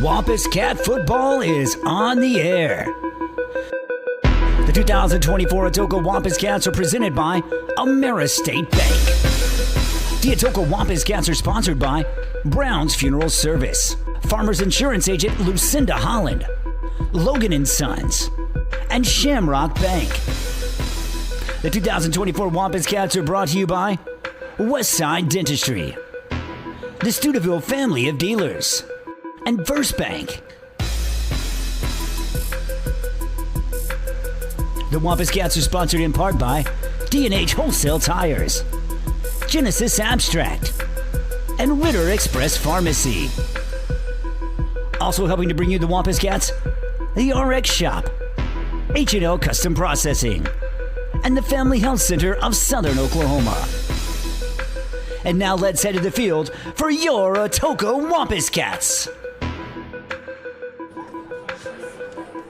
Wampus Cat football is on the air. The 2024 Atoka Wampus Cats are presented by AmeriState Bank. The Atoka Wampus Cats are sponsored by Brown's Funeral Service, Farmers Insurance Agent Lucinda Holland, Logan & Sons, and Shamrock Bank. The 2024 Wampus Cats are brought to you by Westside Dentistry, the Studeville Family of Dealers, and First Bank. The Wampus Cats are sponsored in part by D&H Wholesale Tires, Genesis Abstract, and Ritter Express Pharmacy. Also helping to bring you the Wampus Cats, the RX Shop, H&L Custom Processing, and the Family Health Center of Southern Oklahoma. And now let's head to the field for your Atoka Wampus Cats.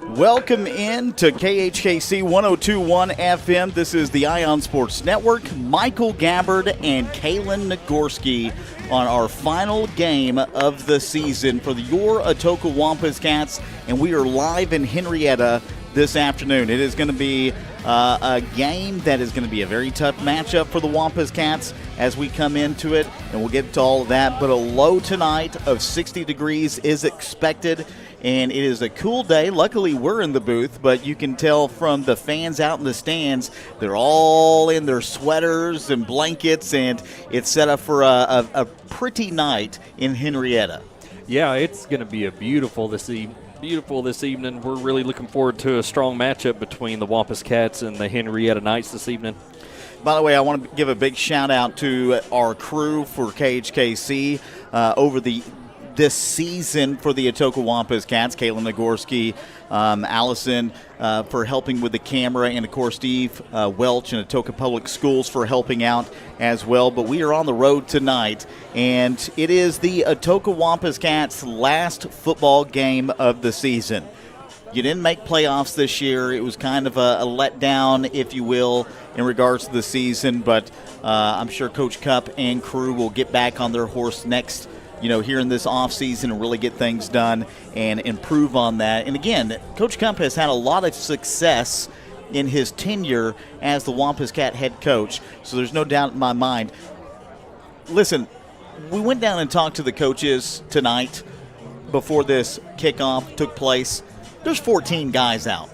Welcome in to KHKC 102.1 FM. This is the Ion Sports Network. Michael Gabbard and Kalen Nagorski on our final game of the season for your Atoka Wampus Cats, and we are live in Henrietta this afternoon. It is going to be a game that is going to be a very tough matchup for the Wampus Cats as we come into it, and we'll get to all of that. But a low tonight of 60 degrees is expected, and it is a cool day. Luckily, we're in the booth, but you can tell from the fans out in the stands, they're all in their sweaters and blankets, and it's set up for a pretty night in Henrietta. Yeah, it's going to be beautiful this evening. We're really looking forward to a strong matchup between the Wampus Cats and the Henrietta Knights this evening. By the way, I want to give a big shout-out to our crew for KHKC over this season for the Atoka Wampus Cats. Kalen Nagorski, Allison for helping with the camera, and, of course, Steve Welch and Atoka Public Schools for helping out as well. But we are on the road tonight, and it is the Atoka Wampus Cats' last football game of the season. You didn't make playoffs this year. It was kind of a letdown, if you will, in regards to the season. But I'm sure Coach Cup and crew will get back on their horse next here in this offseason and really get things done and improve on that. And again, Coach Cup has had a lot of success in his tenure as the Wampus Cat head coach, so there's no doubt in my mind. Listen, we went down and talked to the coaches tonight before this kickoff took place. There's 14 guys out,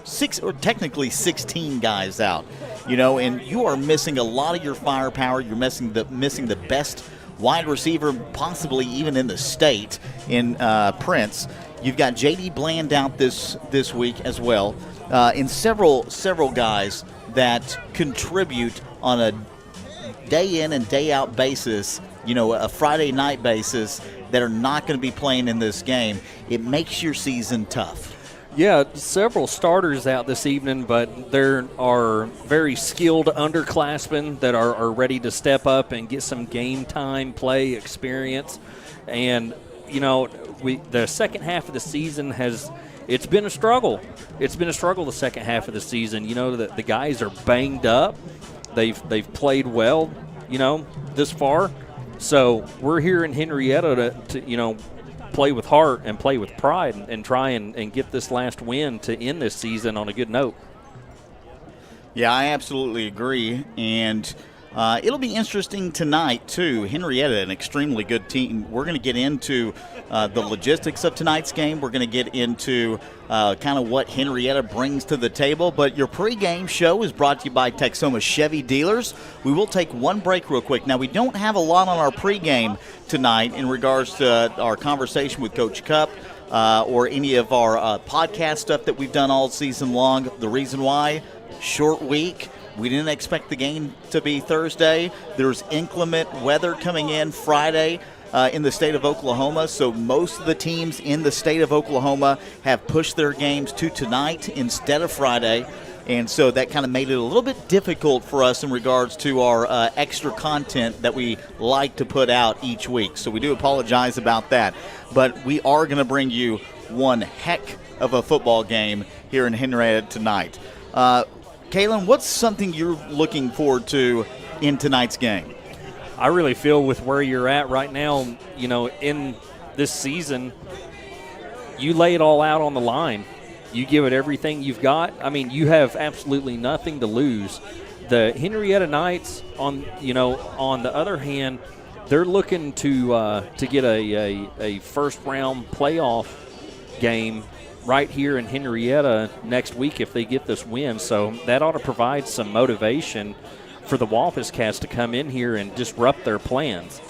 technically 16 guys out, and you are missing a lot of your firepower. You're missing the best wide receiver possibly even in the state in Prince. You've got J.D. Bland out this week as well, and several guys that contribute on a day in and day out basis, a Friday night basis, that are not going to be playing in this game. It makes your season tough. Yeah, several starters out this evening, but there are very skilled underclassmen that are ready to step up and get some game time play experience. And, the second half of the season it's been a struggle. It's been a struggle the second half of the season. The guys are banged up. They've played well, this far. So we're here in Henrietta to play with heart and play with pride and try and get this last win to end this season on a good note. Yeah, I absolutely agree. And it'll be interesting tonight, too. Henrietta, an extremely good team. We're going to get into the logistics of tonight's game. We're going to get into kind of what Henrietta brings to the table. But your pregame show is brought to you by Texoma Chevy Dealers. We will take one break real quick. Now, we don't have a lot on our pregame tonight in regards to our conversation with Coach Cup or any of our podcast stuff that we've done all season long. The reason why, short week. We didn't expect the game to be Thursday. There's inclement weather coming in Friday in the state of Oklahoma, so most of the teams in the state of Oklahoma have pushed their games to tonight instead of Friday, and so that kind of made it a little bit difficult for us in regards to our extra content that we like to put out each week. So we do apologize about that, but we are going to bring you one heck of a football game here in Henrietta tonight. Kalen, what's something you're looking forward to in tonight's game? I really feel with where you're at right now, in this season, you lay it all out on the line. You give it everything you've got. I mean, you have absolutely nothing to lose. The Henrietta Knights, on the other hand, they're looking to get a first-round playoff game right here in Henrietta next week if they get this win. So that ought to provide some motivation for the Wampus Cats to come in here and disrupt their plans.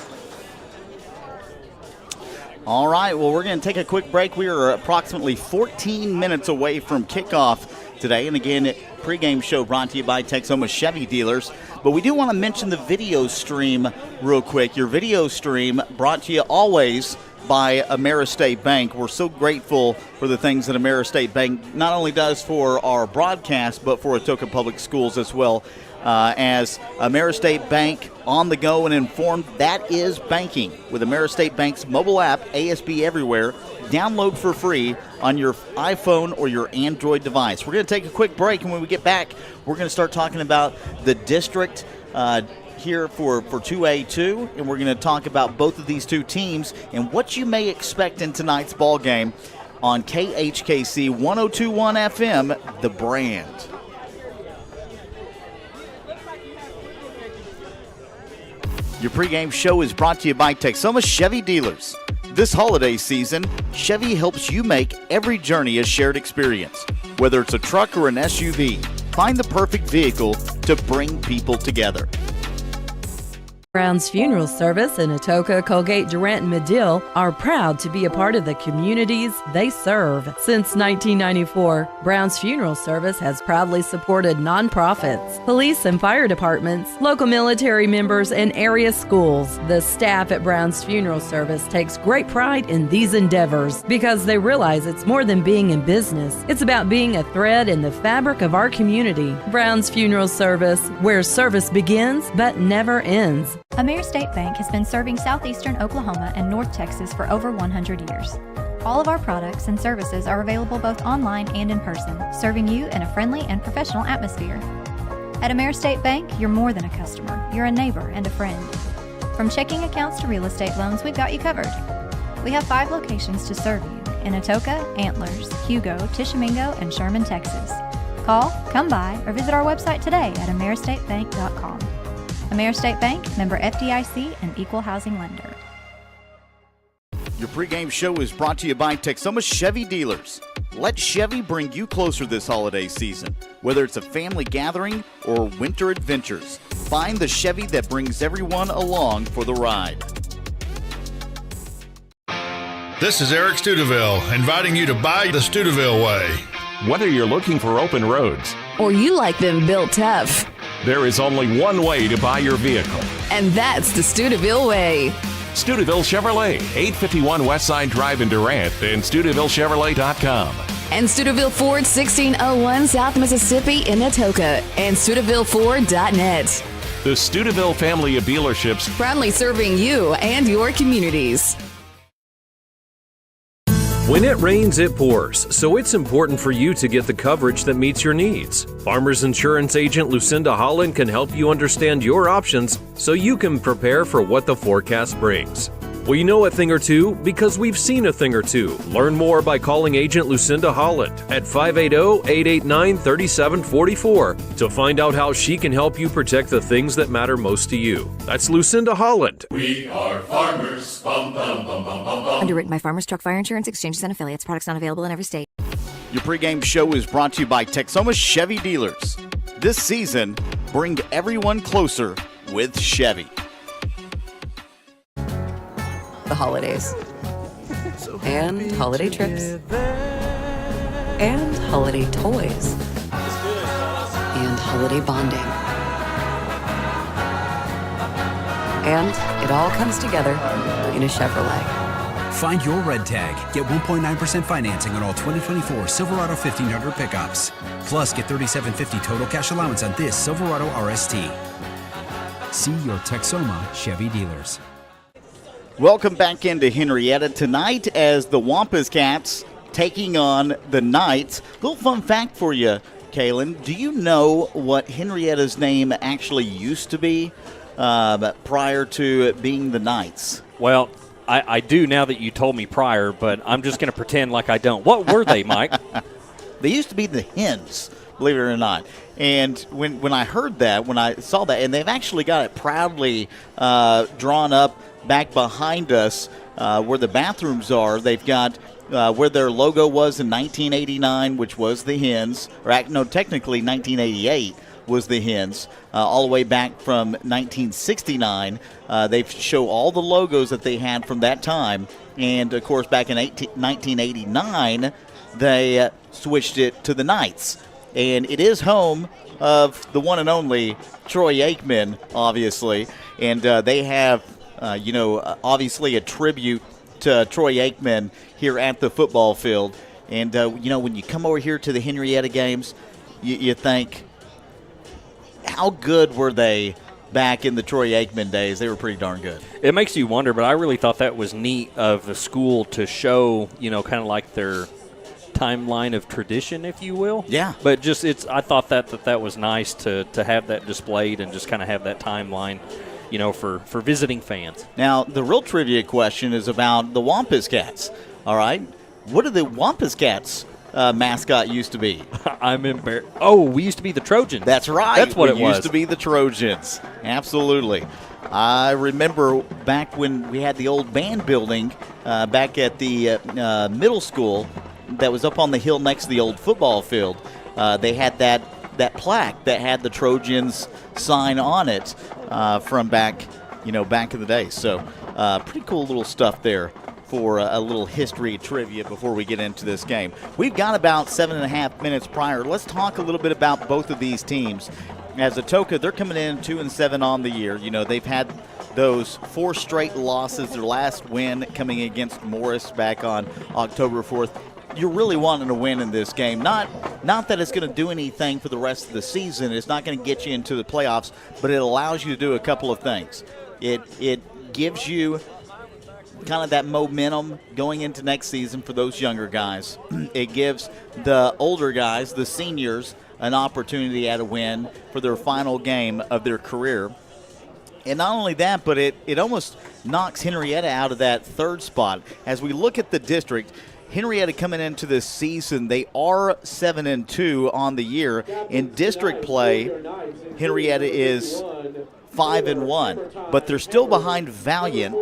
All right, well, we're going to take a quick break. We are approximately 14 minutes away from kickoff today. And again, pregame show brought to you by Texoma Chevy Dealers. But we do want to mention the video stream real quick. Your video stream brought to you always by Ameristate Bank. We're so grateful for the things that Ameristate Bank not only does for our broadcast, but for Atoka Public Schools as well. As Ameristate Bank on the go and informed, that is banking with Ameristate Bank's mobile app, ASB Everywhere. Download for free on your iPhone or your Android device. We're going to take a quick break, and when we get back, we're going to start talking about the district here for 2A2, and we're going to talk about both of these two teams and what you may expect in tonight's ball game on KHKC 102.1 FM, The Brand. Your pregame show is brought to you by Texoma Chevy Dealers. This holiday season, Chevy helps you make every journey a shared experience. Whether it's a truck or an SUV, find the perfect vehicle to bring people together. Brown's Funeral Service in Atoka, Colgate, Durant, and Medill are proud to be a part of the communities they serve. Since 1994, Brown's Funeral Service has proudly supported nonprofits, police and fire departments, local military members, and area schools. The staff at Brown's Funeral Service takes great pride in these endeavors because they realize it's more than being in business. It's about being a thread in the fabric of our community. Brown's Funeral Service, where service begins but never ends. Ameristate Bank has been serving southeastern Oklahoma and North Texas for over 100 years. All of our products and services are available both online and in person, serving you in a friendly and professional atmosphere. At Ameristate Bank, you're more than a customer, you're a neighbor and a friend. From checking accounts to real estate loans, we've got you covered. We have 5 locations to serve you in Atoka, Antlers, Hugo, Tishomingo, and Sherman, Texas. Call, come by, or visit our website today at ameristatebank.com. Ameristate Bank, member FDIC, and equal housing lender. Your pregame show is brought to you by Texoma Chevy Dealers. Let Chevy bring you closer this holiday season. Whether it's a family gathering or winter adventures, find the Chevy that brings everyone along for the ride. This is Eric Studeville, inviting you to buy the Studeville way. Whether you're looking for open roads or you like them built tough, there is only one way to buy your vehicle. And that's the Studeville way. Studeville Chevrolet, 851 Westside Drive in Durant, and StudevilleChevrolet.com. And Studeville Ford, 1601 South Mississippi in Atoka, and StudevilleFord.net. The Studeville family of dealerships, proudly serving you and your communities. When it rains, it pours, so it's important for you to get the coverage that meets your needs. Farmers Insurance agent Lucinda Holland can help you understand your options so you can prepare for what the forecast brings. We know a thing or two because we've seen a thing or two. Learn more by calling agent Lucinda Holland at 580-889-3744 to find out how she can help you protect the things that matter most to you. That's Lucinda Holland. We are farmers. Bum, bum, bum, bum, bum, bum. Underwritten by Farmers Truck Fire Insurance Exchanges and Affiliates. Products not available in every state. Your pregame show is brought to you by Texoma Chevy Dealers. This season, bring everyone closer with Chevy. The holidays, and holiday trips, and holiday toys, and holiday bonding. And it all comes together in a Chevrolet. Find your red tag. Get 1.9% financing on all 2024 Silverado 1500 pickups. Plus, get $3,750 total cash allowance on this Silverado RST. See your Texoma Chevy dealers. Welcome back into Henrietta tonight as the Wampus Cats taking on the Knights. Little fun fact for you, Kaylin. Do you know what Henrietta's name actually used to be prior to it being the Knights? Well, I do now that you told me prior, but I'm just going to pretend like I don't. What were they, Mike? They used to be the Hens, believe it or not. And when I heard that, when I saw that, and they've actually got it proudly drawn up back behind us where the bathrooms are. They've got where their logo was in 1989, which was the Hens, or no, technically 1988 was the Hens, all the way back from 1969. They show all the logos that they had from that time. And, of course, back in 1989, they switched it to the Knights. And it is home of the one and only Troy Aikman, obviously. And they have, obviously a tribute to Troy Aikman here at the football field. And, when you come over here to the Henrietta games, you think, how good were they back in the Troy Aikman days? They were pretty darn good. It makes you wonder, but I really thought that was neat of the school to show, kind of like their timeline of tradition, if you will. Yeah. But just I thought that was nice to have that displayed and just kind of have that timeline, for visiting fans. Now, the real trivia question is about the Wampus Cats. All right. What did the Wampus Cats mascot used to be? I'm embarrassed. Oh, we used to be the Trojans. That's right. That's what it was. We used to be the Trojans. Absolutely. I remember back when we had the old band building back at the middle school that was up on the hill next to the old football field. They had that plaque that had the Trojans sign on it from back in the day. So pretty cool little stuff there for a little history trivia before we get into this game. We've got about 7.5 minutes prior. Let's talk a little bit about both of these teams. As Atoka, they're coming in 2-7 on the year. They've had those 4 straight losses. Their last win coming against Morris back on October 4th. You're really wanting to win in this game. Not that it's going to do anything for the rest of the season. It's not going to get you into the playoffs, but it allows you to do a couple of things. It gives you kind of that momentum going into next season for those younger guys. It gives the older guys, the seniors, an opportunity at a win for their final game of their career. And not only that, but it almost knocks Henrietta out of that third spot. As we look at the district, Henrietta coming into this season, they are 7-2 on the year. In district play, Henrietta is 5-1, but they're still behind Valiant,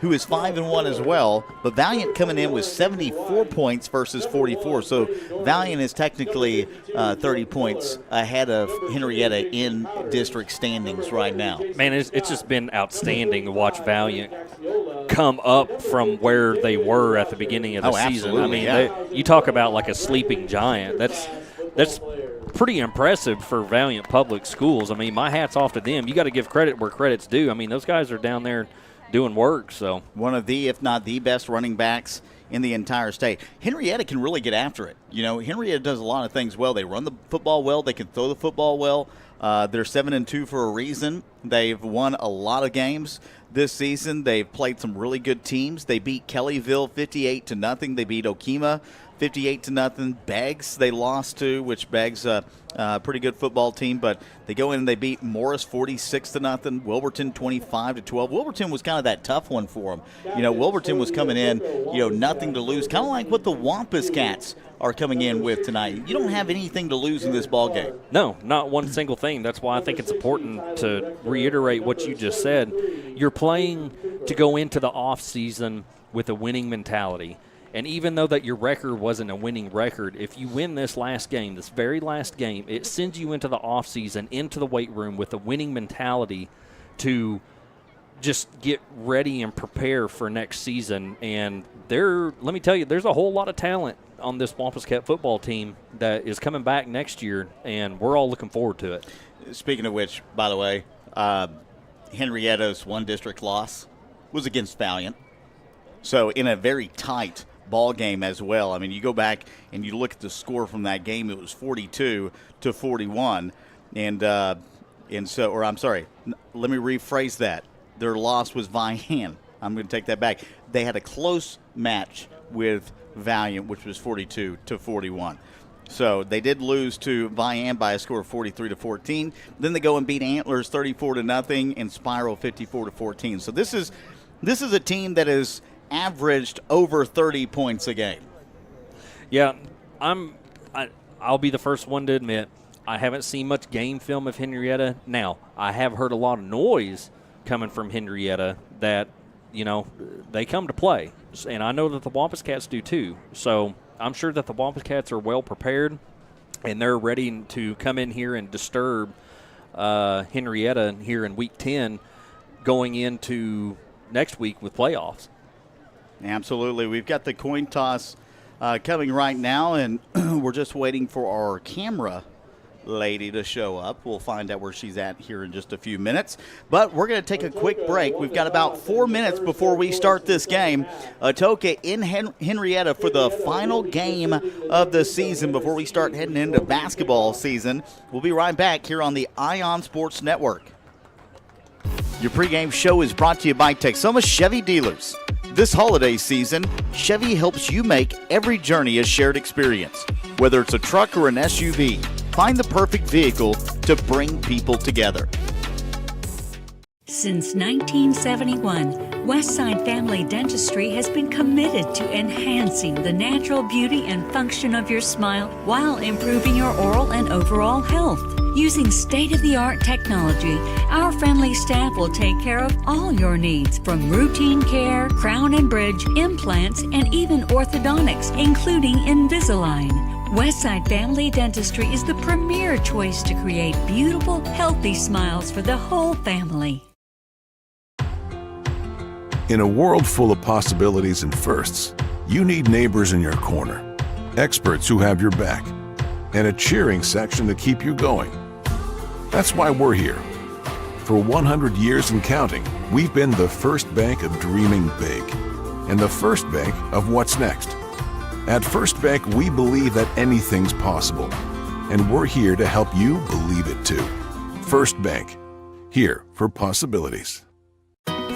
who is 5-1 as well. But Valiant coming in with 74 points versus 44. So Valiant is technically 30 points ahead of Henrietta in district standings right now. Man, it's just been outstanding to watch Valiant come up from where they were at the beginning of the season. I mean, you talk about like a sleeping giant. That's pretty impressive for Valiant Public Schools. I mean, my hat's off to them. You got to give credit where credit's due. I mean, those guys are down there doing work. So one of the, if not the best running backs in the entire state. Henrietta can really get after it. Henrietta does a lot of things well. They run the football well. They can throw the football well. They're 7-2 for a reason. They've won a lot of games this season. They've played some really good teams. They beat Kellyville 58-0. They beat Okima 58-0. Beggs they lost to, which Beggs a pretty good football team, but they go in and they beat Morris 46-0. Wilburton 25-12. Wilburton was kind of that tough one for them. Wilburton was coming in, nothing to lose, kind of like what the Wampus Cats are coming in with tonight. You don't have anything to lose in this ball game. No, not one single thing. That's why I think it's important to reiterate what you just said. You're playing to go into the off season with a winning mentality. And even though that your record wasn't a winning record, if you win this very last game, it sends you into the offseason, into the weight room with a winning mentality to just get ready and prepare for next season. And let me tell you, there's a whole lot of talent on this Wampus Cat football team that is coming back next year, and we're all looking forward to it. Speaking of which, by the way, Henrietta's one district loss was against Valiant. So in a very tight ball game as well. I mean, you go back and you look at the score from that game, it was 42-41. Let me rephrase that. Their loss was Vian. I'm going to take that back. They had a close match with Valiant, which was 42-41. So they did lose to Vian by a score of 43-14. Then they go and beat Antlers 34-0 and Spiral 54-14. So this is this is a team that has averaged over 30 points a game. Yeah, I'll be the first one to admit I haven't seen much game film of Henrietta. Now, I have heard a lot of noise coming from Henrietta that, they come to play. And I know that the Wampus Cats do too. So I'm sure that the Wampus Cats are well prepared, and they're ready to come in here and disturb Henrietta here in Week 10 going into next week with playoffs. Absolutely. We've got the coin toss coming right now, and we're just waiting for our camera lady to show up. We'll find out where she's at here in just a few minutes. But we're going to take a quick break. We've got about 4 minutes before we start this game. Atoka in Henrietta for the final game of the season before we start heading into basketball season. We'll be right back here on the Ion Sports Network. Your pregame show is brought to you by Texoma Chevy Dealers. This holiday season, Chevy helps you make every journey a shared experience. Whether it's a truck or an SUV, find the perfect vehicle to bring people together. Since 1971, Westside Family Dentistry has been committed to enhancing the natural beauty and function of your smile while improving your oral and overall health. Using state-of-the-art technology, our friendly staff will take care of all your needs, from routine care, crown and bridge, implants, and even orthodontics, including Invisalign. Westside Family Dentistry is the premier choice to create beautiful, healthy smiles for the whole family. In a world full of possibilities and firsts, you need neighbors in your corner, experts who have your back, and a cheering section to keep you going. That's why we're here. For 100 years and counting, we've been the first bank of dreaming big, and the first bank of what's next. At First Bank, we believe that anything's possible, and we're here to help you believe it too. First Bank, here for possibilities.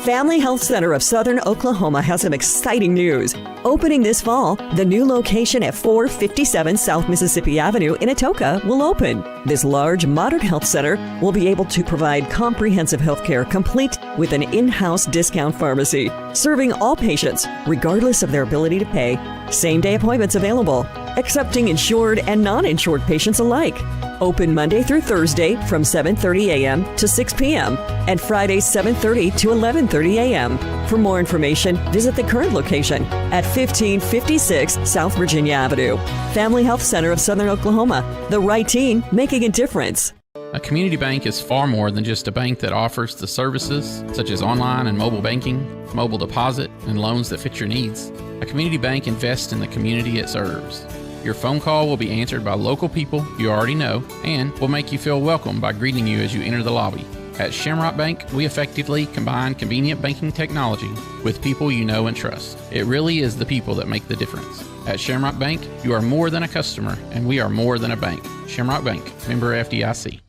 Family Health Center of Southern Oklahoma has some exciting news. Opening this fall, the new location at 457 South Mississippi Avenue in Atoka will open. This large, modern health center will be able to provide comprehensive health care complete with an in-house discount pharmacy, serving all patients, regardless of their ability to pay. Same-day appointments available, accepting insured and non-insured patients alike. Open Monday through Thursday from 7:30 a.m. to 6 p.m. and Fridays 7:30 to 11:30 a.m. For more information, visit the current location at 1556 South Virginia Avenue. Family Health Center of Southern Oklahoma. The right team making a difference. A community bank is far more than just a bank that offers the services such as online and mobile banking, mobile deposit, and loans that fit your needs. A community bank invests in the community it serves. Your phone call will be answered by local people you already know and will make you feel welcome by greeting you as you enter the lobby. At Shamrock Bank, we effectively combine convenient banking technology with people you know and trust. It really is the people that make the difference. At Shamrock Bank, you are more than a customer, and we are more than a bank. Shamrock Bank, member FDIC.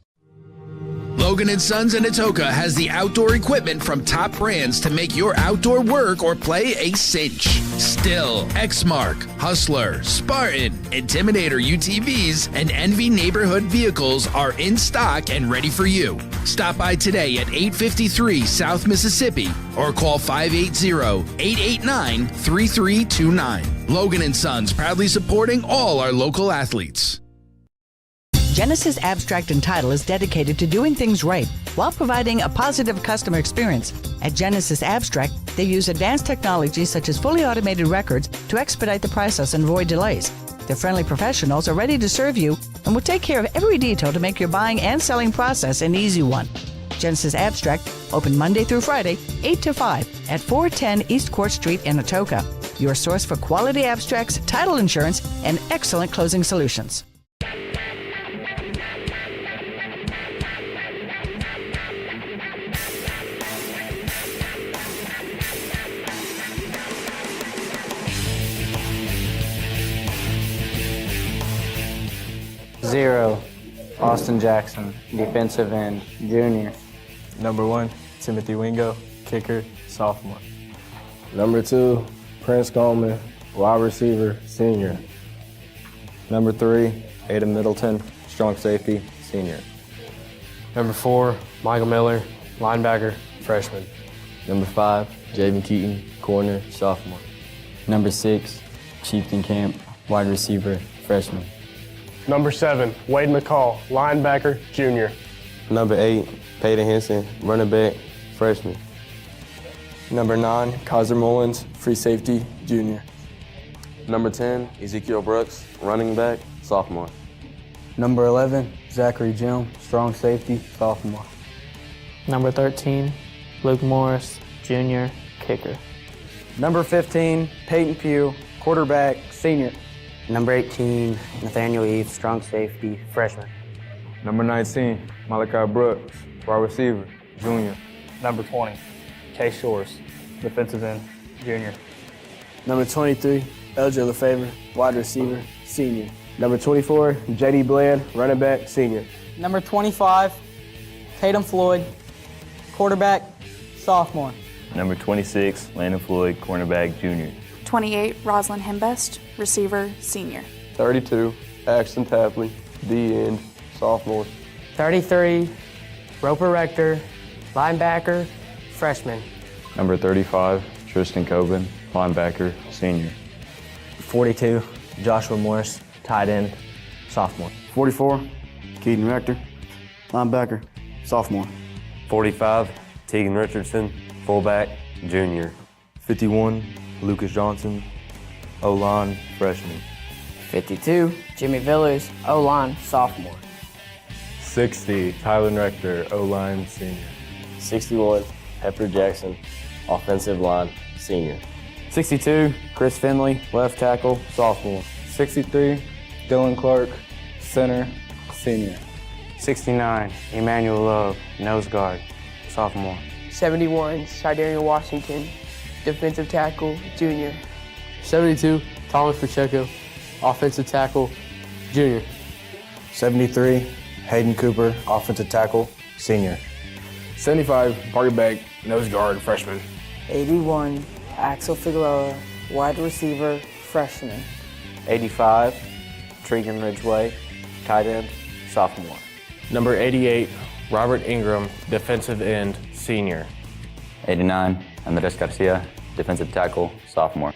Logan & Sons in Atoka has the outdoor equipment from top brands to make your outdoor work or play a cinch. Still, Exmark, Hustler, Spartan, Intimidator UTVs, and Envy neighborhood vehicles are in stock and ready for you. Stop by today at 853 South Mississippi or call 580-889-3329. Logan & Sons, proudly supporting all our local athletes. Genesis Abstract and Title is dedicated to doing things right while providing a positive customer experience. At Genesis Abstract, they use advanced technology such as fully automated records to expedite the process and avoid delays. Their friendly professionals are ready to serve you and will take care of every detail to make your buying and selling process an easy one. Genesis Abstract, open Monday through Friday, 8 to 5 at 410 East Court Street in Atoka. Your source for quality abstracts, title insurance, and excellent closing solutions. Zero, Austin Jackson, defensive end, junior. Number 1, Timothy Wingo, kicker, sophomore. Number 2, Prince Coleman, wide receiver, senior. Number 3, Adam Middleton, strong safety, senior. Number 4, Michael Miller, linebacker, freshman. Number 5, Javen Keaton, corner, sophomore. Number 6, Chieftain Camp, wide receiver, freshman. Number 7, Wade McCall, linebacker, junior. Number 8, Peyton Henson, running back, freshman. Number 9, Kaiser Mullins, free safety, junior. Number 10, Ezekiel Brooks, running back, sophomore. Number 11, Zachary Jim, strong safety, sophomore. Number 13, Luke Morris, junior, kicker. Number 15, Peyton Pugh, quarterback, senior. Number 18, Nathaniel Eve, strong safety, freshman. Number 19, Malachi Brooks, wide receiver, junior. Number 20, Case Shores, defensive end, junior. Number 23, LJ Lefevre, wide receiver, senior. Number 24, JD Bland, running back, senior. Number 25, Tatum Floyd, quarterback, sophomore. Number 26, Landon Floyd, cornerback, junior. 28, Roslyn Hembest, receiver, senior. 32, Axton Tapley, D-end, sophomore. 33, Roper Rector, linebacker, freshman. Number 35, Tristan Coben, linebacker, senior. 42, Joshua Morris, tight end, sophomore. 44, Keaton Rector, linebacker, sophomore. 45, Tegan Richardson, fullback, junior. 51, Lucas Johnson, O-line, freshman. 52, Jimmy Villers, O-line, sophomore. 60, Tylen Rector, O-line, senior. 61, Pepper Jackson, offensive line, senior. 62, Chris Finley, left tackle, sophomore. 63, Dylan Clark, center, senior. 69, Emmanuel Love, nose guard, sophomore. 71, Sidarian Washington, defensive tackle, junior. 72, Thomas Pacheco, offensive tackle, junior. 73, Hayden Cooper, offensive tackle, senior. 75, Parker Beck, nose guard, freshman. 81, Axel Figueroa, wide receiver, freshman. 85, Tregan Ridgeway, tight end, sophomore. Number 88, Robert Ingram, defensive end, senior. 89, Andres Garcia, defensive tackle, sophomore.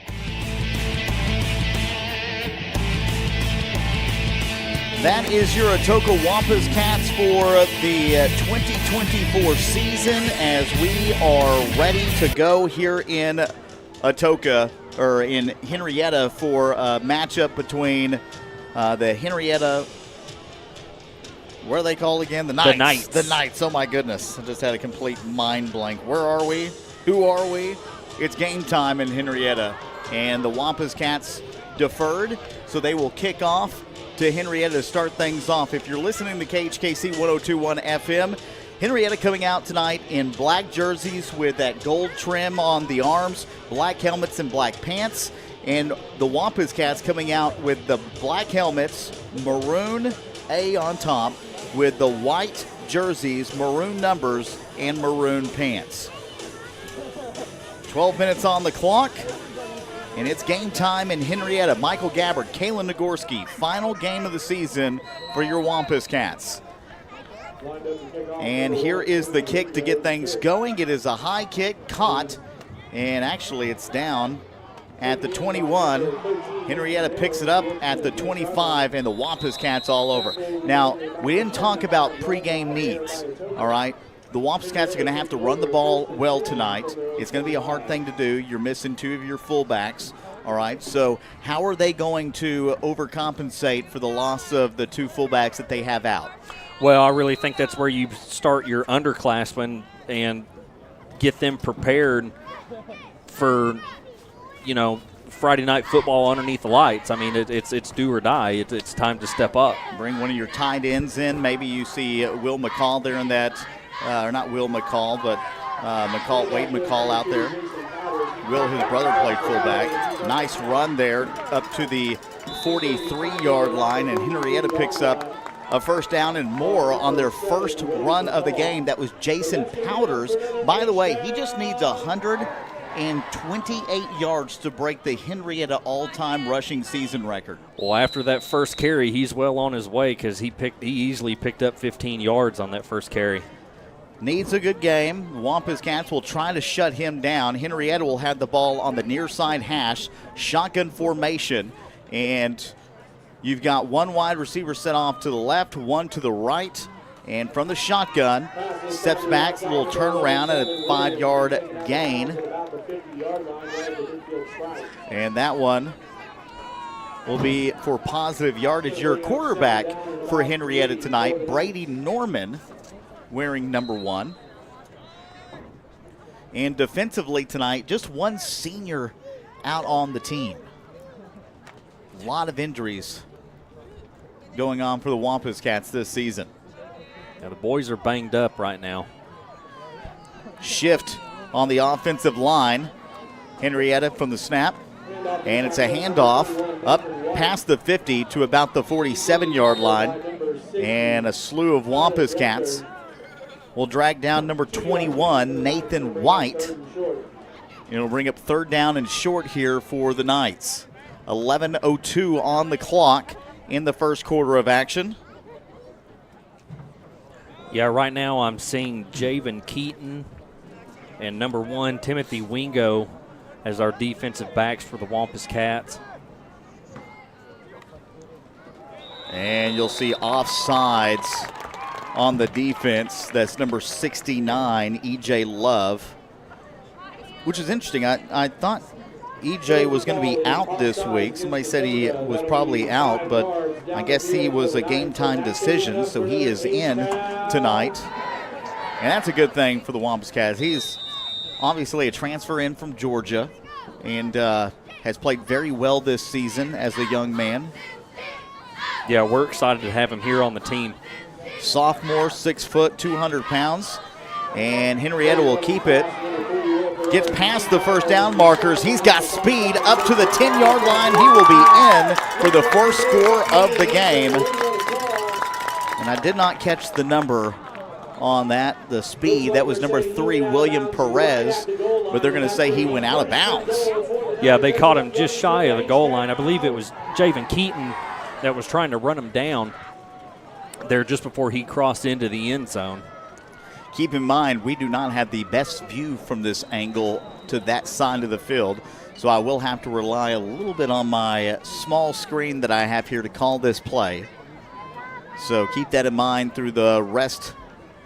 That is your Atoka Wampus Cats for the 2024 season as we are ready to go here in Atoka, or in Henrietta, for a matchup between the Henrietta, what are they called again? The Knights. The Knights. Oh, my goodness. I just had a complete mind blank. Where are we? Who are we? It's game time in Henrietta. And the Wampus Cats deferred, so they will kick off to Henrietta to start things off. If you're listening to KHKC 102.1 FM, Henrietta coming out tonight in black jerseys with that gold trim on the arms, black helmets and black pants. And the Wampus Cats coming out with the black helmets, maroon A on top, with the white jerseys, maroon numbers, and maroon pants. 12 minutes on the clock, and it's game time in Henrietta. Michael Gabbard, Kalen Nagorski, final game of the season for your Wampus Cats. And here is the kick to get things going. It is a high kick, caught, and actually it's down at the 21. Henrietta picks it up at the 25, and the Wampus Cats all over. Now, we didn't talk about pregame needs, all right? The Wampus Cats are going to have to run the ball well tonight. It's going to be a hard thing to do. You're missing two of your fullbacks, all right? So how are they going to overcompensate for the loss of the two fullbacks that they have out? Well, I really think that's where you start your underclassmen and get them prepared for, Friday night football underneath the lights. I mean, it's do or die. It's time to step up. Bring one of your tight ends in. Maybe you see Will McCall there in that, or not Will McCall, but Wade McCall out there. Will, his brother, played fullback. Nice run there up to the 43-yard line, and Henrietta picks up a first down and more on their first run of the game. That was Jason Powders. By the way, he just needs 128 yards to break the Henrietta all-time rushing season record. Well, after that first carry, he's well on his way because he easily picked up 15 yards on that first carry. needs a good game. The Wampus Cats will try to shut him down. Henrietta will have the ball on the near side hash, shotgun formation, and you've got one wide receiver set off to the left, one to the right, and from the shotgun, steps back, a little turnaround at a 5-yard gain. And that one will be for positive yardage. Your quarterback for Henrietta tonight, Brady Norman, wearing number 1. And defensively tonight, just one senior out on the team. A lot of injuries going on for the Wampus Cats this season. Yeah, the boys are banged up right now. Shift on the offensive line. Henrietta from the snap. And it's a handoff up past the 50 to about the 47-yard line. And a slew of Wampus Cats will drag down number 21, Nathan White. It'll bring up 3rd down and short here for the Knights. 11:02 on the clock in the first quarter of action. Yeah, right now I'm seeing Javen Keaton and number 1, Timothy Wingo, as our defensive backs for the Wampus Cats. And you'll see offsides on the defense. That's number 69, E.J. Love, which is interesting. I thought E.J. was going to be out this week. Somebody said he was probably out, but I guess he was a game-time decision, so he is in tonight. And that's a good thing for the Wampus Cats. He's obviously a transfer in from Georgia and has played very well this season as a young man. Yeah, we're excited to have him here on the team. Sophomore, 6 foot, 200 pounds. And Henrietta will keep it. Gets past the first down markers. He's got speed up to the 10-yard line. He will be in for the first score of the game. And I did not catch the number on that, the speed. That was number 3, William Perez, but they're going to say he went out of bounds. Yeah, they caught him just shy of the goal line. I believe it was Javen Keaton that was trying to run him down there just before he crossed into the end zone. Keep in mind, we do not have the best view from this angle to that side of the field, so I will have to rely a little bit on my small screen that I have here to call this play. So keep that in mind through the rest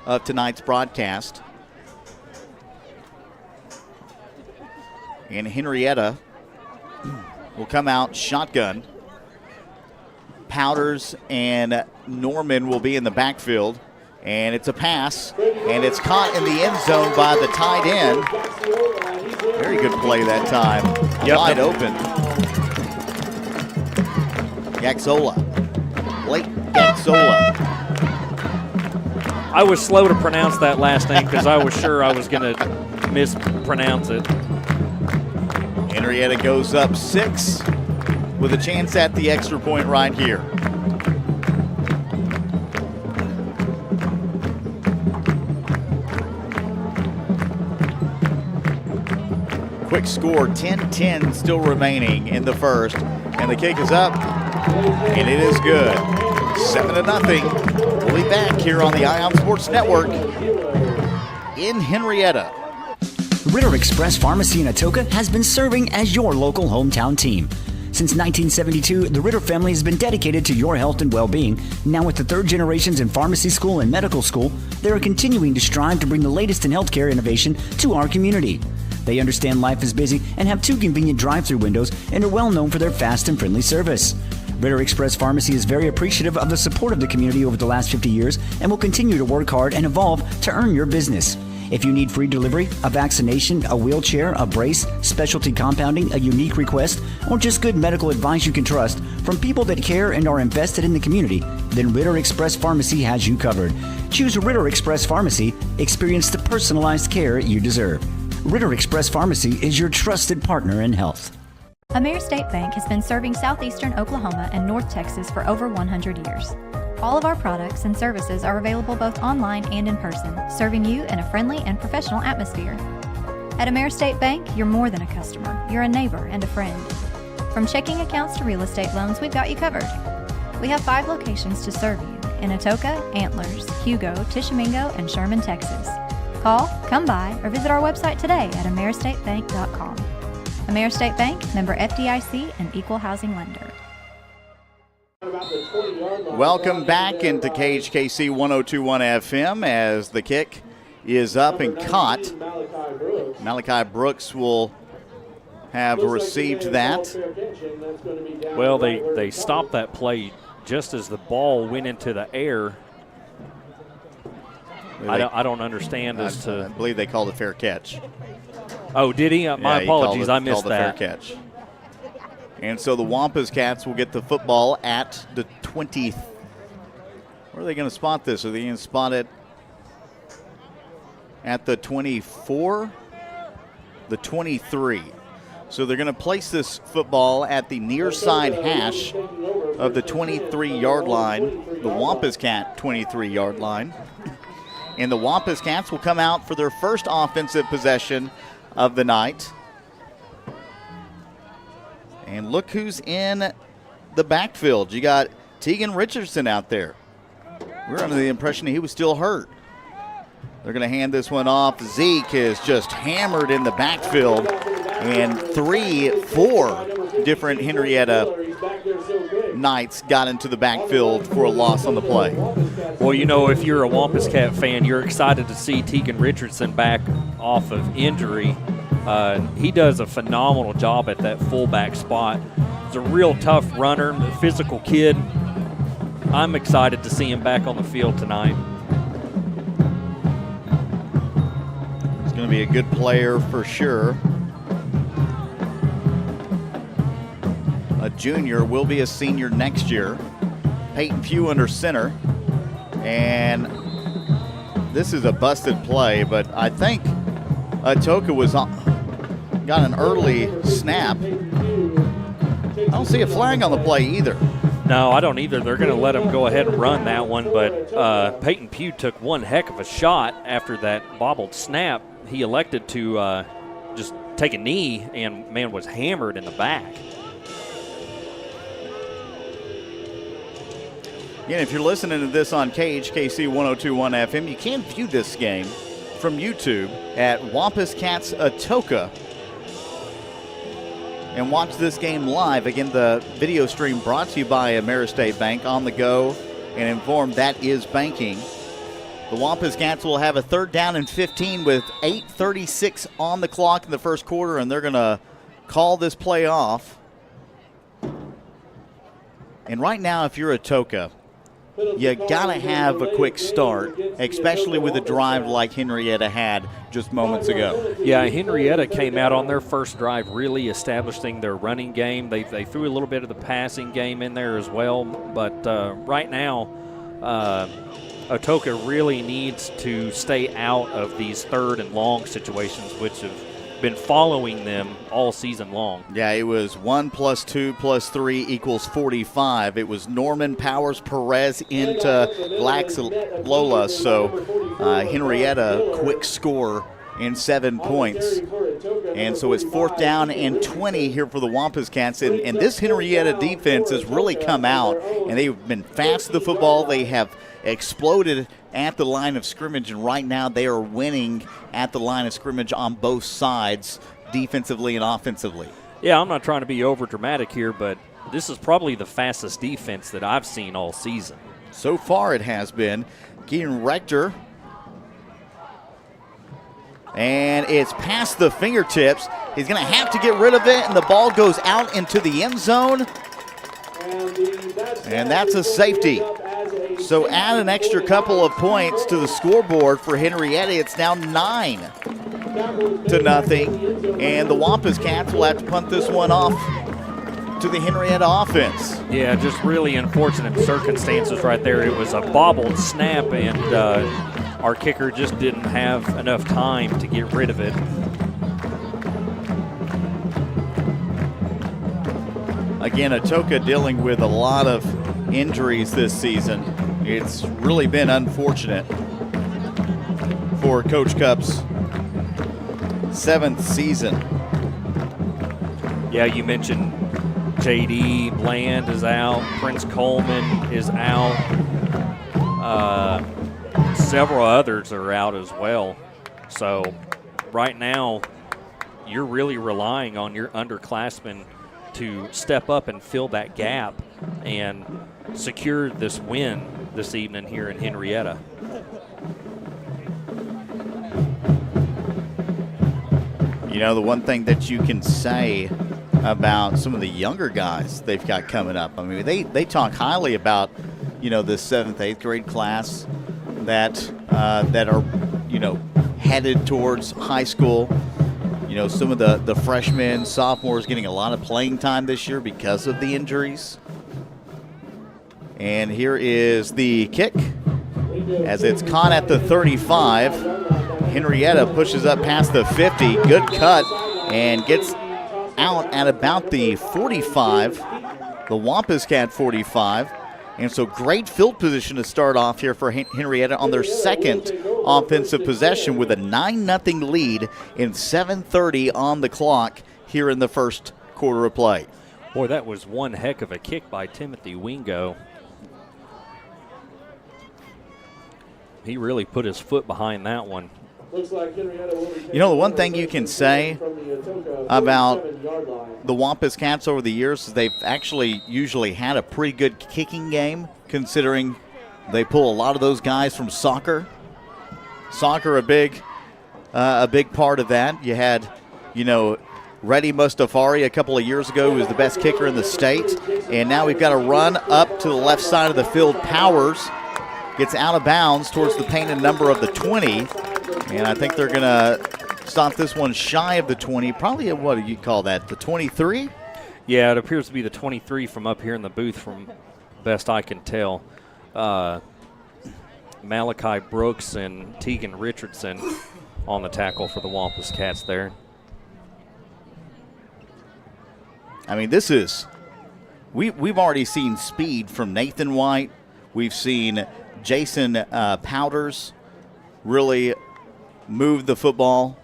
of tonight's broadcast. And Henrietta will come out shotgun. Powders and Norman will be in the backfield. And it's a pass, and it's caught in the end zone by the tight end. Very good play that time. Yep. Wide open. Yaxola. Blake Yaxola. I was slow to pronounce that last name because I was sure I was going to mispronounce it. Henrietta goes up 6 with a chance at the extra point right here. Quick score, 10-10 still remaining in the first. And the kick is up, and it is good. 7-0. We'll be back here on the Ion Sports Network in Henrietta. Ritter Express Pharmacy in Atoka has been serving as your local hometown team. Since 1972, the Ritter family has been dedicated to your health and well-being. Now with the 3rd generations in pharmacy school and medical school, they are continuing to strive to bring the latest in healthcare innovation to our community. They understand life is busy and have 2 convenient drive-through windows and are well known for their fast and friendly service. Ritter Express Pharmacy is very appreciative of the support of the community over the last 50 years and will continue to work hard and evolve to earn your business. If you need free delivery, a vaccination, a wheelchair, a brace, specialty compounding, a unique request, or just good medical advice you can trust from people that care and are invested in the community, then Ritter Express Pharmacy has you covered. Choose Ritter Express Pharmacy. Experience the personalized care you deserve. Ritter Express Pharmacy is your trusted partner in health. Ameris State Bank has been serving southeastern Oklahoma and North Texas for over 100 years. All of our products and services are available both online and in person, serving you in a friendly and professional atmosphere. At Ameris State Bank, you're more than a customer. You're a neighbor and a friend. From checking accounts to real estate loans, we've got you covered. We have 5 locations to serve you in Atoka, Antlers, Hugo, Tishomingo, and Sherman, Texas. Call, come by, or visit our website today at AmeriStateBank.com. AmeriState Bank, member FDIC, and equal housing lender. Welcome back into KHKC 102.1 FM as the kick is up and caught. Malachi Brooks will have received that. Well, they stopped that play just as the ball went into the air. I don't understand as to. I believe they called a fair catch. Oh, did he? My apologies, I missed called that. A fair catch. And so the Wampus Cats will get the football at the 20. Where are they going to spot this? Are they going to spot it at the 24? The 23. So they're going to place this football at the near side hash of the 23-yard line, the Wampus Cat 23-yard line. And the Wampus Cats will come out for their first offensive possession of the night. And look who's in the backfield. You got Tegan Richardson out there. We're under the impression he was still hurt. They're going to hand this one off. Zeke is just hammered in the backfield. And 4 different Henrietta Knights got into the backfield for a loss on the play. Well, you know, if you're a Wampus Cat fan, you're excited to see Tegan Richardson back off of injury. He does a phenomenal job at that fullback spot. He's a real tough runner, a physical kid. I'm excited to see him back on the field tonight. He's going to be a good player for sure. A junior, will be a senior next year. Peyton Pugh under center. And this is a busted play, but I think Atoka got an early snap. I don't see a flag on the play either. No, I don't either. They're going to let him go ahead and run that one, but Peyton Pugh took one heck of a shot after that bobbled snap. He elected to just take a knee and, man, was hammered in the back. Again, if you're listening to this on KHKC 102.1 FM, you can view this game from YouTube at Wampus Cats Atoka and watch this game live. Again, the video stream brought to you by AmeriState Bank. On the go and informed that is banking. The Wampus Cats will have a 3rd down and 15 with 8:36 on the clock in the first quarter, and they're going to call this play off. And right now, if you're Atoka, you gotta have a quick start, especially with a drive like Henrietta had just moments ago. Yeah, Henrietta came out on their first drive really establishing their running game. They threw a little bit of the passing game in there as well, but right now Atoka really needs to stay out of these 3rd and long situations, which have been following them all season long. Yeah, it was 1 + 2 + 3 = 45. It was Norman Powers Perez into Lola. So Henrietta quick score in 7 points. And so it's 4th down and 20 here for the Wampus Cats. And this Henrietta defense has really come out, and they've been fast to the football. They have exploded at the line of scrimmage, and right now they are winning at the line of scrimmage on both sides, defensively and offensively. Yeah, I'm not trying to be over dramatic here, but this is probably the fastest defense that I've seen all season. So far it has been. Keaton Rector. And it's past the fingertips. He's going to have to get rid of it, and the ball goes out into the end zone. And that's a safety. So add an extra couple of points to the scoreboard for Henrietta. It's now 9-0. And the Wampus Cats will have to punt this one off to the Henrietta offense. Yeah, just really unfortunate circumstances right there. It was a bobbled snap, and our kicker just didn't have enough time to get rid of it. Again, Atoka dealing with a lot of injuries this season. It's really been unfortunate for Coach Cup's 7th season. Yeah, you mentioned J.D. Bland is out. Prince Coleman is out. Several others are out as well. So right now, you're really relying on your underclassmen to step up and fill that gap and secure this win this evening here in Henrietta. You know, the one thing that you can say about some of the younger guys they've got coming up, I mean, they talk highly about, you know, this 7th, 8th grade class that are, you know, headed towards high school. You know, some of the freshmen, sophomores getting a lot of playing time this year because of the injuries. And here is the kick as it's caught at the 35. Henrietta pushes up past the 50. Good cut and gets out at about the 45, the Wampus Cat 45. And so great field position to start off here for Henrietta on their second offensive possession with a 9-0 lead in 7:30 on the clock here in the first quarter of play. Boy, that was one heck of a kick by Timothy Wingo. He really put his foot behind that one. You know, the one thing you can say about the Wampus Cats over the years is they've actually usually had a pretty good kicking game, considering they pull a lot of those guys from soccer. Soccer a big part of that. You had, you know, Reddy Mustafari a couple of years ago, who was the best kicker in the state. And now we've got a run up to the left side of the field. Powers gets out of bounds towards the painted number of the 20. And I think they're going to stop this one shy of the 20. Probably, what do you call that, the 23? Yeah, it appears to be the 23 from up here in the booth, from best I can tell. Malachi Brooks and Tegan Richardson on the tackle for the Wampus Cats there. I mean, this is, we've already seen speed from Nathan White. We've seen Jason Powders really move the football.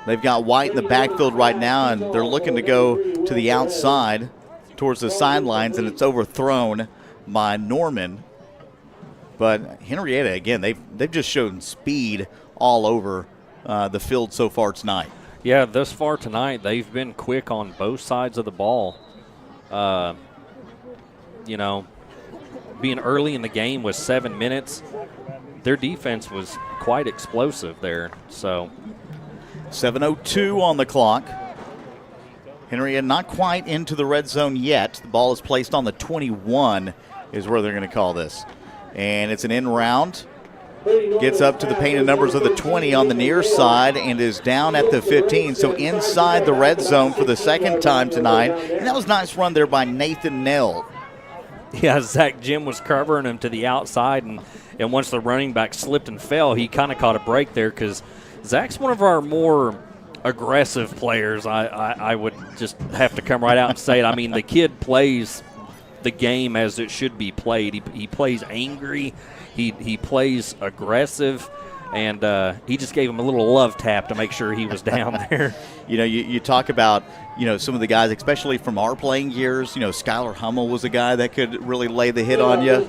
They've got White in the backfield right now, and they're looking to go to the outside towards the sidelines, and it's overthrown by Norman. But Henrietta, again, they've just shown speed all over the field so far tonight. Yeah, thus far tonight, they've been quick on both sides of the ball. You know, being early in the game with 7 minutes, their defense was quite explosive there. So 7:02 on the clock. Henrietta not quite into the red zone yet. The ball is placed on the 21 is where they're going to call this. And it's an in round. Gets up to the painted numbers of the 20 on the near side and is down at the 15. So inside the red zone for the second time tonight. And that was a nice run there by Nathan Nell. Yeah, Zach Jim was covering him to the outside, and once the running back slipped and fell, he kind of caught a break there, because Zach's one of our more aggressive players. I would just have to come right out and say it. I mean, the kid plays the game as it should be played. He plays angry. He plays aggressive, and he just gave him a little love tap to make sure he was down there. You know, you talk about, you know, some of the guys, especially from our playing years. You know, Skylar Hummel was a guy that could really lay the hit on you.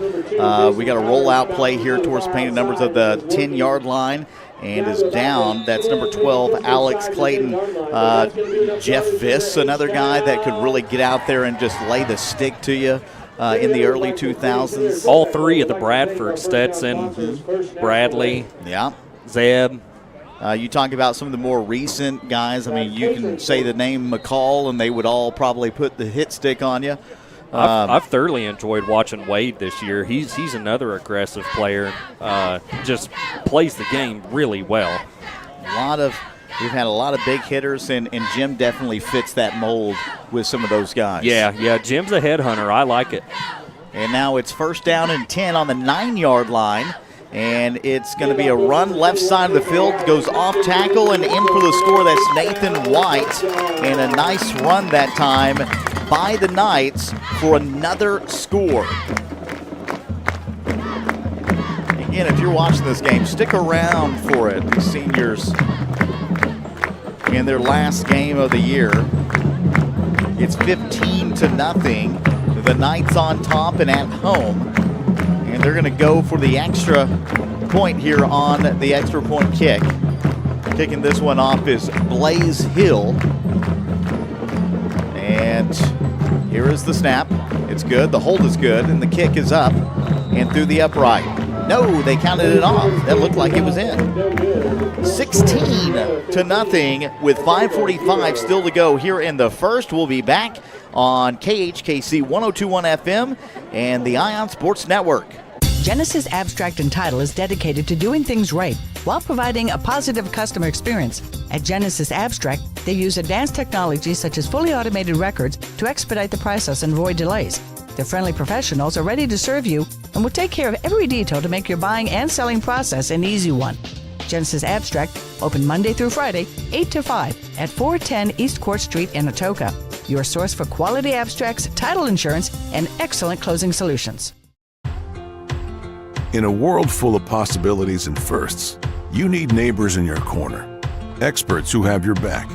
We got a rollout play here towards the painted numbers of the 10-yard line and is down. That's number 12, Alex Clayton. Jeff Viss, another guy that could really get out there and just lay the stick to you in the early 2000s. All three of the Bradford, Stetson, Bradley, Zeb. You talk about some of the more recent guys. I mean, you can say the name McCall, and they would all probably put the hit stick on you. I've thoroughly enjoyed watching Wade this year. He's another aggressive player. Just plays the game really well. We've had a lot of big hitters, and Jim definitely fits that mold with some of those guys. Yeah, Jim's a headhunter. I like it. And now it's first down and 10 on the 9-yard line. And it's going to be a run left side of the field. Goes off tackle and in for the score. That's Nathan White. And a nice run that time by the Knights for another score. Again, if you're watching this game, stick around for it. The seniors in their last game of the year. It's 15-0. The Knights on top and at home. And they're going to go for the extra point here on the extra point kick. Kicking this one off is Blaze Hill. And here is the snap. It's good. The hold is good. And the kick is up and through the upright. No, they counted it off. That looked like it was in. 16-0 with 5:45 still to go here in the first. We'll be back on KHKC 102.1 FM and the Ion Sports Network. Genesis Abstract and Title is dedicated to doing things right while providing a positive customer experience. At Genesis Abstract, they use advanced technology such as fully automated records to expedite the process and avoid delays. Their friendly professionals are ready to serve you and will take care of every detail to make your buying and selling process an easy one. Genesis Abstract, open Monday through Friday, 8 to 5 at 410 East Court Street in Atoka. Your source for quality abstracts, title insurance, and excellent closing solutions. In a world full of possibilities and firsts, you need neighbors in your corner, experts who have your back,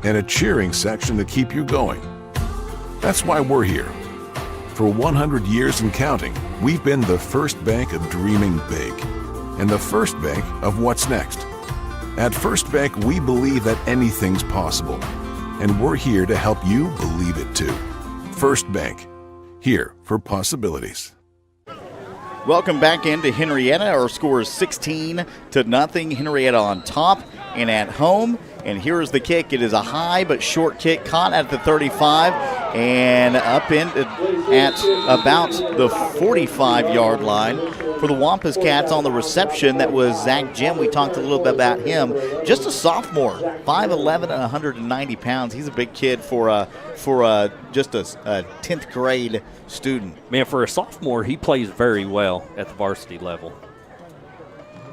and a cheering section to keep you going. That's why we're here. For 100 years and counting, we've been the first bank of dreaming big and the first bank of what's next. At First Bank, we believe that anything's possible, and we're here to help you believe it too. First Bank, here for possibilities. Welcome back into Henrietta. Our score is 16-0. Henrietta on top and at home. And here is the kick. It is a high but short kick caught at the 35 and up in at about the 45-yard line for the Wampus Cats on the reception. That was Zach Jim. We talked a little bit about him. Just a sophomore, 5'11" and 190 pounds. He's a big kid for just a 10th grade student. Man, for a sophomore, he plays very well at the varsity level.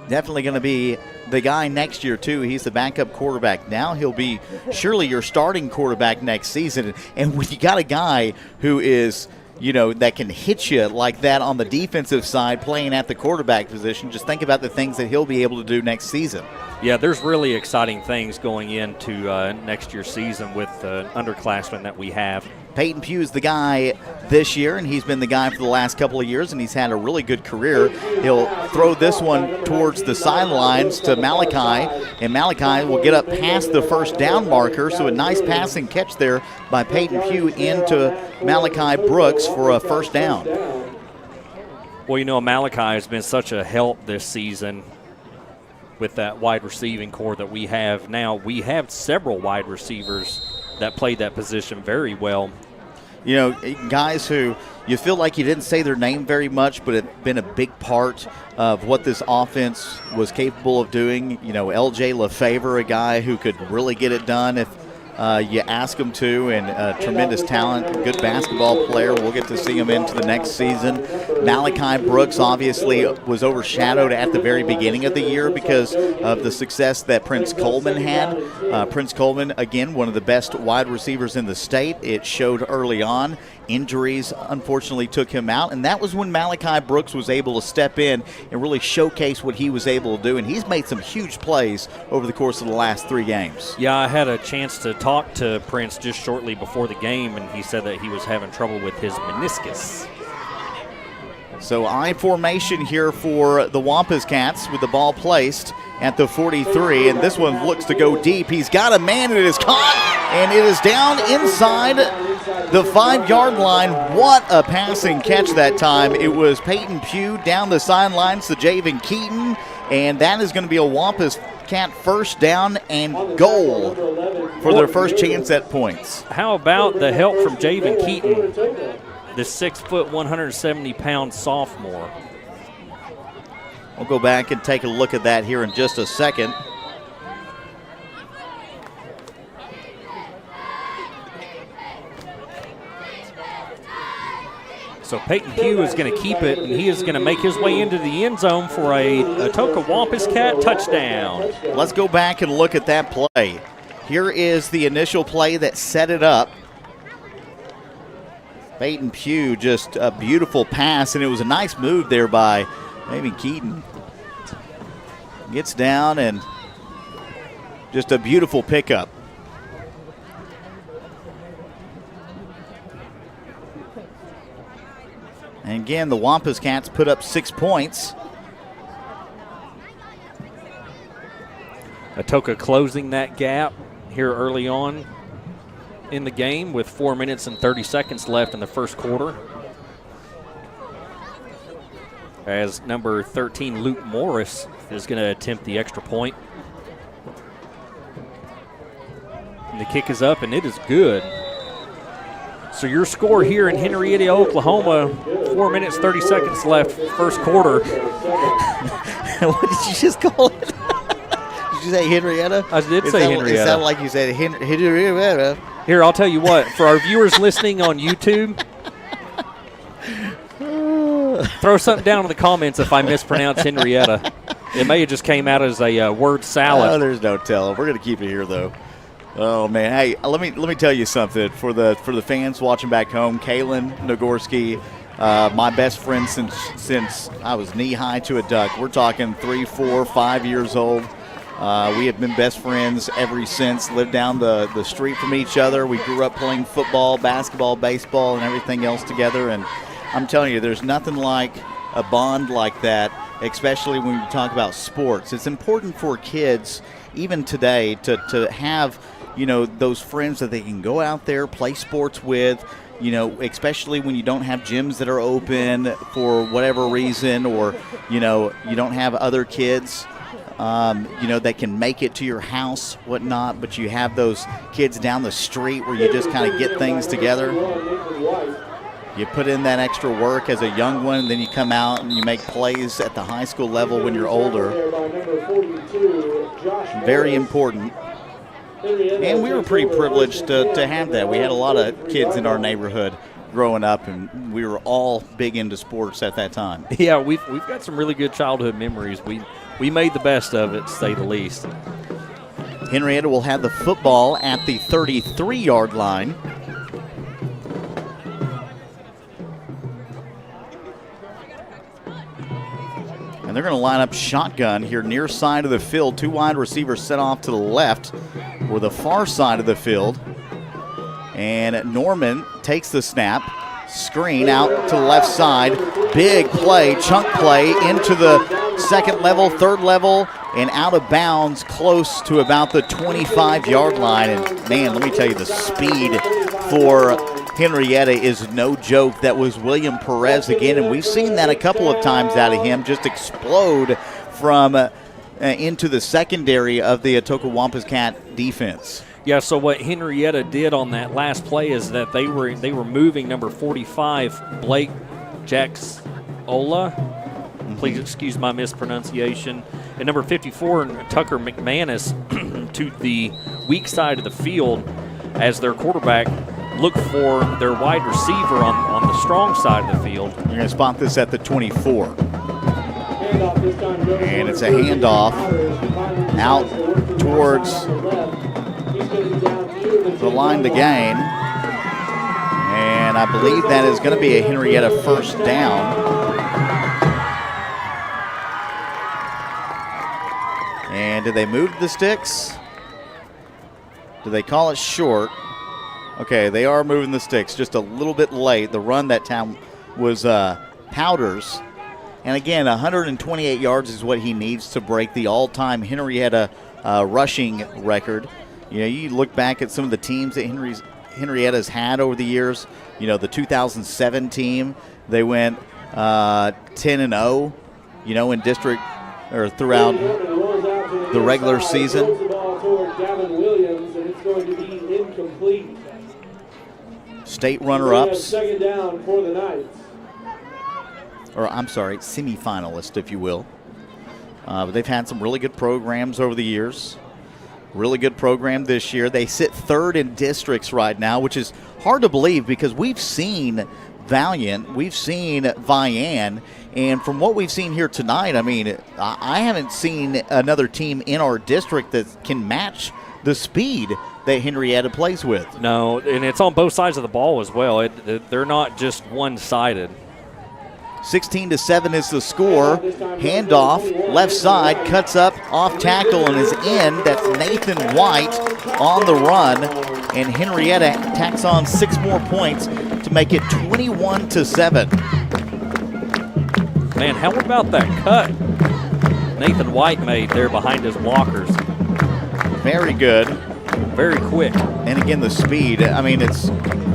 Definitely going to be the guy next year, too. He's the backup quarterback. Now he'll be surely your starting quarterback next season. And when you got a guy who is, that can hit you like that on the defensive side playing at the quarterback position, just think about the things that he'll be able to do next season. Yeah, there's really exciting things going into next year's season with the underclassmen that we have. Peyton Pugh is the guy this year, and he's been the guy for the last couple of years, and he's had a really good career. He'll throw this one towards the sidelines to Malachi, and Malachi will get up past the first down marker, so a nice passing catch there by Peyton Pugh into Malachi Brooks for a first down. Well, Malachi has been such a help this season with that wide receiving core that we have now. We have several wide receivers that played that position very well. Guys who you feel like you didn't say their name very much, but have been a big part of what this offense was capable of doing. LJ LaFavor, a guy who could really get it done if you ask him to, and tremendous talent, good basketball player. We'll get to see him into the next season. Malachi Brooks obviously was overshadowed at the very beginning of the year because of the success that Prince Coleman had. Prince Coleman, again, one of the best wide receivers in the state. It showed early on. Injuries, unfortunately, took him out, and that was when Malachi Brooks was able to step in and really showcase what he was able to do, and he's made some huge plays over the course of the last 3 games. Yeah, I had a chance to talk to Prince just shortly before the game, and he said that he was having trouble with his meniscus. So I formation here for the Wampus Cats with the ball placed at the 43, and this one looks to go deep. He's got a man, and it is caught, and it is down inside the 5-yard line. What a passing catch that time. It was Peyton Pugh down the sidelines to Javen Keaton, and that is going to be a Wampus Cat first down and goal for their first chance at points. How about the help from Javen Keaton, the 6', 170-pound sophomore? We'll go back and take a look at that here in just a second. So Peyton Pugh is going to keep it, and he is going to make his way into the end zone for a Atoka Wampus Cat touchdown. Let's go back and look at that play. Here is the initial play that set it up. Peyton Pugh, just a beautiful pass, and it was a nice move there by maybe Keaton. Gets down, and just a beautiful pickup. And again, the Wampus Cats put up 6 points. Atoka closing that gap here early on in the game with 4 minutes and 30 seconds left in the first quarter. As number 13, Luke Morris, is going to attempt the extra point. And the kick is up, and it is good. So your score here in Henrietta, Oklahoma, 4 minutes, 30 seconds left, first quarter. What did you just call it? Did you say Henrietta? I did say Henrietta. It sounded like you said Henrietta. Here, I'll tell you what. For our viewers listening on YouTube, throw something down in the comments if I mispronounce Henrietta. It may have just came out as a word salad. Oh, there's no telling. We're going to keep it here, though. Oh, man. Hey, let me tell you something. For the fans watching back home, Kaylin Nagorski, my best friend since I was knee-high to a duck. We're talking 3, 4, 5 years old. We have been best friends ever since, lived down the street from each other. We grew up playing football, basketball, baseball, and everything else together. And I'm telling you, there's nothing like a bond like that, especially when we talk about sports. It's important for kids, even today, to have, those friends that they can go out there, play sports with, especially when you don't have gyms that are open for whatever reason, or, you don't have other kids that can make it to your house, whatnot, but you have those kids down the street where you just kind of get things together. You put in that extra work as a young one, and then you come out and you make plays at the high school level when you're older. Very important. And we were pretty privileged to have that. We had a lot of kids in our neighborhood growing up, and we were all big into sports at that time. Yeah, we've got some really good childhood memories. We made the best of it, to say the least. Henrietta will have the football at the 33-yard line. And they're going to line up shotgun here near side of the field. 2 wide receivers set off to the left or the far side of the field. And Norman takes the snap. Screen out to the left side. Big play, chunk play into the second level, third level, and out of bounds close to about the 25-yard line. And, man, let me tell you, the speed for Henrietta is no joke. That was William Perez again, and we've seen that a couple of times out of him, just explode from into the secondary of the Atoka Wampus Cat defense. Yeah, so what Henrietta did on that last play is that they were moving number 45, Blake Jacksola. Please excuse my mispronunciation. And number 54, Tucker McManus, to the weak side of the field as their quarterback looked for their wide receiver on the strong side of the field. You're going to spot this at the 24. And it's a handoff out towards the line to gain. And I believe that is going to be a Henrietta first down. And did they move the sticks? Do they call it short? Okay, they are moving the sticks just a little bit late. The run that time was Powders. And again, 128 yards is what he needs to break the all-time Henrietta rushing record. You look back at some of the teams that Henrietta's had over the years. The 2007 team, they went 10-0, in district or throughout the regular season. State runner-ups. Second down for the Knights. Or I'm sorry, semifinalists, if you will. But they've had some really good programs over the years. Really good program this year. They sit third in districts right now, which is hard to believe because we've seen Valiant, we've seen Vian, and from what we've seen here tonight, I haven't seen another team in our district that can match the speed that Henrietta plays with. No, and it's on both sides of the ball as well. They're not just one-sided. 16-7 is the score. Handoff, left side, cuts up, off tackle, and is in. That's Nathan White on the run. And Henrietta tacks on 6 more points to make it 21-7. Man, how about that cut Nathan White made there behind his blockers? Very good. Very quick. And again, the speed. I mean,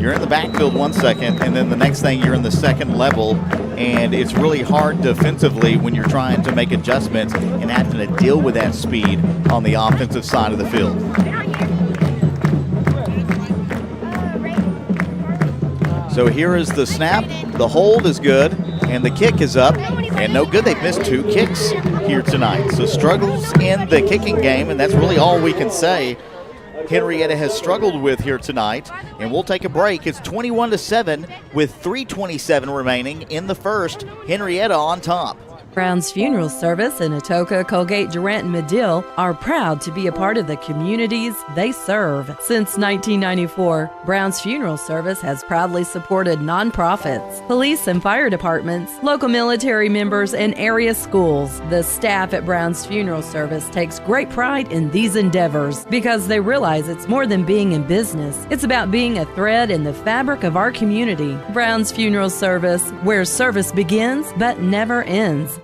you're in the backfield 1 second, and then the next thing you're in the second level, and it's really hard defensively when you're trying to make adjustments and having to deal with that speed on the offensive side of the field. So here is the snap. The hold is good, and the kick is up, and no good. They've missed 2 kicks here tonight. So struggles in the kicking game, and that's really all we can say Henrietta has struggled with here tonight. And we'll take a break. It's 21-7 with 3:27 remaining in the first. Henrietta on top. Brown's Funeral Service in Atoka, Colgate, Durant, and Medill are proud to be a part of the communities they serve. Since 1994, Brown's Funeral Service has proudly supported nonprofits, police and fire departments, local military members, and area schools. The staff at Brown's Funeral Service takes great pride in these endeavors because they realize it's more than being in business. It's about being a thread in the fabric of our community. Brown's Funeral Service, where service begins but never ends.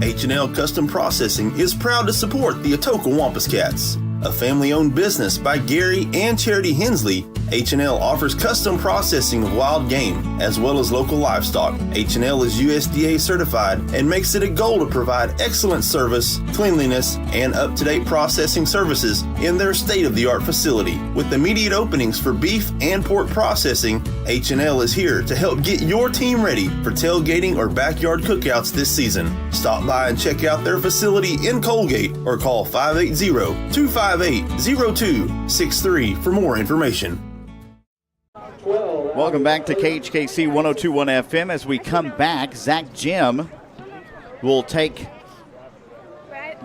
H&L Custom Processing is proud to support the Atoka Wampus Cats. A family-owned business by Gary and Charity Hensley, H&L offers custom processing of wild game as well as local livestock. H&L is USDA certified and makes it a goal to provide excellent service, cleanliness, and up-to-date processing services in their state-of-the-art facility. With immediate openings for beef and pork processing, H&L is here to help get your team ready for tailgating or backyard cookouts this season. Stop by and check out their facility in Colgate or call 580-258-0263 for more information. Welcome back to KHKC 102.1 FM. As we come back, Zach Jim will take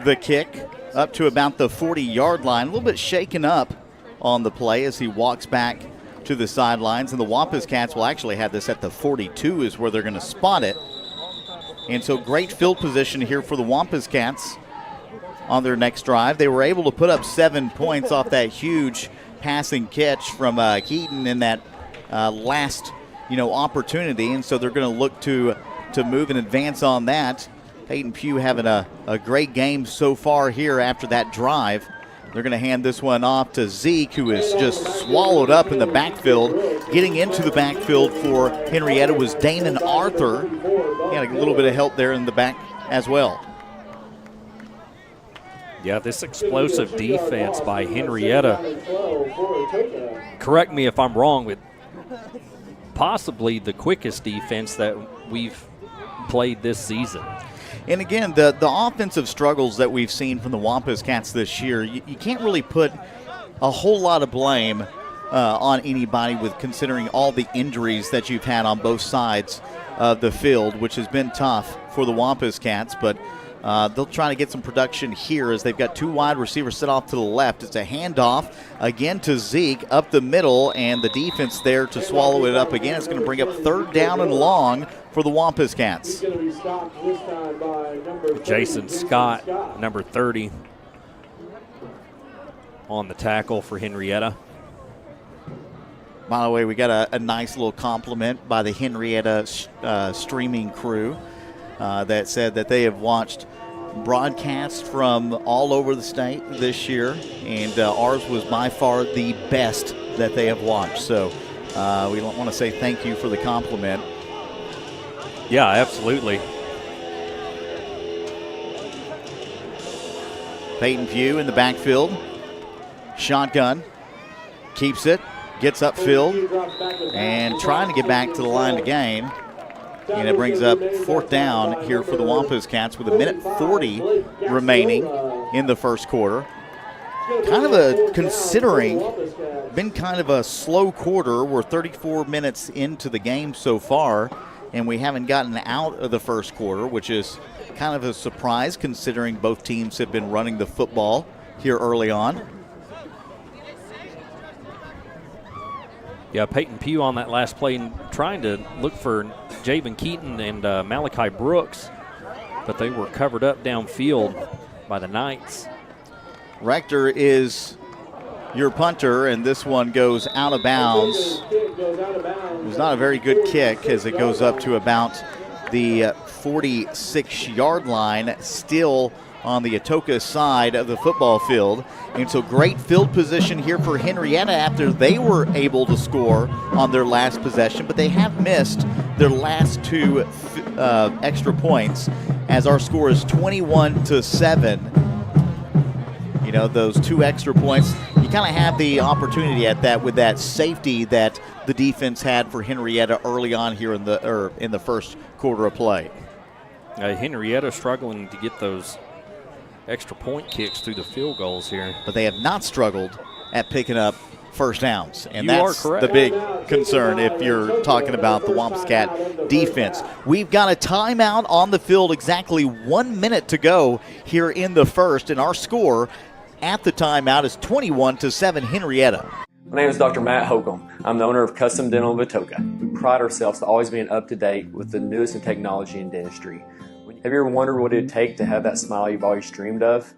the kick up to about the 40-yard line. A little bit shaken up on the play as he walks back to the sidelines. And the Wampus Cats will actually have this at the 42 is where they're going to spot it. And so great field position here for the Wampus Cats on their next drive. They were able to put up 7 points off that huge passing catch from Keaton in that last, opportunity, and so they're going to look to move and advance on that. Peyton Pugh having a great game so far here after that drive. They're going to hand this one off to Zeke, who is just swallowed up in the backfield. Getting into the backfield for Henrietta was Damon Arthur. He had a little bit of help there in the back as well. Yeah, this explosive defense by Henrietta, correct me if I'm wrong, with possibly the quickest defense that we've played this season. And again, the offensive struggles that we've seen from the Wampus Cats this year, you can't really put a whole lot of blame on anybody with considering all the injuries that you've had on both sides of the field, which has been tough for the Wampus Cats, but they'll try to get some production here as they've got 2 wide receivers set off to the left. It's a handoff again to Zeke up the middle, and the defense there to swallow it up again. It's going to bring up 3rd down and long for the Wampus Cats. Jason Scott, number 30, on the tackle for Henrietta. By the way, we got a nice little compliment by the Henrietta streaming crew that said that they have watched broadcasts from all over the state this year, and ours was by far the best that they have watched. So we want to say thank you for the compliment. Yeah, absolutely. Peyton Pugh in the backfield. Shotgun. Keeps it. Gets upfield. And trying to get back to the line to gain. And it brings up 4th down here for the Wampus Cats with 1:40 remaining in the first quarter. Been kind of a slow quarter. We're 34 minutes into the game so far, and we haven't gotten out of the first quarter, which is kind of a surprise considering both teams have been running the football here early on. Yeah, Peyton Pugh on that last play trying to look for Javen Keaton and Malachi Brooks, but they were covered up downfield by the Knights. Rector is your punter, and this one goes out of bounds. It was not a very good kick as it goes up to about the 46-yard line. Still on the Atoka side of the football field. And so great field position here for Henrietta after they were able to score on their last possession, but they have missed their last two extra points as our score is 21-7. You know, those two extra points, you kind of have the opportunity at that with that safety that the defense had for Henrietta early on here in the first quarter of play. Henrietta struggling to get those extra point kicks through the field goals here. But they have not struggled at picking up first downs. And You that's are correct. the big concern if you're talking about the Wampus Cat defense. We've got a timeout on the field, exactly 1 minute to go here in the first, and our score at the timeout is 21-7 Henrietta. My name is Dr. Matt Holcomb. I'm the owner of Custom Dental of Atoka. We pride ourselves to always being up to date with the newest in technology in dentistry. Have you ever wondered what it would take to have that smile you've always dreamed of?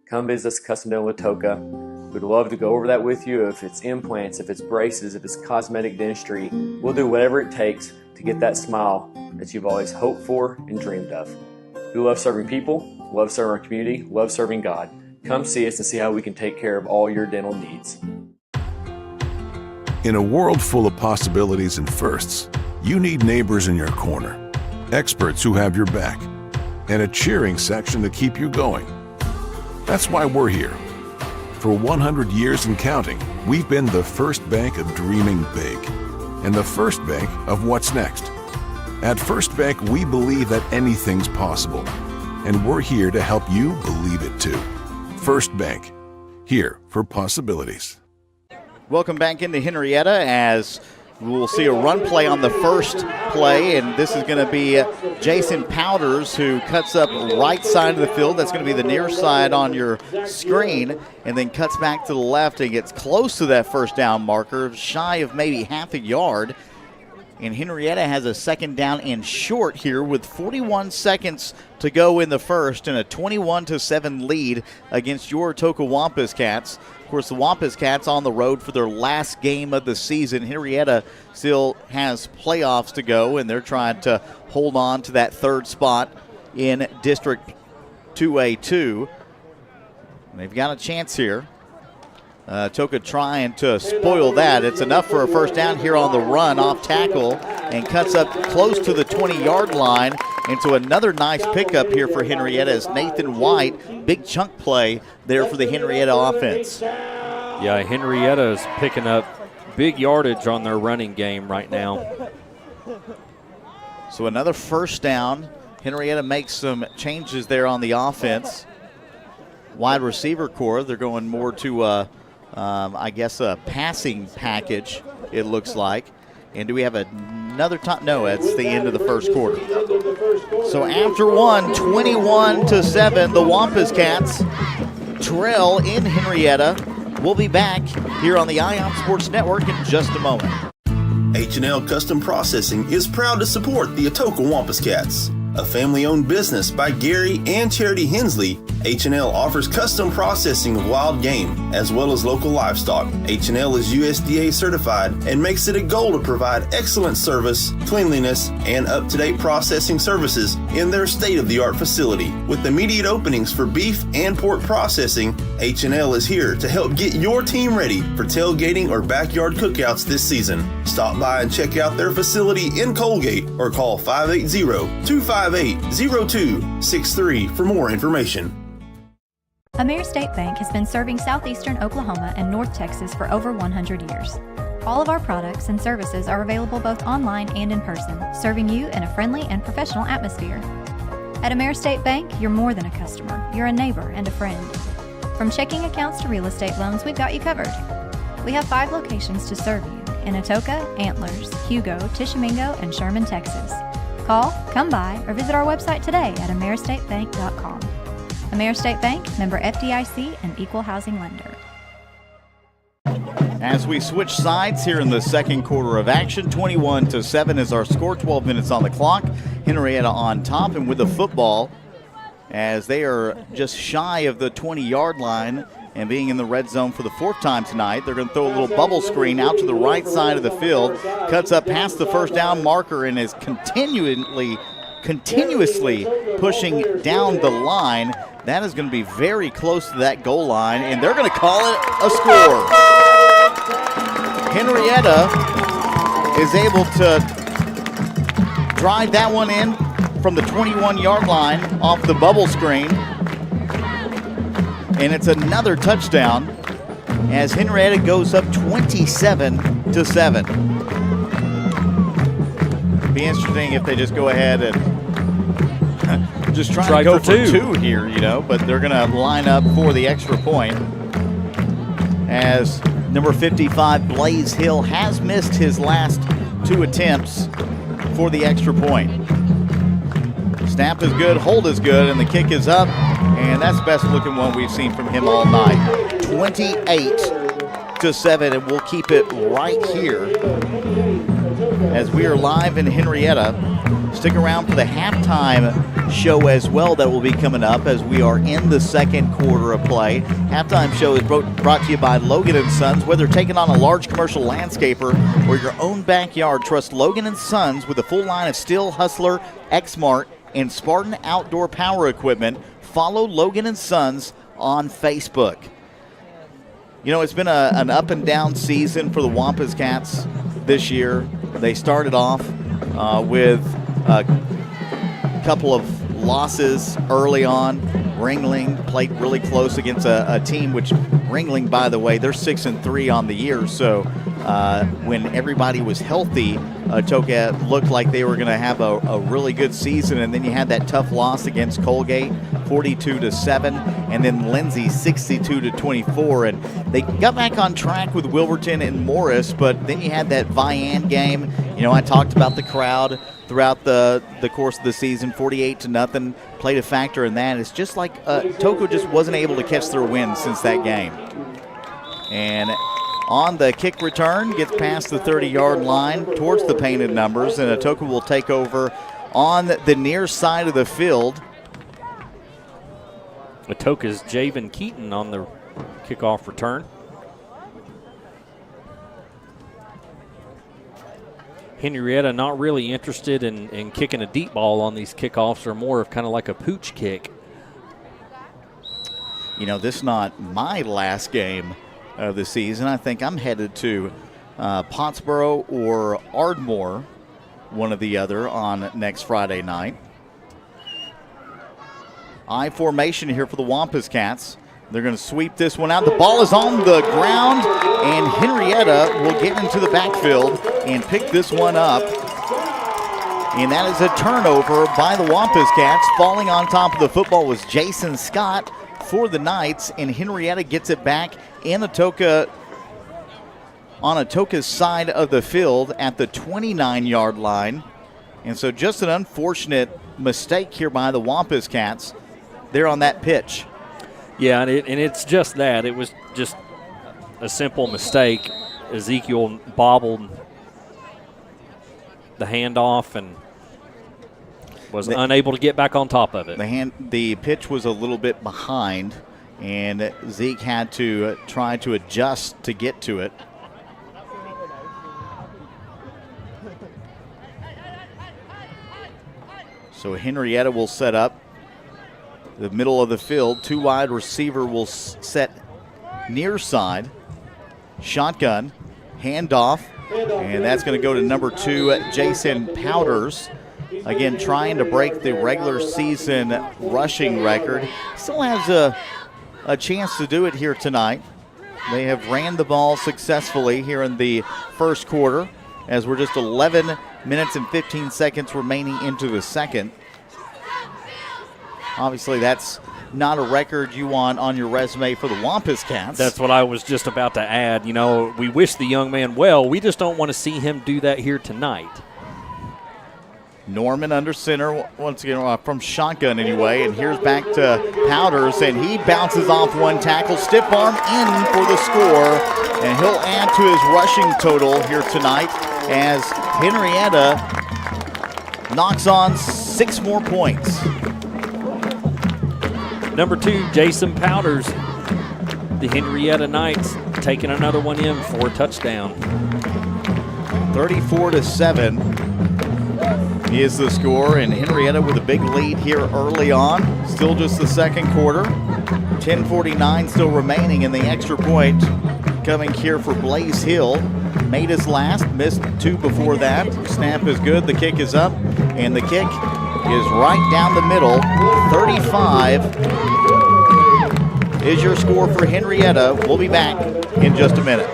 Come visit us at Custom Dental of Atoka. We'd love to go over that with you. If it's implants, if it's braces, if it's cosmetic dentistry, we'll do whatever it takes to get that smile that you've always hoped for and dreamed of. We love serving people, love serving our community, love serving God. Come see us and see how we can take care of all your dental needs. In a world full of possibilities and firsts, you need neighbors in your corner, experts who have your back, and a cheering section to keep you going. That's why we're here. For 100 years and counting, we've been the first bank of dreaming big and the first bank of what's next. At First Bank, we believe that anything's possible, and we're here to help you believe it too. First Bank, here for possibilities. Welcome back into Henrietta as we'll see a run play on the first play, and this is going to be Jason Powders who cuts up right side of the field. That's going to be the near side on your screen, and then cuts back to the left and gets close to that first down marker, shy of maybe half a yard. And Henrietta has a second down and short here with 41 seconds to go in the first and a 21-7 lead against your Atoka Wampus Cats. Of course, the Wampus Cats on the road for their last game of the season. Henrietta still has playoffs to go, and they're trying to hold on to that third spot in District 2A2. And they've got a chance here. Atoka trying to spoil that. It's enough for a first down here on the run off tackle and cuts up close to the 20-yard line into another nice pickup here for Henrietta as Nathan White, big chunk play there for the Henrietta offense. Yeah, Henrietta is picking up big yardage on their running game right now. So another first down. Henrietta makes some changes there on the offense. Wide receiver core, they're going more to I guess a passing package, it looks like. And do we have another time? No, it's the end of the first quarter. So after one, 21-7, the Wampus Cats trail in Henrietta. We'll be back here on the ION Sports Network in just a moment. H&L Custom Processing is proud to support the Atoka Wampus Cats. A family-owned business by Gary and Charity Hensley, H&L offers custom processing of wild game as well as local livestock. H&L is USDA certified and makes it a goal to provide excellent service, cleanliness, and up-to-date processing services in their state-of-the-art facility. With immediate openings for beef and pork processing, H&L is here to help get your team ready for tailgating or backyard cookouts this season. Stop by and check out their facility in Colgate or call 580-258-0263 for more information. AmeriState Bank has been serving southeastern Oklahoma and North Texas for over 100 years. All of our products and services are available both online and in person, serving you in a friendly and professional atmosphere. At AmeriState Bank, you're more than a customer, you're a neighbor and a friend. From checking accounts to real estate loans, we've got you covered. We have 5 locations to serve you in Atoka, Antlers, Hugo, Tishomingo, and Sherman, Texas. Call, come by, or visit our website today at AmeriStateBank.com. AmeriState Bank, member FDIC, and equal housing lender. As we switch sides here in the second quarter of action, 21-7 is our score, 12 minutes on the clock. Henrietta on top, and with the football, as they are just shy of the 20-yard line and being in the red zone for the 4th time tonight, they're going to throw a little bubble screen out to the right side of the field, cuts up past the first down marker and is continually continuously pushing down the line. That is going to be very close to that goal line, and they're going to call it a score. Henrietta is able to drive that one in from the 21-yard line off the bubble screen. And it's another touchdown as Henrietta goes up 27-7. Be interesting if they just go ahead and just try to go for two here, but they're going to line up for the extra point as number 55, Blaze Hill, has missed his last 2 attempts for the extra point. Snap is good, hold is good, and the kick is up, and that's the best looking one we've seen from him all night. 28-7, and we'll keep it right here as we are live in Henrietta. Stick around for the halftime show as well that will be coming up as we are in the second quarter of play. Halftime show is brought to you by Logan & Sons. Whether taking on a large commercial landscaper or your own backyard, trust Logan & Sons with a full line of Steel, Hustler, Exmart, and Spartan Outdoor Power Equipment. Follow Logan & Sons on Facebook. It's been an up and down season for the Wampus Cats this year. They started off with a couple of losses early on. Ringling played really close against a team which, Ringling, by the way, they're 6-3 on the year. So when everybody was healthy, Atoka looked like they were going to have a really good season. And then you had that tough loss against Colgate, 42-7, and then Lindsay, 62-24. And they got back on track with Wilburton and Morris, but then you had that Vian game. I talked about the crowd throughout the course of the season. 48-0 played a factor in that. It's just like Atoka just wasn't able to catch their wind since that game. And on the kick return, gets past the 30-yard line towards the painted numbers, and Atoka will take over on the near side of the field. Atoka's Javen Keaton on the kickoff return. Henrietta not really interested in kicking a deep ball on these kickoffs. They're more of kind of like a pooch kick. This is not my last game of the season. I think I'm headed to Pottsboro or Ardmore, one or the other, on next Friday night. I formation here for the Wampus Cats. They're going to sweep this one out. The ball is on the ground, and Henrietta will get into the backfield and pick this one up. And that is a turnover by the Wampus Cats. Falling on top of the football was Jason Scott for the Knights, and Henrietta gets it back in Atoka, on Atoka's side of the field at the 29-yard line. And so just an unfortunate mistake here by the Wampus Cats there on that pitch. Yeah, and it's just that. It was just a simple mistake. Ezekiel bobbled the handoff and was unable to get back on top of it. The pitch was a little bit behind, and Zeke had to try to adjust to get to it. So Henrietta will set up the middle of the field. 2 wide receiver will set near side. Shotgun, handoff, and that's going to go to number 2, Jason Powders. Again, trying to break the regular season rushing record. Still has a chance to do it here tonight. They have ran the ball successfully here in the first quarter, as we're just 11 minutes and 15 seconds remaining into the second. Obviously, that's not a record you want on your resume for the Wampus Cats. That's what I was just about to add. We wish the young man well. We just don't want to see him do that here tonight. Norman under center, once again from shotgun anyway, and here's back to Powders, and he bounces off one tackle, stiff arm in for the score, and he'll add to his rushing total here tonight as Henrietta knocks on 6 more points. Number 2, Jason Powders. The Henrietta Knights taking another one in for a touchdown. 34-7. is the score, and Henrietta with a big lead here early on. Still just the second quarter. 10:49 still remaining, and the extra point coming here for Blaze Hill. Made his last, missed 2 before that. Snap is good, the kick is up, and the kick is right down the middle. 35 is your score for Henrietta. We'll be back in just a minute.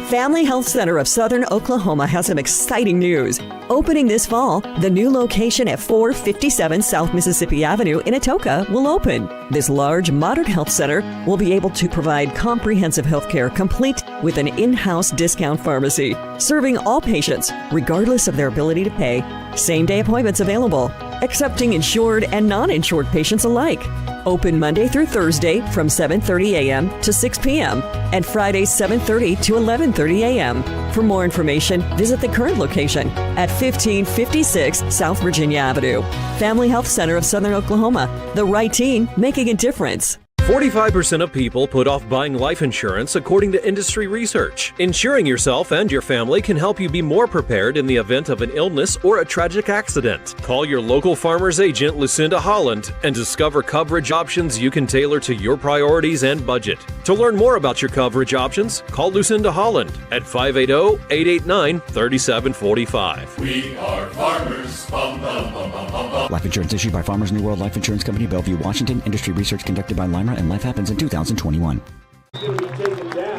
Family Health Center of Southern Oklahoma has some exciting news. Opening this fall, the new location at 457 South Mississippi Avenue in Atoka will open. This large, modern health center will be able to provide comprehensive health care complete with an in-house discount pharmacy, serving all patients, regardless of their ability to pay. Same-day appointments available, accepting insured and non-insured patients alike. Open Monday through Thursday from 7:30 a.m. to 6 p.m. and Fridays 7:30 to 11:30 a.m. For more information, visit the current location at 1556 South Virginia Avenue. Family Health Center of Southern Oklahoma. The right team making a difference. 45% of people put off buying life insurance according to industry research. Insuring yourself and your family can help you be more prepared in the event of an illness or a tragic accident. Call your local farmer's agent, Lucinda Holland, and discover coverage options you can tailor to your priorities and budget. To learn more about your coverage options, call Lucinda Holland at 580-889-3745. We are farmers. Bum, bum, bum, bum, bum, bum. Life insurance issued by Farmers New World Life Insurance Company, Bellevue, Washington. Industry research conducted by Lima, and Life Happens in 2021.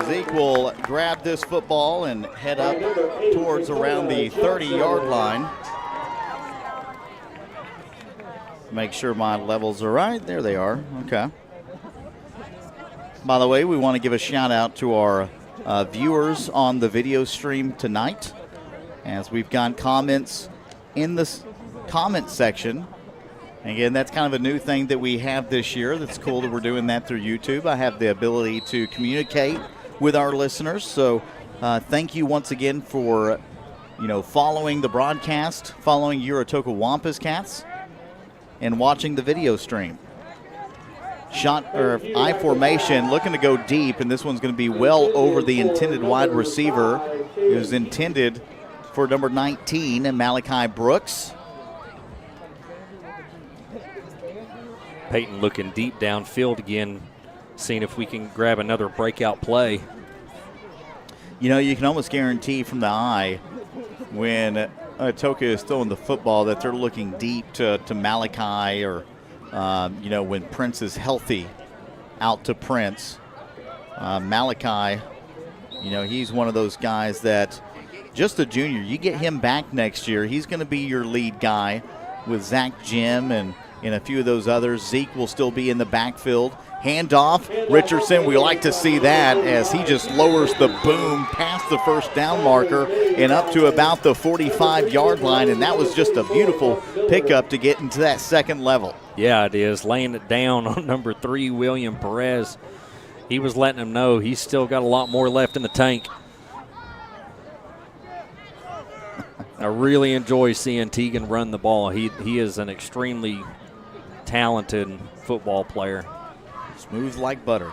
Zeke will grab this football and head up towards around the 30-yard line. Make sure my levels are right. There they are. Okay. By the way, we want to give a shout out to our viewers on the video stream tonight, as we've got comments in the comment section. Again, that's kind of a new thing that we have this year. That's cool that we're doing that through YouTube. I have the ability to communicate with our listeners. So thank you once again for, following the broadcast, following your Atoka Wampus Cats, and watching the video stream. Shot or I formation, looking to go deep, and this one's going to be well over the intended wide receiver. It was intended for number 19, Malachi Brooks. Peyton looking deep downfield again, seeing if we can grab another breakout play. You can almost guarantee from the eye when Atoka is throwing the football that they're looking deep to Malachi, or, when Prince is healthy, out to Prince. Malachi, he's one of those guys that, just a junior, you get him back next year, he's going to be your lead guy with Zach Jim and a few of those others. Zeke will still be in the backfield. Handoff, Richardson, we like to see that as he just lowers the boom past the first down marker and up to about the 45-yard line, and that was just a beautiful pickup to get into that second level. Yeah, it is. Laying it down on number 3, William Perez. He was letting him know he's still got a lot more left in the tank. I really enjoy seeing Teagan run the ball. He is an extremely talented football player. Smooth like butter.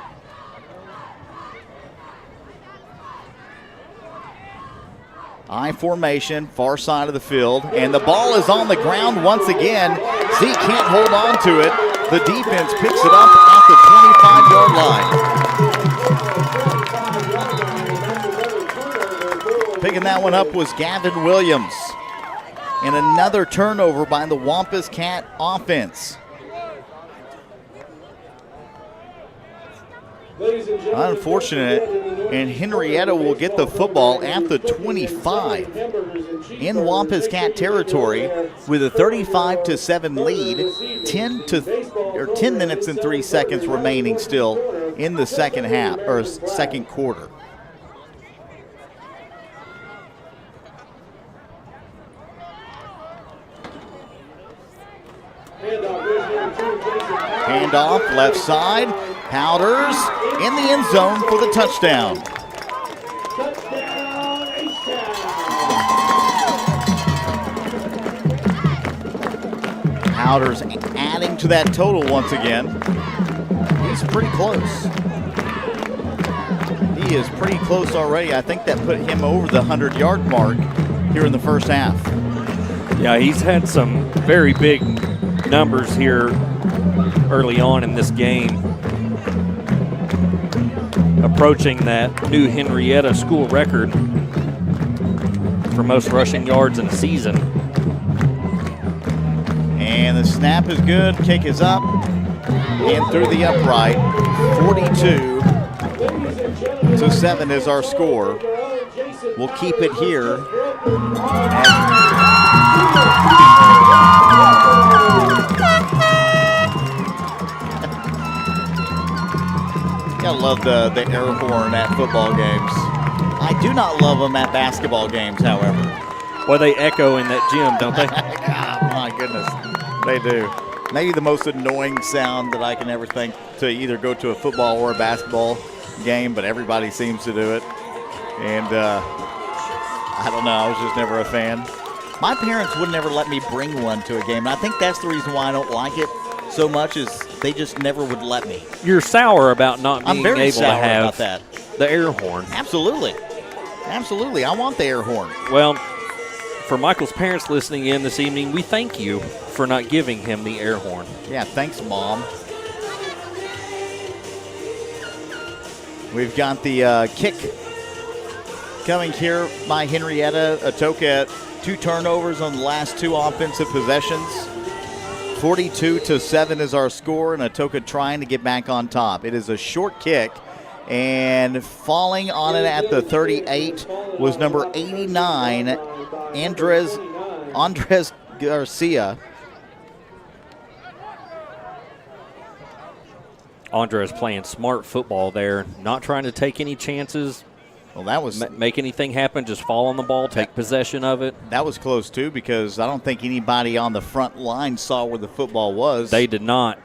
I formation, far side of the field, and the ball is on the ground once again. Zeke can't hold on to it. The defense picks it up at the 25-yard line. Picking that one up was Gavin Williams. And another turnover by the Wampus Cat offense. Unfortunate, and Henrietta will get the football at the 25 in Wampus Cat territory with a 35-7 lead. 10 minutes and 3 seconds remaining still in the second half or second quarter. Handoff left side. Powders in the end zone for the touchdown. Powders adding to that total once again. He's pretty close. He is pretty close already. I think that put him over the 100-yard mark here in the first half. Yeah, he's had some very big numbers here early on in this game, approaching that new Henrietta school record for most rushing yards in a season. And the snap is good, kick is up, and through the upright. 42-7 is our score. We'll keep it here. Gotta love the air horn at football games. I do not love them at basketball games, however. Well, they echo in that gym, don't they? Oh, my goodness, they do. Maybe the most annoying sound that I can ever think to either go to a football or a basketball game, but everybody seems to do it. And I don't know, I was just never a fan. My parents would never let me bring one to a game, and I think that's the reason why I don't like it so much is they just never would let me. You're sour about not being I'm very able to sour have about that. the air horn. Absolutely. Absolutely. I want the air horn. Well, for Michael's parents listening in this evening, we thank you for not giving him the air horn. Yeah, thanks, Mom. We've got the kick coming here by Henrietta. Atoka, 2 turnovers on the last 2 offensive possessions. 42-7 is our score, and Atoka trying to get back on top. It is a short kick, and falling on it at the 38 was number 89, Andres Garcia. Andres playing smart football there, not trying to take any chances. Well, that was make anything happen, just fall on the ball, take possession of it. That was close, too, because I don't think anybody on the front line saw where the football was. They did not.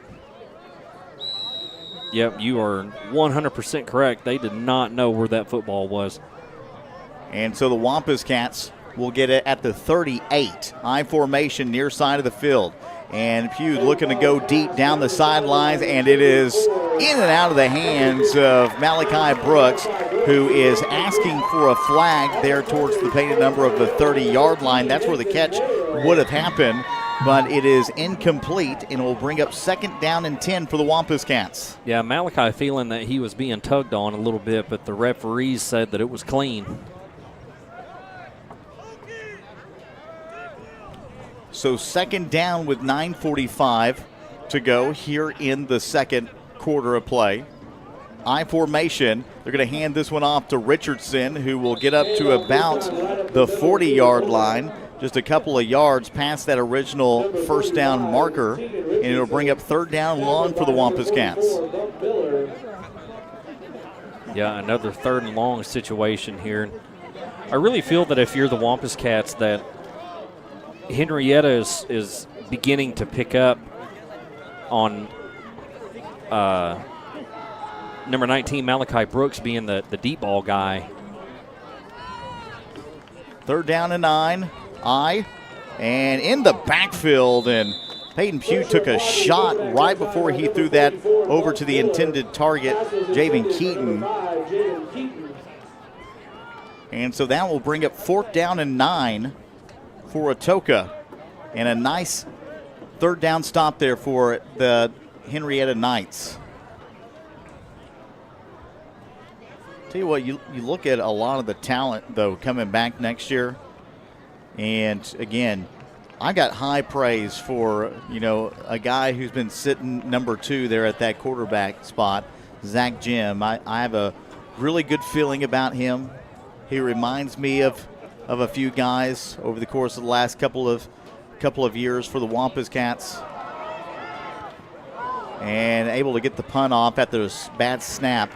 Yep, you are 100% correct. They did not know where that football was. And so the Wampus Cats will get it at the 38. I formation near side of the field. And Pugh looking to go deep down the sidelines, and it is in and out of the hands of Malachi Brooks, who is asking for a flag there towards the painted number of the 30-yard line. That's where the catch would have happened, but it is incomplete, and it will bring up 2nd down and 10 for the Wampus Cats. Yeah, Malachi feeling that he was being tugged on a little bit, but the referees said that it was clean. So 2nd down with 9:45 to go here in the second quarter of play. I formation. They're going to hand this one off to Richardson, who will get up to about the 40-yard line, just a couple of yards past that original 1st down marker, and it'll bring up 3rd down long for the Wampus Cats. Yeah, another 3rd and long situation here. I really feel that if you're the Wampus Cats, that Henrietta is beginning to pick up on number 19, Malachi Brooks, being the deep ball guy. 3rd down and 9. And in the backfield, and Peyton Pugh took a shot right before he threw that over to the intended target, Javen Keaton. And so that will bring up 4th down and 9 for Atoka, and a nice 3rd down stop there for the Henrietta Knights. Tell you what, you look at a lot of the talent, though, coming back next year, and again, I got high praise for, a guy who's been sitting number 2 there at that quarterback spot, Zach Jim. I have a really good feeling about him. He reminds me of a few guys over the course of the last couple of years for the Wampus Cats. And able to get the punt off at the bad snap,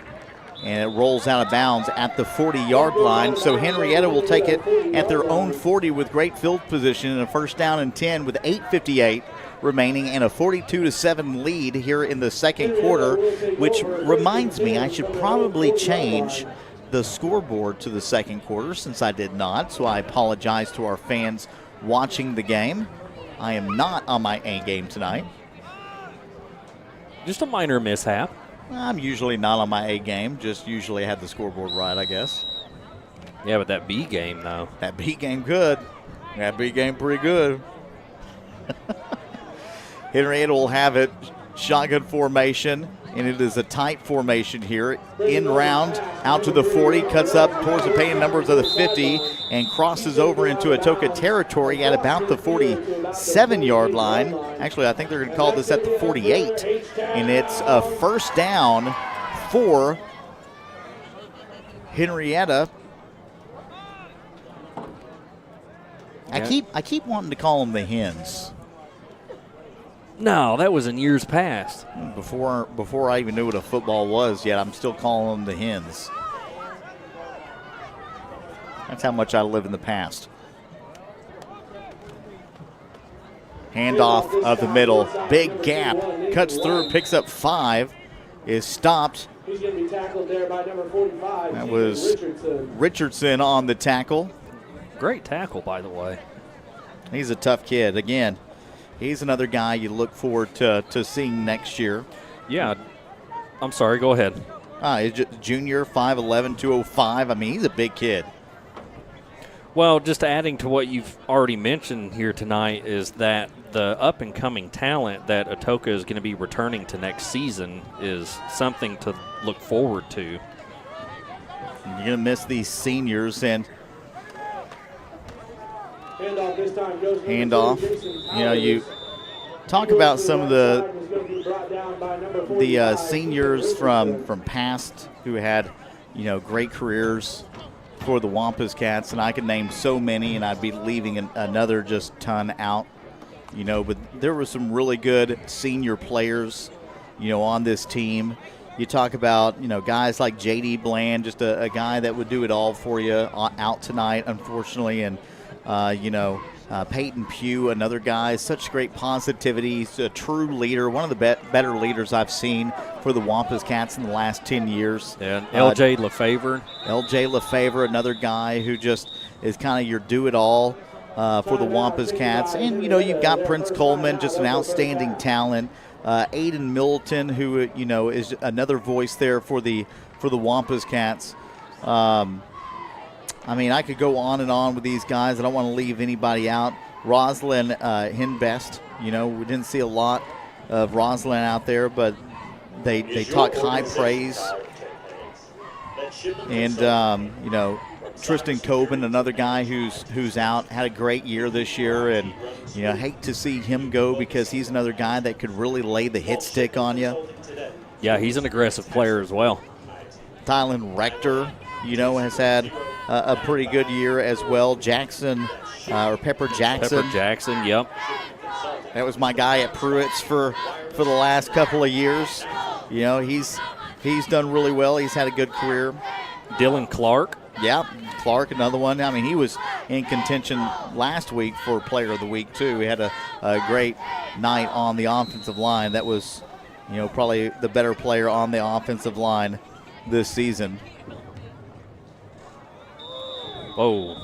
and it rolls out of bounds at the 40-yard line. So Henrietta will take it at their own 40 with great field position, and a 1st down and 10 with 8:58 remaining, and a 42-7 lead here in the second quarter, which reminds me I should probably change the scoreboard to the second quarter, since I did not, so I apologize to our fans watching the game. I am not on my A game tonight. Just a minor mishap. I'm usually not on my A game, just usually had the scoreboard right, I guess. Yeah, but that B game, though. That B game good. That Pregame pretty good. Henrietta will have it. Shotgun formation, and it is a tight formation here. In round, out to the 40, cuts up towards the paying numbers of the 50, and crosses over into Atoka territory at about the 47-yard line. Actually, I think they're going to call this at the 48, and it's a first down for Henrietta. I keep wanting to call them the Hens. No, that was in years past. Before I even knew what a football was yet, I'm still calling them the Hens. That's how much I live in the past. Handoff of the middle. Big gap. Cuts through, picks up 5. Is stopped. He's going to be tackled there by number 45. That was Richardson on the tackle. Great tackle, by the way. He's a tough kid. Again, he's another guy you look forward to seeing next year. Yeah. I'm sorry, go ahead. He's just junior, 5'11", 205. I mean, he's a big kid. Well, just adding to what you've already mentioned here tonight is that the up-and-coming talent that Atoka is going to be returning to next season is something to look forward to. You're going to miss these seniors, and handoff. You know, you talk about some of the seniors from past who had, you know, great careers for the Wampus Cats, and I could name so many, and I'd be leaving another just ton out, you know, but there were some really good senior players, you know, on this team. You talk about, you know, guys like J.D. Bland, just a guy that would do it all for you, out tonight, unfortunately, and, you know, Peyton Pugh, another guy, such great positivity. He's a true leader, one of the better leaders I've seen for the Wampus Cats in the last 10 years. And L.J. Lefevre. L.J. Lefevre, another guy who just is kind of your do-it-all for the Wampus Cats. And, you know, you've got Prince Coleman, just an outstanding talent. Aiden Middleton, who, you know, is another voice there for the Wampus Cats. I mean, I could go on and on with these guys. I don't want to leave anybody out. Rosalind Hinbest, you know, we didn't see a lot of Rosalind out there, but they talk high praise. And, you know, Tristan Coben, another guy who's out, had a great year this year. And, you know, hate to see him go because he's another guy that could really lay the hit stick on you. Yeah, he's an aggressive player as well. Tylen Rector, you know, has had a pretty good year as well. Jackson, or Pepper Jackson. Pepper Jackson, yep. That was my guy at Pruitt's for the last couple of years. You know, he's done really well. He's had a good career. Dylan Clark. Yeah, Clark, another one. I mean, he was in contention last week for Player of the Week, too. He had a great night on the offensive line. That was, you know, probably the better player on the offensive line this season. Whoa.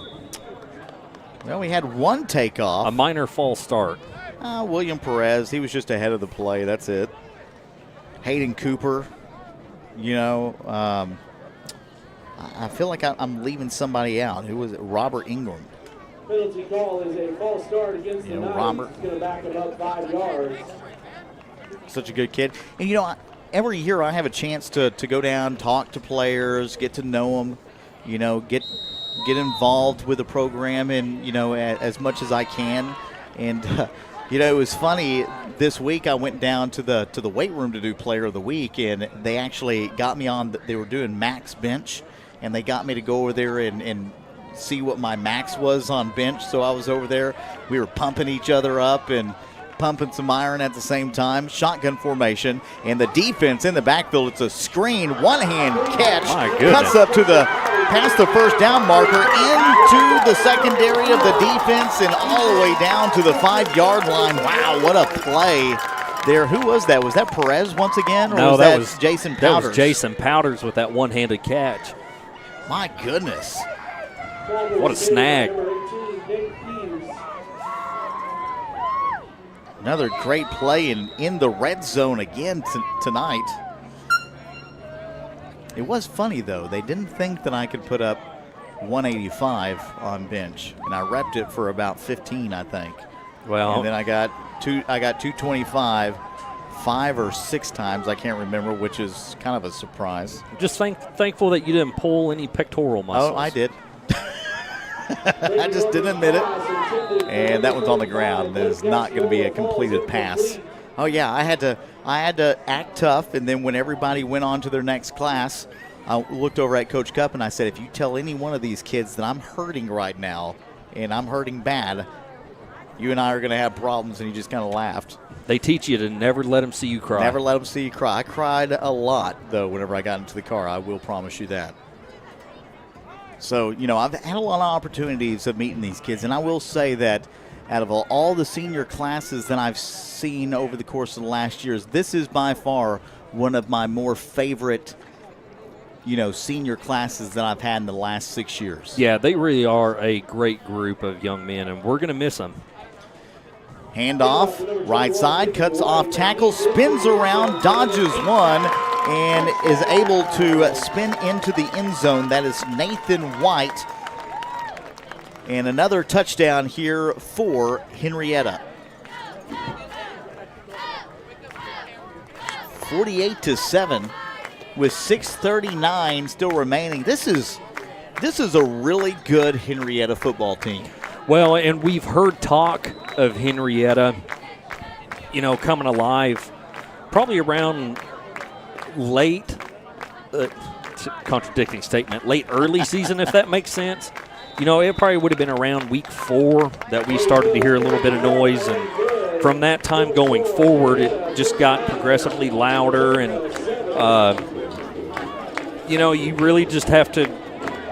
Well, we had one takeoff. A minor false start. William Perez, he was just ahead of the play. That's it. Hayden Cooper, you know, I feel like I'm leaving somebody out. Who was it? Robert Ingram. Penalty call is a false start against the Knights. Robert. It's going to back him up 5 yards. Such a good kid. And, you know, every year I have a chance to go down, talk to players, get to know them, you know, get involved with the program and, you know, as much as I can. And, you know, it was funny. This week I went down to the weight room to do Player of the Week, and they actually got me on. They were doing max bench, and they got me to go over there and see what my max was on bench. So I was over there. We were pumping each other up and pumping some iron at the same time. Shotgun formation, and the defense in the backfield. It's a screen, one-hand catch. My goodness. Cuts up to past the first down marker, into the secondary of the defense, and all the way down to the 5-yard line. Wow, what a play there. Who was that? Was that Perez once again? Or no, that was Jason Powders? That was Jason Powders with that one-handed catch. My goodness. What a snag. Another great play in the red zone again tonight. It was funny, though. They didn't think that I could put up 185 on bench, and I repped it for about 15, I think. Well, and then I got 225 5 or 6 times. I can't remember, which is kind of a surprise. Just thankful that you didn't pull any pectoral muscles. Oh, I did. I just didn't admit it. And that one's on the ground. That is not going to be a completed pass. Oh yeah, I had to act tough, and then when everybody went on to their next class, I looked over at Coach Cup and I said, if you tell any one of these kids that I'm hurting right now, and I'm hurting bad, you and I are going to have problems. And he just kind of laughed. They teach you to never let them see you cry. Never let them see you cry. I cried a lot, though, whenever I got into the car. I will promise you that. So, I've had a lot of opportunities of meeting these kids, and I will say that out of all the senior classes that I've seen over the course of the last years, this is by far one of my more favorite, senior classes that I've had in the last 6 years. Yeah, they really are a great group of young men, and we're going to miss them. Handoff, right side, cuts off tackle, spins around, dodges one, and is able to spin into the end zone. That is Nathan White. And another touchdown here for Henrietta. 48-7 with 6:39 still remaining. This is a really good Henrietta football team. Well, and we've heard talk of Henrietta, coming alive probably around late, contradicting statement, late early season, if that makes sense. It probably would have been around week 4 that we started to hear a little bit of noise, and from that time going forward, it just got progressively louder, and, you really just have to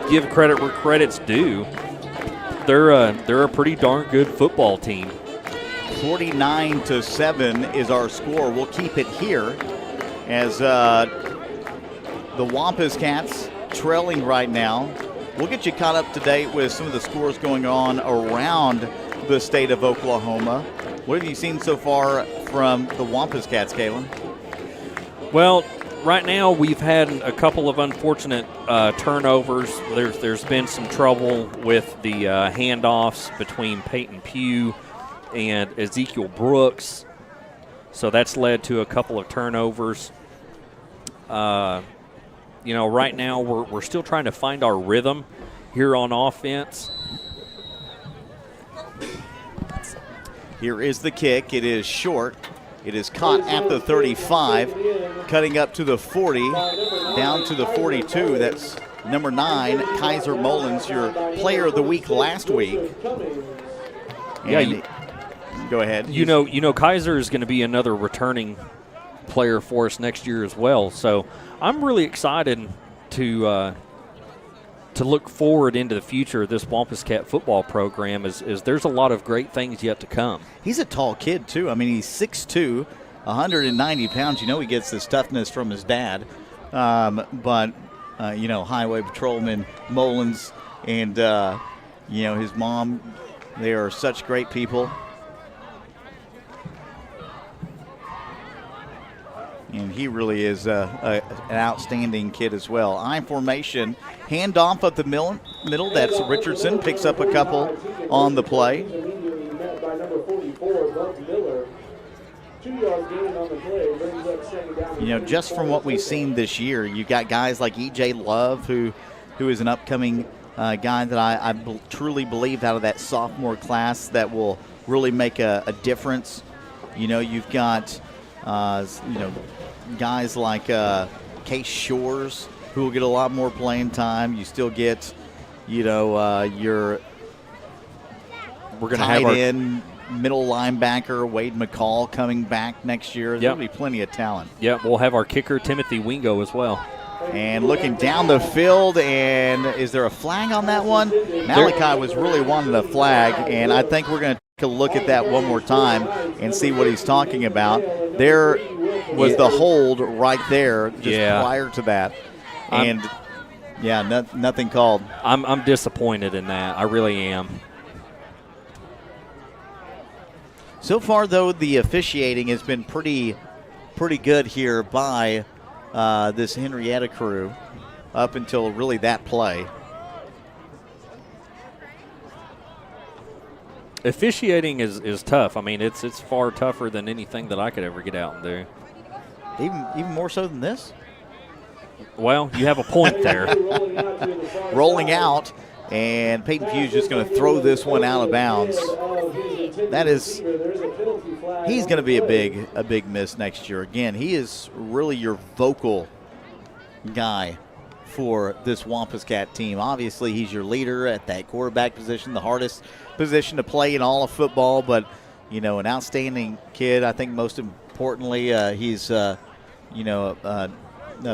give credit where credit's due. They're a pretty darn good football team. 49-7 is our score. We'll keep it here as the Wampus Cats trailing right now. We'll get you caught up to date with some of the scores going on around the state of Oklahoma. What have you seen so far from the Wampus Cats, Kalen? Well, right now we've had a couple of unfortunate turnovers. There's been some trouble with the handoffs between Peyton Pugh and Ezekiel Brooks. So that's led to a couple of turnovers. Right now we're still trying to find our rhythm here on offense. Here is the kick. It is short. It is caught at the 35, cutting up to the 40, down to the 42. That's number 9, Kaiser Mullins, your player of the week last week. And go ahead. Kaiser is going to be another returning player for us next year as well. So I'm really excited to look forward into the future of this Wampus Cat football program as there's a lot of great things yet to come. He's a tall kid, too. I mean, he's 6'2", 190 pounds. He gets his toughness from his dad. But Highway Patrolman Mullins and, his mom, they are such great people. And he really is an outstanding kid as well. I formation, handoff at the middle. That's Richardson, picks up a couple on the play. Just from what we've seen this year, you got guys like E.J. Love, who is an upcoming guy that I truly believe out of that sophomore class that will really make a difference. You've got guys like Case Shores, who will get a lot more playing time. You still get, your tight end, middle linebacker, Wade McCall coming back next year. There'll be plenty of talent. Yeah, we'll have our kicker, Timothy Wingo, as well. And looking down the field, and is there a flag on that one? Malachi was really wanting a flag, and I think we're going to take a look at that one more time and see what he's talking about. There was the hold right there just prior to that. And, nothing called. I'm disappointed in that. I really am. So far, though, the officiating has been pretty good here by this Henrietta crew up until really that play. Officiating is tough. I mean, it's far tougher than anything that I could ever get out and do. Even more so than this? Well, you have a point there. Rolling out, and Peyton Pugh's just going to throw this one out of bounds. He's going to be a big miss next year. Again, he is really your vocal guy for this Wampus Cat team. Obviously, he's your leader at that quarterback position, the hardest position to play in all of football, but, an outstanding kid. I think most importantly, he's, a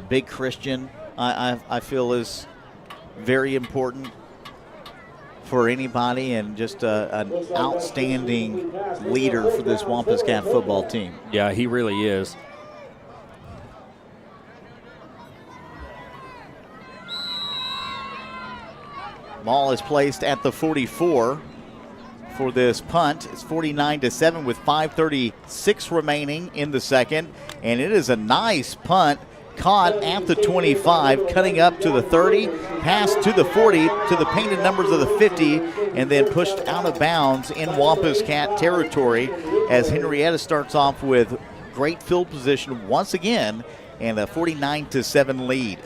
big Christian, I feel is very important for anybody, and just an outstanding leader for this Wampus Cat football team. Yeah, he really is. Ball is placed at the 44 for this punt. It's 49-7 with 5:36 remaining in the second, and it is a nice punt. Caught at the 25, cutting up to the 30, passed to the 40, to the painted numbers of the 50, and then pushed out of bounds in Wampus Cat territory as Henrietta starts off with great field position once again and a 49-7 lead.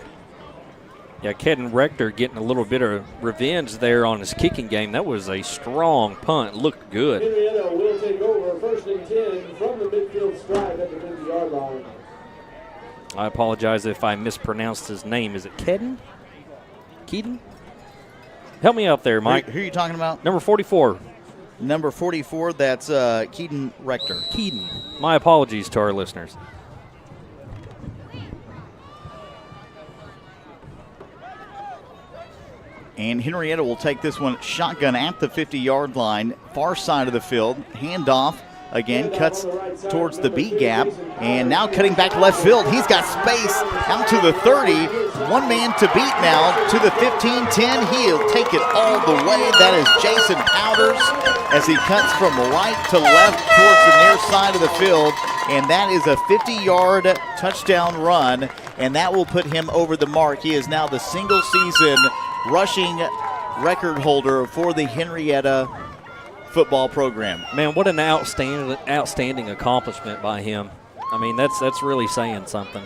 Yeah, Kedden Rector getting a little bit of revenge there on his kicking game. That was a strong punt. Looked good. Henrietta will take over 1st and 10 from the midfield stripe at the 50-yard line. I apologize if I mispronounced his name. Is it Kedden? Keaton? Help me out there, Mike. Who are you talking about? Number 44. Number 44, that's Keaton Rector. Keaton. My apologies to our listeners. And Henrietta will take this one shotgun at the 50-yard line, far side of the field. Handoff again, cuts towards the B gap, and now cutting back left field. He's got space out to the 30. One man to beat now to the 15-10. He'll take it all the way. That is Jason Powders as he cuts from right to left towards the near side of the field. And that is a 50-yard touchdown run, and that will put him over the mark. He is now the single-season rushing record holder for the Henrietta football program. Man, what an outstanding accomplishment by him. I mean, that's really saying something.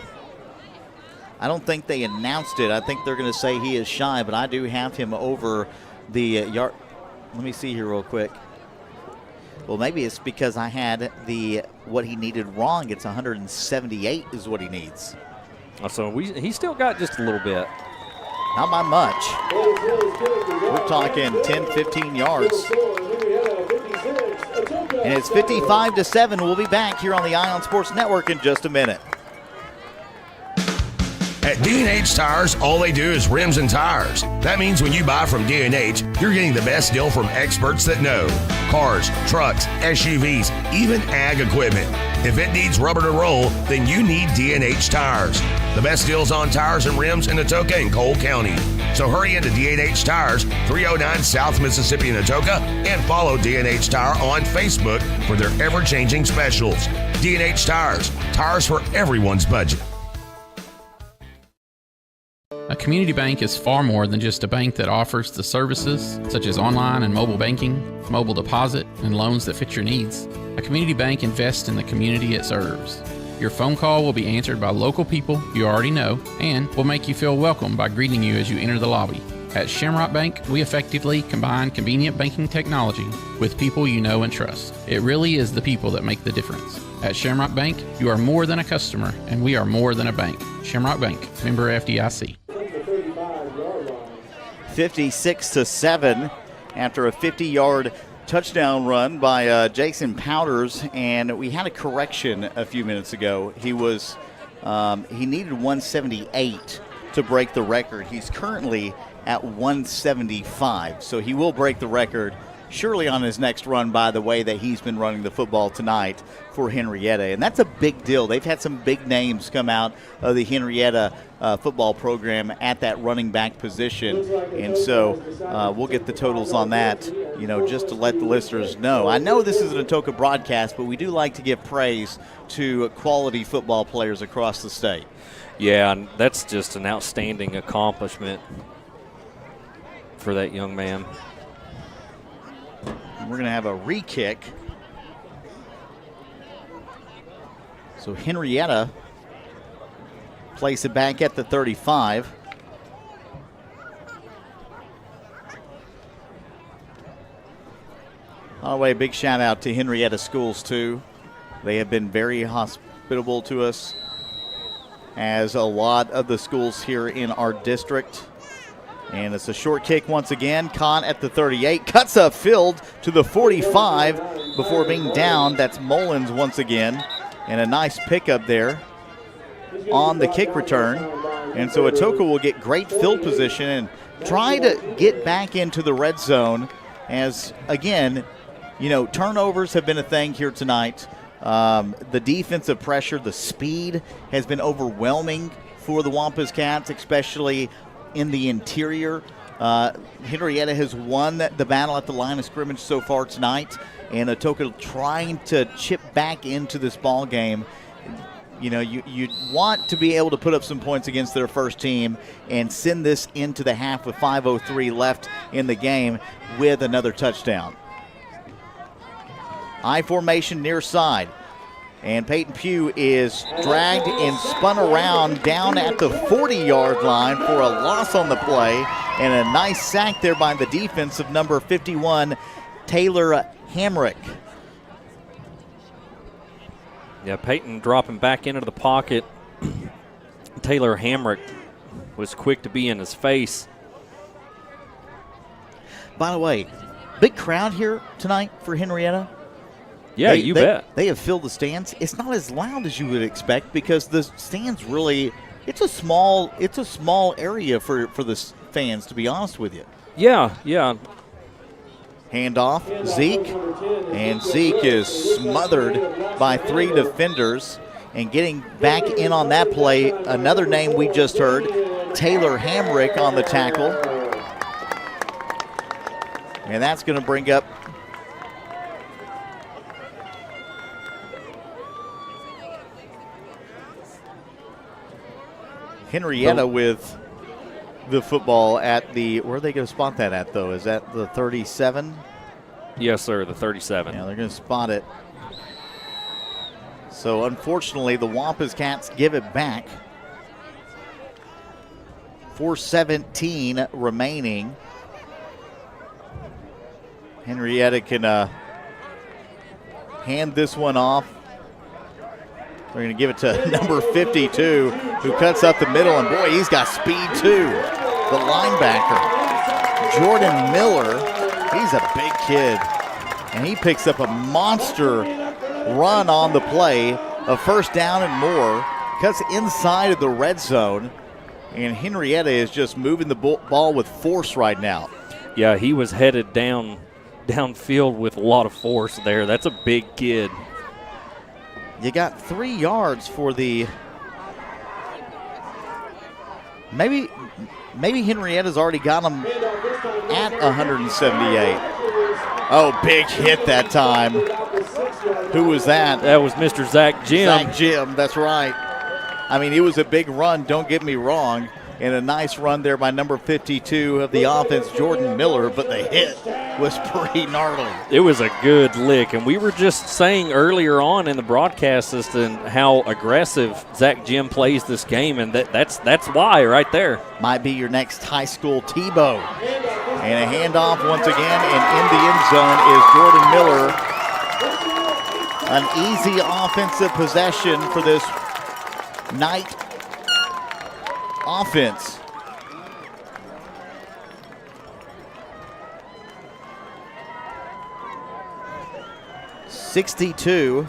I don't think they announced it. I think they're going to say he is shy, but I do have him over the yard. Let me see here real quick. Well, maybe it's because I had what he needed wrong. It's 178 is what he needs. So he still got just a little bit. Not by much. We're talking 10, 15 yards. And it's 55-7. We'll be back here on the Ion Sports Network in just a minute. At D&H Tires, all they do is rims and tires. That means when you buy from D&H, you're getting the best deal from experts that know. Cars, trucks, SUVs, even ag equipment. If it needs rubber to roll, then you need D&H Tires. The best deals on tires and rims in Atoka and Cole County. So hurry into D&H Tires, 309 South Mississippi in Atoka, and follow D&H Tire on Facebook for their ever-changing specials. D&H Tires, tires for everyone's budget. A community bank is far more than just a bank that offers the services such as online and mobile banking, mobile deposit, and loans that fit your needs. A community bank invests in the community it serves. Your phone call will be answered by local people you already know and will make you feel welcome by greeting you as you enter the lobby. At Shamrock Bank, we effectively combine convenient banking technology with people you know and trust. It really is the people that make the difference. At Shamrock Bank, you are more than a customer, and we are more than a bank. Shamrock Bank, member FDIC. 56-7 after a 50-yard touchdown run by Jason Powders, and we had a correction a few minutes ago. He needed 178 to break the record. He's currently at 175, so he will break the record surely on his next run by the way that he's been running the football tonight for Henrietta. And that's a big deal. They've had some big names come out of the Henrietta football program at that running back position. And so we'll get the totals on that, just to let the listeners know. I know this is an Atoka broadcast, but we do like to give praise to quality football players across the state. Yeah, and that's just an outstanding accomplishment for that young man. We're going to have a re-kick. So Henrietta place it back at the 35. By the way, big shout out to Henrietta Schools too. They have been very hospitable to us, as a lot of the schools here in our district. And it's a short kick once again. Caught at the 38. Cuts upfield to the 45 before being down. That's Mullins once again. And a nice pickup there on the kick return. And so Atoka will get great field position and try to get back into the red zone, as, again, you know, turnovers have been a thing here tonight. The defensive pressure, the speed has been overwhelming for the Wampus Cats, especially in the interior. Henrietta has won the battle at the line of scrimmage so far tonight, and Atoka trying to chip back into this ball game. You know, you want to be able to put up some points against their first team and send this into the half with 5:03 left in the game with another touchdown. I formation near side. And Peyton Pugh is dragged and spun around down at the 40-yard line for a loss on the play, and a nice sack there by the defense of number 51, Taylor Hamrick. Yeah, Peyton dropping back into the pocket. Taylor Hamrick was quick to be in his face. By the way, big crowd here tonight for Henrietta. Yeah, you bet. They have filled the stands. It's not as loud as you would expect because the stands really, it's a small area for the fans, to be honest with you. Yeah. Handoff, Zeke, and Zeke is smothered by 3 defenders. And getting back in on that play, another name we just heard, Taylor Hamrick on the tackle. And that's going to bring up Henrietta with the football at the, where are they going to spot that at, though? Is that the 37? Yes, sir, the 37. Yeah, they're going to spot it. So, unfortunately, the Wampus Cats give it back. 4:17 remaining. Henrietta can hand this one off. They're going to give it to number 52, who cuts up the middle, and boy, he's got speed too. The linebacker, Jordan Miller, he's a big kid, and he picks up a monster run on the play, a first down and more, cuts inside of the red zone, and Henrietta is just moving the ball with force right now. Yeah, he was headed downfield with a lot of force there. That's a big kid. You got 3 yards for the. Maybe Henrietta's already got him at 178. Oh, big hit that time. Who was that? That was Mr. Zach Jim. Zach Jim, that's right. I mean, it was a big run, don't get me wrong, and a nice run there by number 52 of the offense, Jordan Miller, but the hit was pretty gnarly. It was a good lick, and we were just saying earlier on in the broadcast as to how aggressive Zach Jim plays this game, and that's why right there. Might be your next high school Tebow. And a handoff once again, and in the end zone is Jordan Miller. An easy offensive possession for this night offense. (62-7).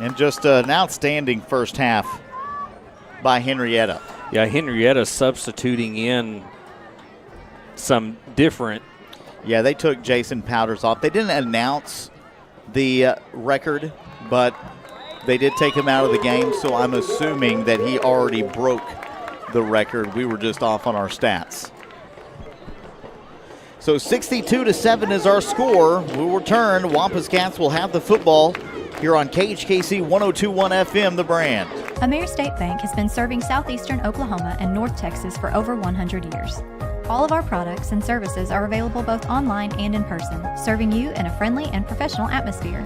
And just an outstanding first half by Henrietta. Yeah, Henrietta substituting in some different. Yeah, they took Jason Powders off. They didn't announce the record, but they did take him out of the game, so I'm assuming that he already broke the record. We were just off on our stats. So 62-7 is our score. We'll return. Wampus Cats will have the football here on KHKC 102.1 FM, The Brand. AmeriState Bank has been serving southeastern Oklahoma and North Texas for over 100 years. All of our products and services are available both online and in person, serving you in a friendly and professional atmosphere.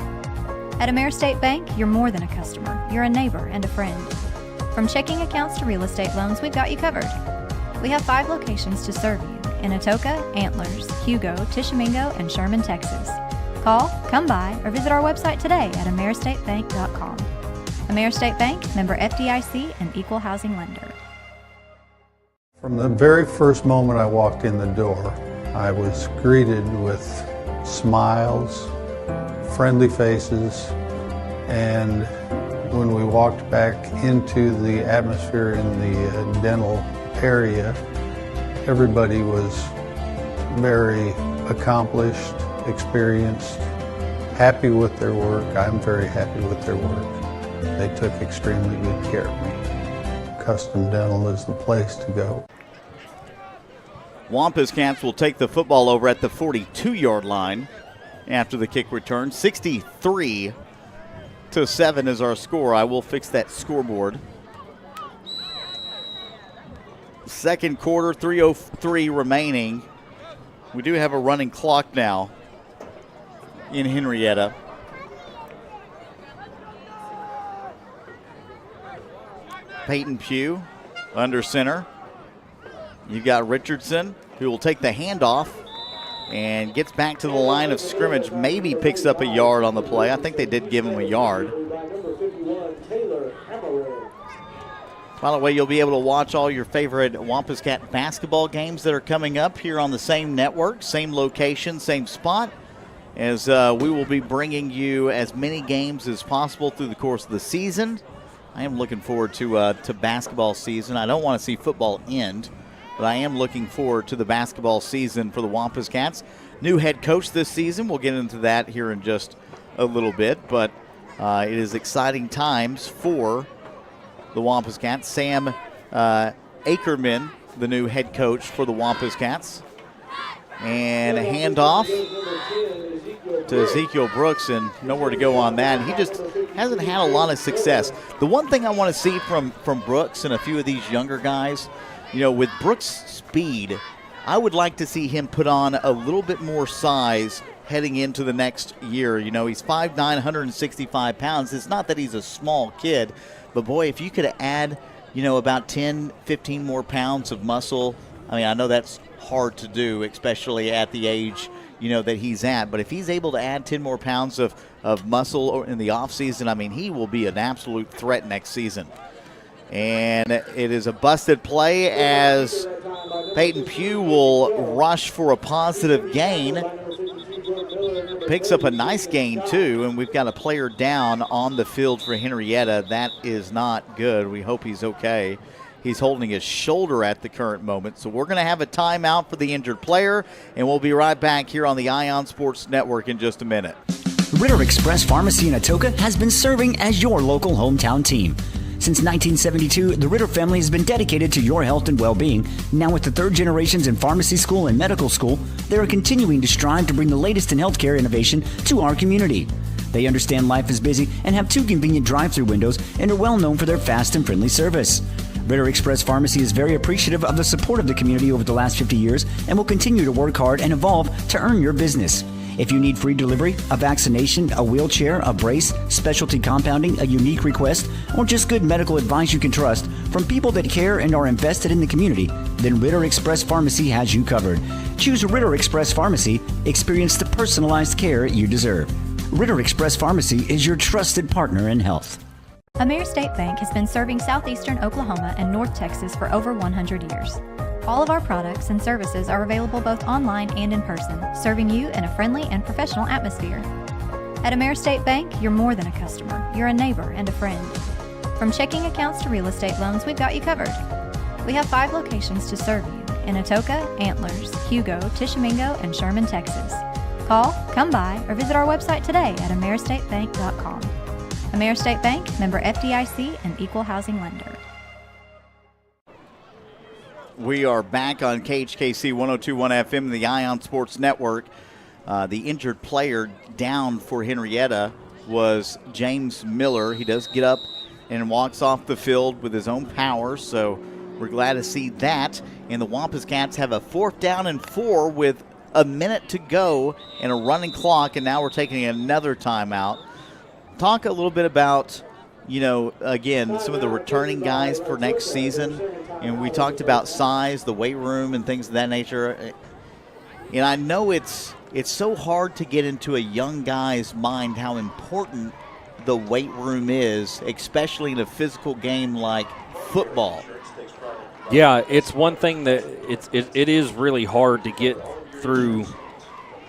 At AmeriState Bank, you're more than a customer. You're a neighbor and a friend. From checking accounts to real estate loans, we've got you covered. We have 5 locations to serve you in Atoka, Antlers, Hugo, Tishomingo, and Sherman, Texas. Call, come by, or visit our website today at AmeriStateBank.com. AmeriState Bank, member FDIC, and equal housing lender. From the very first moment I walked in the door, I was greeted with smiles, friendly faces, and when we walked back into the atmosphere in the dental area, everybody was very accomplished, experienced, happy with their work. I'm very happy with their work. They took extremely good care of me. Custom Dental is the place to go. Wampus Cats will take the football over at the 42-yard line after the kick return. 63-7 is our score. I will fix that scoreboard. Second quarter, 3:03 remaining. We do have a running clock now in Henrietta. Peyton Pugh under center. You've got Richardson, who will take the handoff and gets back to the line of scrimmage. Maybe picks up a yard on the play. I think they did give him a yard. By the way, you'll be able to watch all your favorite Wampus Cat basketball games that are coming up here on the same network, same location, same spot, as we will be bringing you as many games as possible through the course of the season. I am looking forward to basketball season. I don't want to see football end, but I am looking forward to the basketball season for the Wampus Cats. New head coach this season. We'll get into that here in just a little bit, but it is exciting times for the Wampus Cats. Sam Ackerman, the new head coach for the Wampus Cats. And a handoff to Ezekiel Brooks, and nowhere to go on that. He just hasn't had a lot of success. The one thing I want to see from Brooks and a few of these younger guys, with Brooks' speed, I would like to see him put on a little bit more size heading into the next year. He's 5'9", 165 pounds. It's not that he's a small kid, but boy, if you could add, about 10, 15 more pounds of muscle, I know that's hard to do, especially at the age, that he's at. But if he's able to add 10 more pounds of muscle in the offseason, he will be an absolute threat next season. And it is a busted play as Peyton Pugh will rush for a positive gain. Picks up a nice gain, too, and we've got a player down on the field for Henrietta. That is not good. We hope he's okay. He's holding his shoulder at the current moment. So we're going to have a timeout for the injured player, and we'll be right back here on the Ion Sports Network in just a minute. Ritter Express Pharmacy in Atoka has been serving as your local hometown team. Since 1972, the Ritter family has been dedicated to your health and well-being. Now with the third generations in pharmacy school and medical school, they are continuing to strive to bring the latest in healthcare innovation to our community. They understand life is busy and have 2 convenient drive-through windows and are well known for their fast and friendly service. Ritter Express Pharmacy is very appreciative of the support of the community over the last 50 years and will continue to work hard and evolve to earn your business. If you need free delivery, a vaccination, a wheelchair, a brace, specialty compounding, a unique request, or just good medical advice you can trust from people that care and are invested in the community, then Ritter Express Pharmacy has you covered. Choose Ritter Express Pharmacy. Experience the personalized care you deserve. Ritter Express Pharmacy is your trusted partner in health. AmeriState Bank has been serving southeastern Oklahoma and North Texas for over 100 years. All of our products and services are available both online and in person, serving you in a friendly and professional atmosphere. At AmeriState Bank, you're more than a customer. You're a neighbor and a friend. From checking accounts to real estate loans, we've got you covered. We have 5 locations to serve you in Atoka, Antlers, Hugo, Tishomingo, and Sherman, Texas. Call, come by, or visit our website today at AmeriStateBank.com. AmeriState Bank, member FDIC, and equal housing lender. We are back on KHKC 102.1 FM, the Ion Sports Network. The injured player down for Henrietta was James Miller. He does get up and walks off the field with his own power. So we're glad to see that. And the Wampus Cats have a 4th down and 4 with a minute to go and a running clock, and now we're taking another timeout. Talk a little bit about, again, some of the returning guys for next season. And we talked about size, the weight room, and things of that nature. And I know it's so hard to get into a young guy's mind how important the weight room is, especially in a physical game like football. Yeah, it's one thing that it is really hard to get through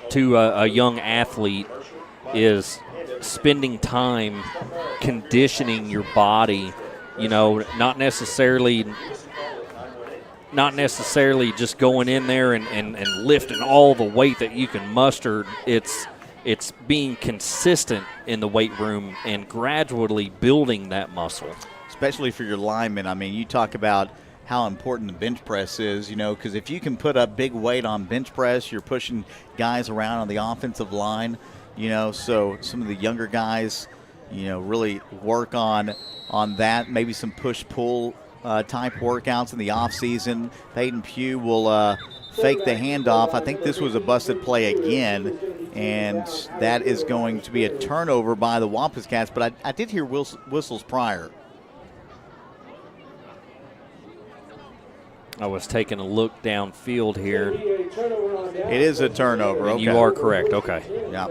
to a young athlete, is spending time conditioning your body, not necessarily just going in there and lifting all the weight that you can muster. It's being consistent in the weight room and gradually building that muscle. Especially for your linemen. I mean, you talk about how important the bench press is, because if you can put up big weight on bench press, you're pushing guys around on the offensive line, so some of the younger guys, really work on that, maybe some push-pull type workouts in the offseason. Peyton Pugh will fake the handoff. I think this was a busted play again, and that is going to be a turnover by the Wampus Cats, but I did hear whistles prior. I was taking a look downfield here. It is a turnover. And okay. You are correct. Okay. Yeah.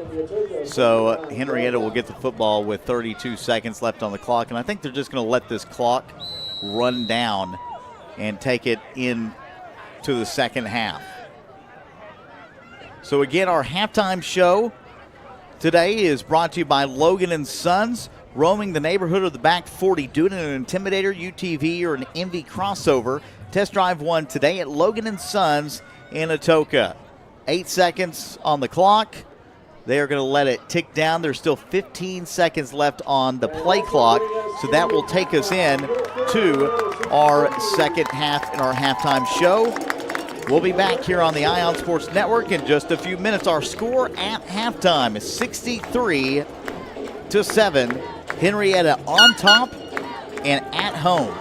So Henrietta will get the football with 32 seconds left on the clock, and I think they're just going to let this clock run down and take it in to the second half. So again, our halftime show today is brought to you by Logan & Sons, roaming the neighborhood of the back 40. Do it in an Intimidator, UTV, or an MV crossover. Test drive one today at Logan & Sons in Atoka. 8 seconds on the clock. They are going to let it tick down. There's still 15 seconds left on the play clock, so that will take us in to our second half in our halftime show. We'll be back here on the Ion Sports Network in just a few minutes. Our score at halftime is 63-7. Henrietta on top and at home.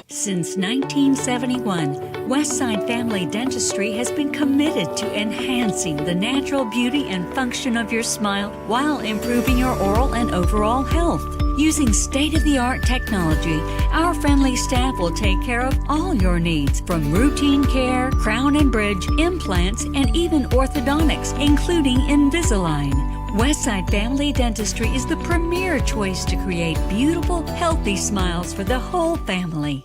Since 1971, Westside Family Dentistry has been committed to enhancing the natural beauty and function of your smile while improving your oral and overall health. Using state-of-the-art technology, our friendly staff will take care of all your needs, from routine care, crown and bridge, implants, and even orthodontics, including Invisalign. Westside Family Dentistry is the premier choice to create beautiful, healthy smiles for the whole family.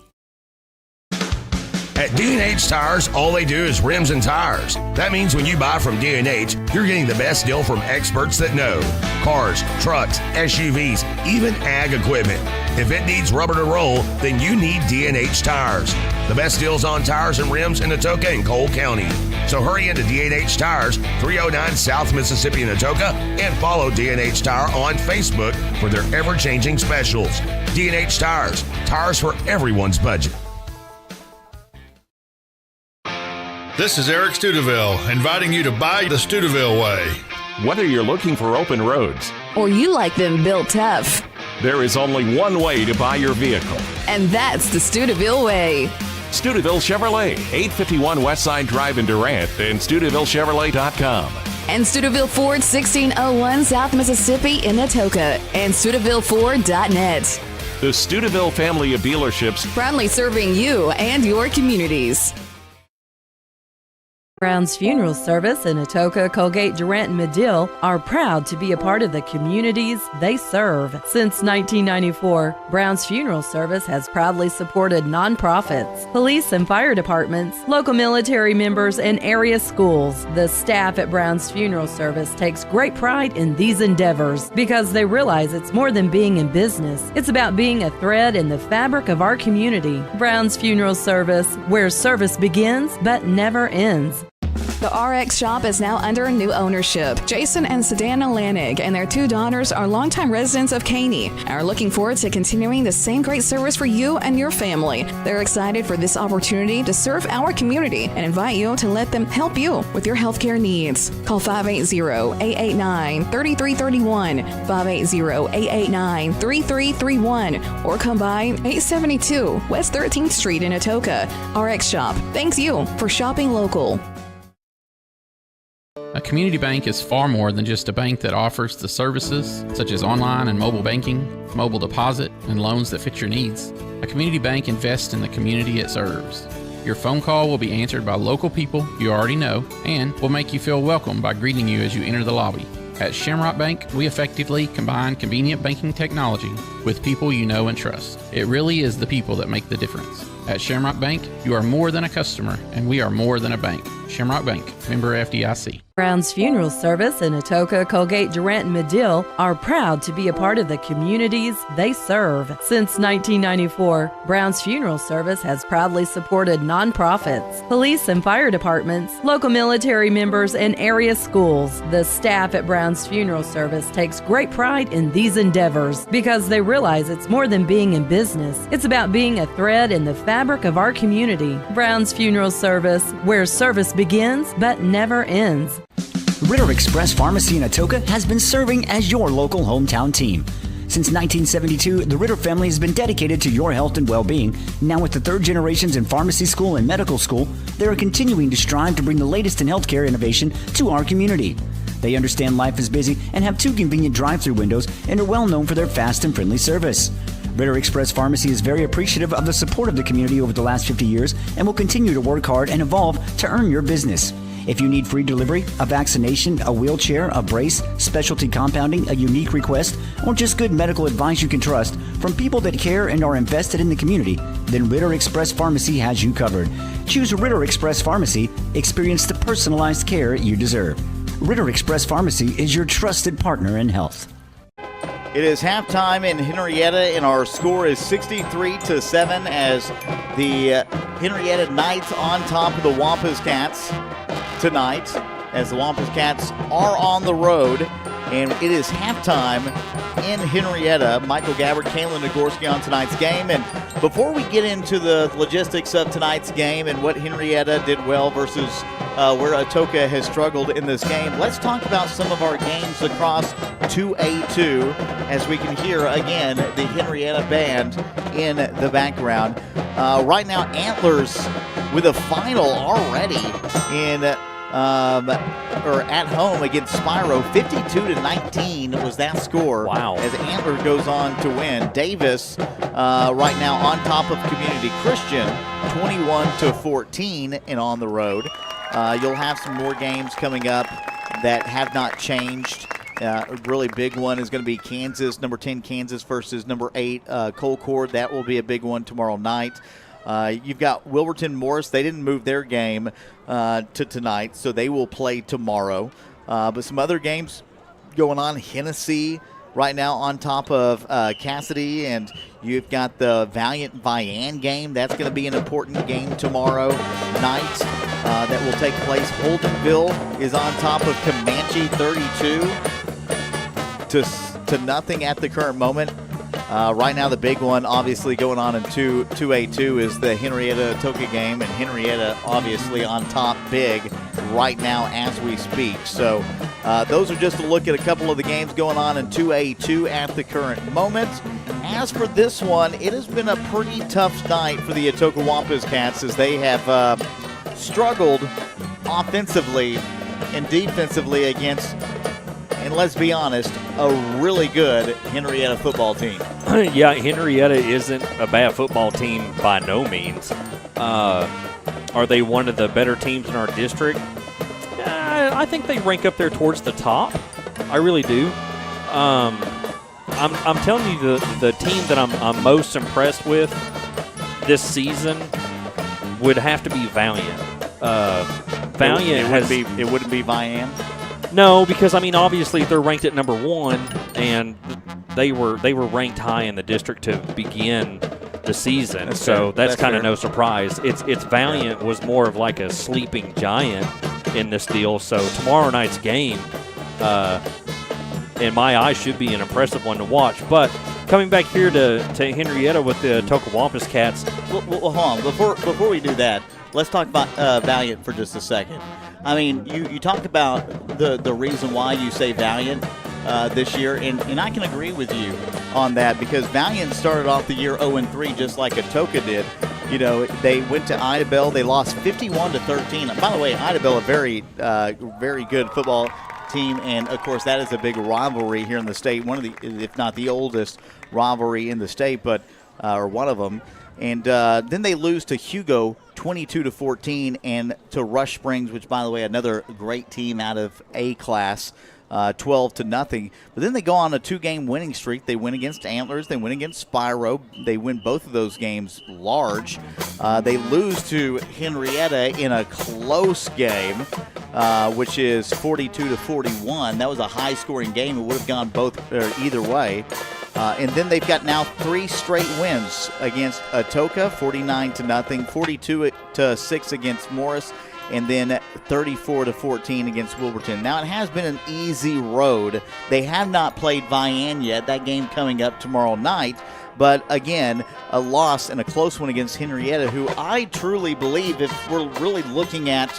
At D&H Tires, all they do is rims and tires. That means when you buy from D&H, you're getting the best deal from experts that know. Cars, trucks, SUVs, even ag equipment. If it needs rubber to roll, then you need D&H Tires. The best deals on tires and rims in Atoka and Cole County. So hurry into D&H Tires, 309 South Mississippi in Atoka, and follow D&H Tire on Facebook for their ever-changing specials. D&H Tires, tires for everyone's budget. This is Eric Studeville, inviting you to buy the Studeville way. Whether you're looking for open roads or you like them built tough, there is only one way to buy your vehicle. And that's the Studeville way. Studeville Chevrolet, 851 Westside Drive in Durant, and StudevilleChevrolet.com. And Studeville Ford, 1601 South Mississippi in Atoka, and StudevilleFord.net. The Studeville family of dealerships, proudly serving you and your communities. Brown's Funeral Service in Atoka, Colgate, Durant, and Medill are proud to be a part of the communities they serve. Since 1994, Brown's Funeral Service has proudly supported nonprofits, police and fire departments, local military members, and area schools. The staff at Brown's Funeral Service takes great pride in these endeavors because they realize it's more than being in business. It's about being a thread in the fabric of our community. Brown's Funeral Service, where service begins but never ends. The RX shop is now under new ownership. Jason and Sedana Lanig and their 2 daughters are longtime residents of Caney and are looking forward to continuing the same great service for you and your family. They're excited for this opportunity to serve our community and invite you to let them help you with your healthcare needs. Call 580-889-3331, 580-889-3331, or come by 872 West 13th Street in Atoka. RX Shop thanks you for shopping local. A community bank is far more than just a bank that offers the services such as online and mobile banking, mobile deposit, and loans that fit your needs. A community bank invests in the community it serves. Your phone call will be answered by local people you already know and will make you feel welcome by greeting you as you enter the lobby. At Shamrock Bank, we effectively combine convenient banking technology with people you know and trust. It really is the people that make the difference. At Shamrock Bank, you are more than a customer, and we are more than a bank. Shamrock Bank, member FDIC. Brown's Funeral Service in Atoka, Colgate, Durant, and Medill are proud to be a part of the communities they serve. Since 1994, Brown's Funeral Service has proudly supported nonprofits, police and fire departments, local military members, and area schools. The staff at Brown's Funeral Service takes great pride in these endeavors because they realize it's more than being in business. It's about being a thread in the fabric of our community. Brown's Funeral Service, where service begins but never ends. Ritter Express Pharmacy in Atoka has been serving as your local hometown team. Since 1972, the Ritter family has been dedicated to your health and well-being. Now with the 3rd generations in pharmacy school and medical school, they are continuing to strive to bring the latest in healthcare innovation to our community. They understand life is busy and have 2 convenient drive-through windows and are well known for their fast and friendly service. Ritter Express Pharmacy is very appreciative of the support of the community over the last 50 years and will continue to work hard and evolve to earn your business. If you need free delivery, a vaccination, a wheelchair, a brace, specialty compounding, a unique request, or just good medical advice you can trust from people that care and are invested in the community, then Ritter Express Pharmacy has you covered. Choose Ritter Express Pharmacy. Experience the personalized care you deserve. Ritter Express Pharmacy is your trusted partner in health. It is halftime in Henrietta, and our score is 63-7 as the Henrietta Knights on top of the Wampus Cats tonight, as the Wampus Cats are on the road, and it is halftime in Henrietta. Michael Gabbard, Kaylin Nagorski on tonight's game, and before we get into the logistics of tonight's game and what Henrietta did well versus where Atoka has struggled in this game, let's talk about some of our games across 2A2 as we can hear again the Henrietta band in the background. Right now, Antlers with a final already in or at home against Spyro. 52-19 was that score. Wow. As Antler goes on to win. Davis right now on top of Community Christian, 21-14 and on the road. You'll have some more games coming up that have not changed. A really big one is going to be Kansas, number 10 Kansas versus number 8 Colcord. That will be a big one tomorrow night. You've got Wilburton Morris. They didn't move their game to tonight, so they will play tomorrow. But some other games going on. Hennessy right now on top of Cassidy, and you've got the Valiant Vian game. That's going to be an important game tomorrow night that will take place. Holdenville is on top of Comanche 32 to nothing at the current moment. Right now, the big one, obviously, going on in 2A2 is the Henrietta-Atoka game, and Henrietta, obviously, on top big right now as we speak. So those are just a look at a couple of the games going on in 2A2 at the current moment. As for this one, it has been a pretty tough night for the Atoka Wampus Cats as they have struggled offensively and defensively against, and let's be honest, a really good Henrietta football team. Yeah, Henrietta isn't a bad football team by no means. Are they one of the better teams in our district? I think they rank up there towards the top. I really do. I'm telling you, the team that I'm most impressed with this season would have to be Valiant. Valiant it wouldn't be Vian. No, because I mean, obviously they're ranked at number 1, and they were ranked high in the district to begin the season. That's kind of no surprise. It's Valiant was more of like a sleeping giant in this deal. So tomorrow night's game, in my eyes, should be an impressive one to watch. But coming back here to Henrietta with the Atoka Wampus Cats. Well, hold on. Before we do that, let's talk about Valiant for just a second. I mean, you talk about the reason why you say Valiant this year, and I can agree with you on that, because Valiant started off the year 0-3 just like Atoka did. You know, they went to Idabel. They lost 51-13. And by the way, Idabel, a very good football team, and of course that is a big rivalry here in the state. One of the, if not the oldest rivalry in the state, but or one of them. And then they lose to Hugo 22-14, and to Rush Springs, which by the way another great team out of A class. 12-0. But then they go on a 2-game winning streak. They win against Antlers. They win against Spyro. They win both of those games large. They lose to Henrietta in a close game, which is 42-41. That was a high-scoring game. It would have gone either way. And then they've got now 3 straight wins against Atoka, 49-0, 42-6 against Morris, and then 34-14 against Wilburton. Now, it has been an easy road. They have not played Vian yet. That game coming up tomorrow night. But, again, a loss and a close one against Henrietta, who I truly believe, if we're really looking at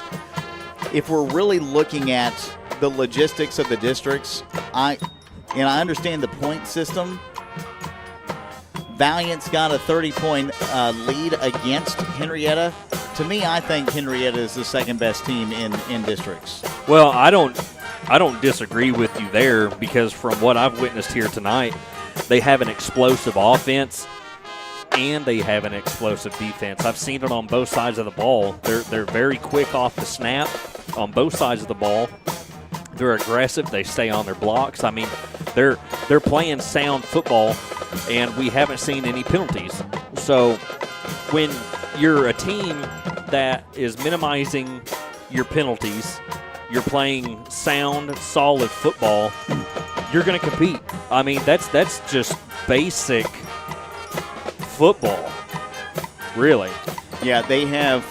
the logistics of the districts, I understand the point system. Valiant's got a 30-point lead against Henrietta. To me, I think Henrietta is the second best team in districts. Well, I don't disagree with you there, because from what I've witnessed here tonight, they have an explosive offense and they have an explosive defense. I've seen it on both sides of the ball. They're very quick off the snap on both sides of the ball. They're aggressive. They stay on their blocks. I mean, they're playing sound football, and we haven't seen any penalties. So when you're a team that is minimizing your penalties, you're playing sound, solid football, you're going to compete. I mean, that's just basic football, really. Yeah, they have.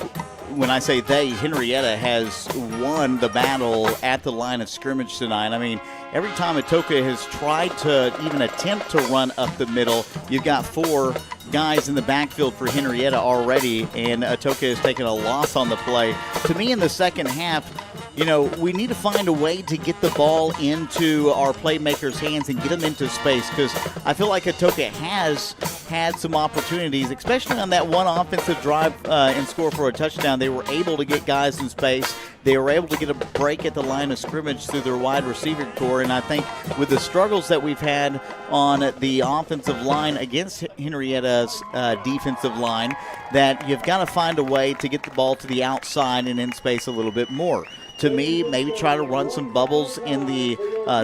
When I say they, Henrietta has won the battle at the line of scrimmage tonight. I mean, every time Atoka has tried to even attempt to run up the middle, you've got 4 guys in the backfield for Henrietta already, and Atoka has taken a loss on the play. To me, in the second half, you know, we need to find a way to get the ball into our playmakers' hands and get them into space, because I feel like Atoka has had some opportunities, especially on that one offensive drive and score for a touchdown. They were able to get guys in space. They were able to get a break at the line of scrimmage through their wide receiver core, and I think with the struggles that we've had on the offensive line against Henrietta's defensive line, that you've got to find a way to get the ball to the outside and in space a little bit more. To me, maybe try to run some bubbles in the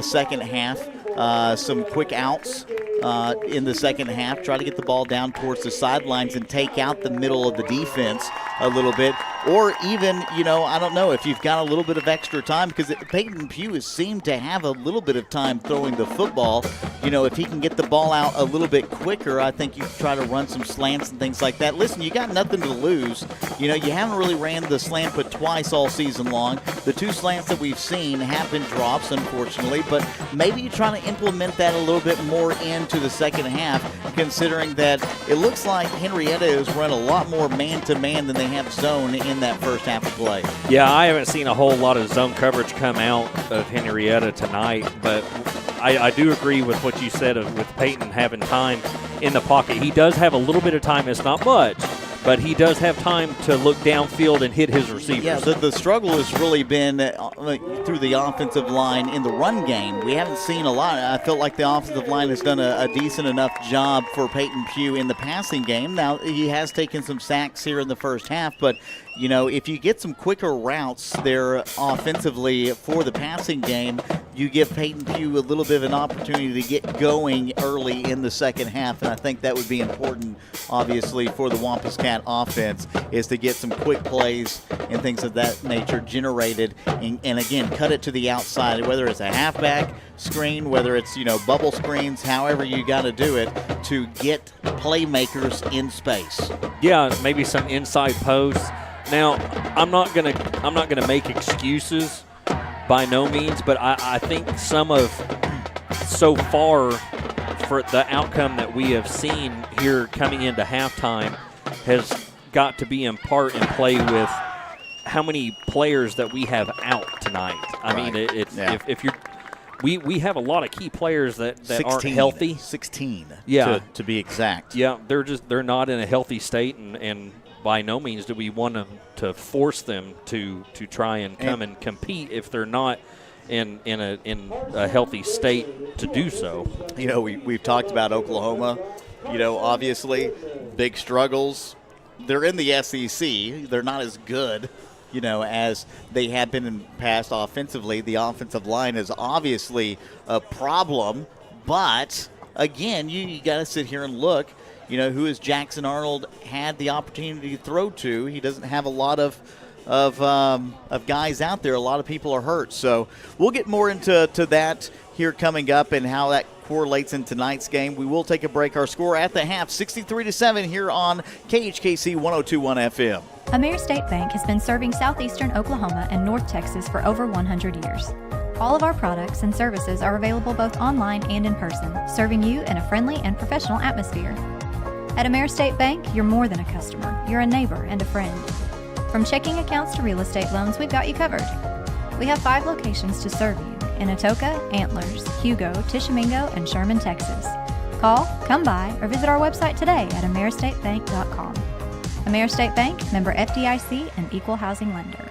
second half, some quick outs in the second half. Try to get the ball down towards the sidelines and take out the middle of the defense a little bit. Or even, you know, I don't know, if you've got a little bit of extra time, because Peyton Pugh has seemed to have a little bit of time throwing the football. You know, if he can get the ball out a little bit quicker, I think you can try to run some slants and things like that. Listen, you got nothing to lose. You know, you haven't really ran the slant but twice all season long. The 2 slants that we've seen have been drops, unfortunately, but maybe you try to implement that a little bit more into the second half, considering that it looks like Henrietta has run a lot more man-to-man than they have zone in that first half of play. Yeah, I haven't seen a whole lot of zone coverage come out of Henrietta tonight, but I do agree with what you said with Peyton having time in the pocket. He does have a little bit of time. It's not much, but he does have time to look downfield and hit his receivers. Yeah, the struggle has really been through the offensive line in the run game. We haven't seen a lot. I felt like the offensive line has done a decent enough job for Peyton Pugh in the passing game. Now, he has taken some sacks here in the first half, but you know, if you get some quicker routes there offensively for the passing game, you give Peyton Pugh a little bit of an opportunity to get going early in the second half, and I think that would be important, obviously, for the Wampus Cat offense, is to get some quick plays and things of that nature generated, and again, cut it to the outside, whether it's a halfback screen, whether it's, you know, bubble screens, however you got to do it to get playmakers in space. Yeah, maybe some inside posts. Now, I'm not gonna make excuses by no means, but I think so far for the outcome that we have seen here coming into halftime has got to be in part in play with how many players that we have out tonight. I mean, if you're we have a lot of key players that 16, aren't healthy. 16, to be exact. Yeah, they're not in a healthy state, and by no means do we want to force them to try and come and compete if they're not in a healthy state to do so. You know, we've talked about Oklahoma. You know, obviously, big struggles. They're in the SEC. They're not as good, you know, as they have been in past offensively. The offensive line is obviously a problem, but again, you got to sit here and look. You know, who has Jackson Arnold had the opportunity to throw to? He doesn't have a lot of guys out there. A lot of people are hurt. So we'll get more into that here coming up and how that correlates in tonight's game. We will take a break. Our score at the half, 63-7 here on KHKC 102.1 FM. Ameris State Bank has been serving southeastern Oklahoma and North Texas for over 100 years. All of our products and services are available both online and in person, serving you in a friendly and professional atmosphere. At Ameris State Bank, you're more than a customer. You're a neighbor and a friend. From checking accounts to real estate loans, we've got you covered. We have 5 locations to serve you in Atoka, Antlers, Hugo, Tishomingo, and Sherman, Texas. Call, come by, or visit our website today at ameristatebank.com. Ameris State Bank, member FDIC, and equal housing lender.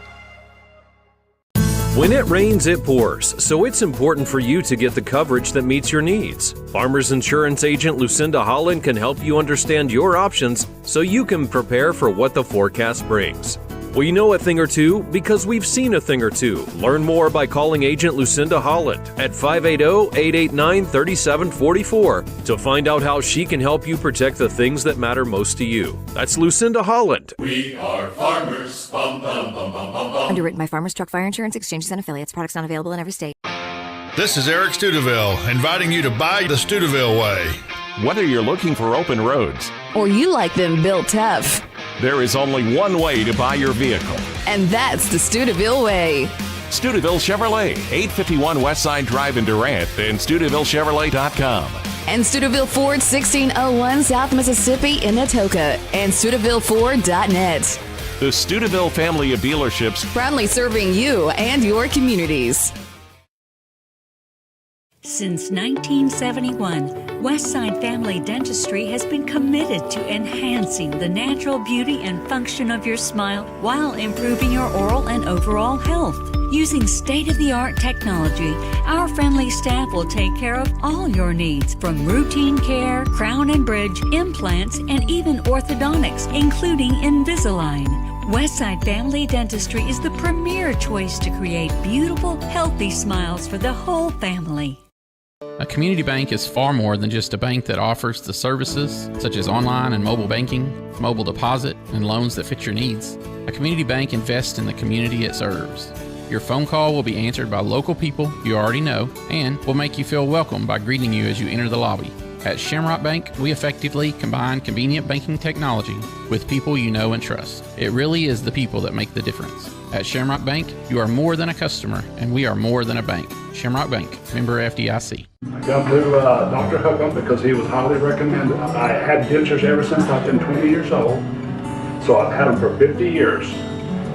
When it rains, it pours, so it's important for you to get the coverage that meets your needs. Farmers Insurance agent Lucinda Holland can help you understand your options so you can prepare for what the forecast brings. We know a thing or two because we've seen a thing or two. Learn more by calling agent Lucinda Holland at 580-889-3744 to find out how she can help you protect the things that matter most to you. That's Lucinda Holland. We are farmers. Bum, bum, bum, bum, bum, bum. Underwritten by Farmers Truck Fire Insurance Exchanges and Affiliates. Products not available in every state. This is Eric Studeville, inviting you to buy the Studeville way. Whether you're looking for open roads or you like them built tough, there is only one way to buy your vehicle. And that's the Studeville way. Studeville Chevrolet, 851 Westside Drive in Durant, and StudevilleChevrolet.com. And Studeville Ford, 1601 South Mississippi in Atoka, and StudevilleFord.net. The Studeville family of dealerships, proudly serving you and your communities. Since 1971, Westside Family Dentistry has been committed to enhancing the natural beauty and function of your smile while improving your oral and overall health. Using state-of-the-art technology, our friendly staff will take care of all your needs, from routine care, crown and bridge, implants, and even orthodontics, including Invisalign. Westside Family Dentistry is the premier choice to create beautiful, healthy smiles for the whole family. A community bank is far more than just a bank that offers the services such as online and mobile banking, mobile deposit, and loans that fit your needs. A community bank invests in the community it serves. Your phone call will be answered by local people you already know and will make you feel welcome by greeting you as you enter the lobby. At Shamrock Bank, we effectively combine convenient banking technology with people you know and trust. It really is the people that make the difference. At Shamrock Bank, you are more than a customer, and we are more than a bank. Shamrock Bank, member FDIC. I come to Dr. Hookham because he was highly recommended. I had dentures ever since I've been 20 years old, so I've had them for 50 years.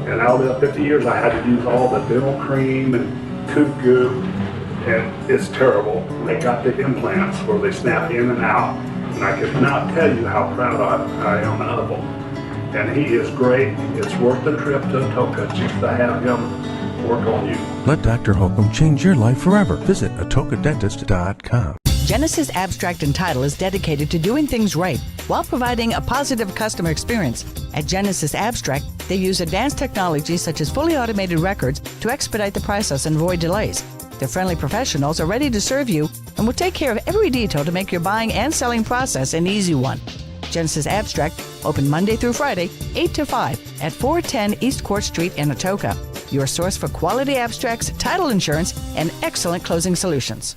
And out of the 50 years, I had to use all the dental cream and tooth goo, and it's terrible. They got the implants where they snap in and out, and I could not tell you how proud I am of them. And he is great. It's worth the trip to Atoka just to have him work on you. Let Dr. Holcomb change your life forever. Visit atokadentist.com. Genesis Abstract and Title is dedicated to doing things right while providing a positive customer experience. At Genesis Abstract, they use advanced technology such as fully automated records to expedite the process and avoid delays. Their friendly professionals are ready to serve you and will take care of every detail to make your buying and selling process an easy one. Genesis Abstract, open Monday through Friday, 8 to 5 at 410 East Court Street in Atoka. Your source for quality abstracts, title insurance, and excellent closing solutions.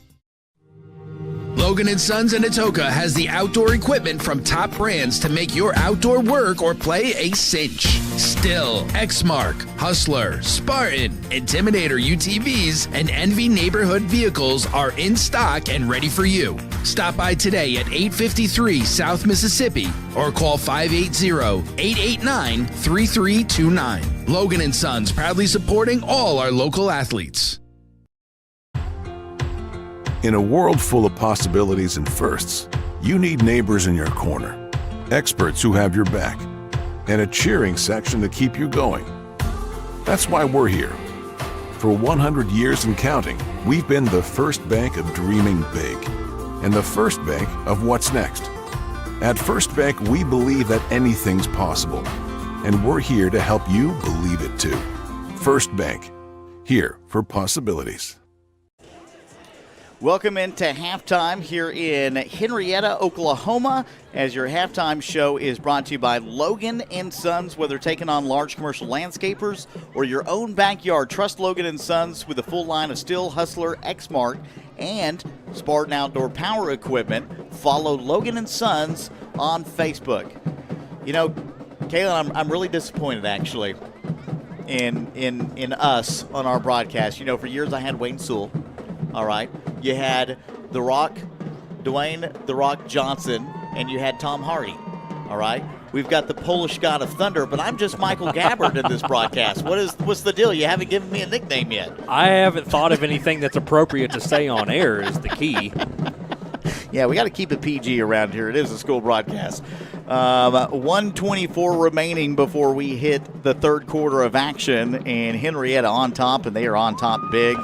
Logan & Sons in Atoka has the outdoor equipment from top brands to make your outdoor work or play a cinch. Still, Exmark, Hustler, Spartan, Intimidator UTVs, and Envy neighborhood vehicles are in stock and ready for you. Stop by today at 853 South Mississippi or call 580-889-3329. Logan & Sons, proudly supporting all our local athletes. In a world full of possibilities and firsts, you need neighbors in your corner, experts who have your back, and a cheering section to keep you going. That's why we're here. For 100 years and counting, we've been the first bank of dreaming big and the first bank of what's next. At First Bank, we believe that anything's possible, and we're here to help you believe it too. First Bank, here for possibilities. Welcome into halftime here in Henrietta, Oklahoma, as your halftime show is brought to you by Logan & Sons. Whether taking on large commercial landscapers or your own backyard, trust Logan & Sons with a full line of Stihl, Hustler, Exmark, and Spartan Outdoor Power Equipment. Follow Logan & Sons on Facebook. You know, Kayla, I'm really disappointed, actually, in us on our broadcast. You know, for years I had Wayne Sewell, all right? You had The Rock, Dwayne The Rock Johnson, and you had Tom Hardy, all right? We've got the Polish God of Thunder, but I'm just Michael Gabbard in this broadcast. What's the deal? You haven't given me a nickname yet. I haven't thought of anything that's appropriate to say on air is the key. Yeah, we got to keep it PG around here. It is a school broadcast. 1:24 remaining before we hit the third quarter of action, and Henrietta on top, and they are on top big.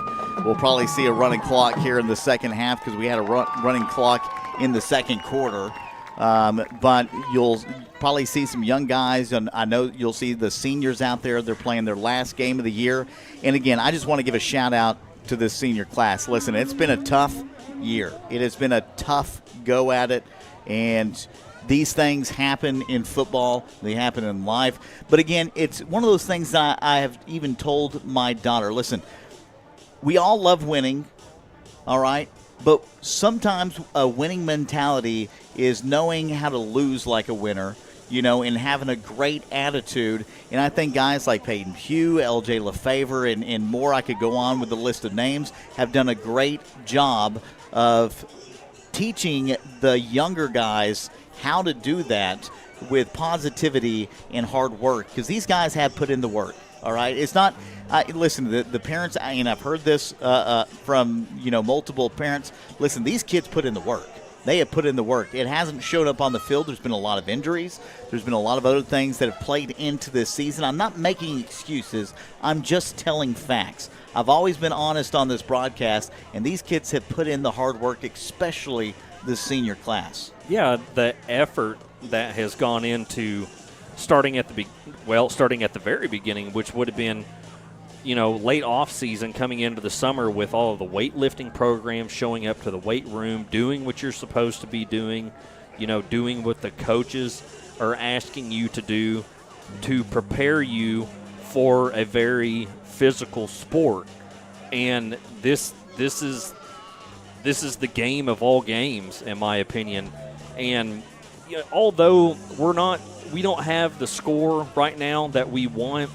We'll probably see a running clock here in the second half because we had a running clock in the second quarter. But you'll probably see some young guys, and I know you'll see the seniors out there. They're playing their last game of the year. And, again, I just want to give a shout-out to this senior class. Listen, it's been a tough year. It has been a tough go at it, and these things happen in football. They happen in life. But, again, it's one of those things that I have even told my daughter, listen, we all love winning, all right? But sometimes a winning mentality is knowing how to lose like a winner, you know, and having a great attitude. And I think guys like Peyton Pugh, L.J. Lefevre, and more, I could go on with the list of names, have done a great job of teaching the younger guys how to do that with positivity and hard work, because these guys have put in the work. All right, it's not. Listen, the parents, and I've heard this from multiple parents. Listen, these kids put in the work. They have put in the work. It hasn't showed up on the field. There's been a lot of injuries. There's been a lot of other things that have played into this season. I'm not making excuses. I'm just telling facts. I've always been honest on this broadcast, and these kids have put in the hard work, especially the senior class. Yeah, the effort that has gone into starting at the very beginning, which would have been, late off season, coming into the summer with all of the weightlifting programs, showing up to the weight room, doing what you're supposed to be doing, doing what the coaches are asking you to do to prepare you for a very physical sport. And this is the game of all games, in my opinion. And although we don't have the score right now that we want,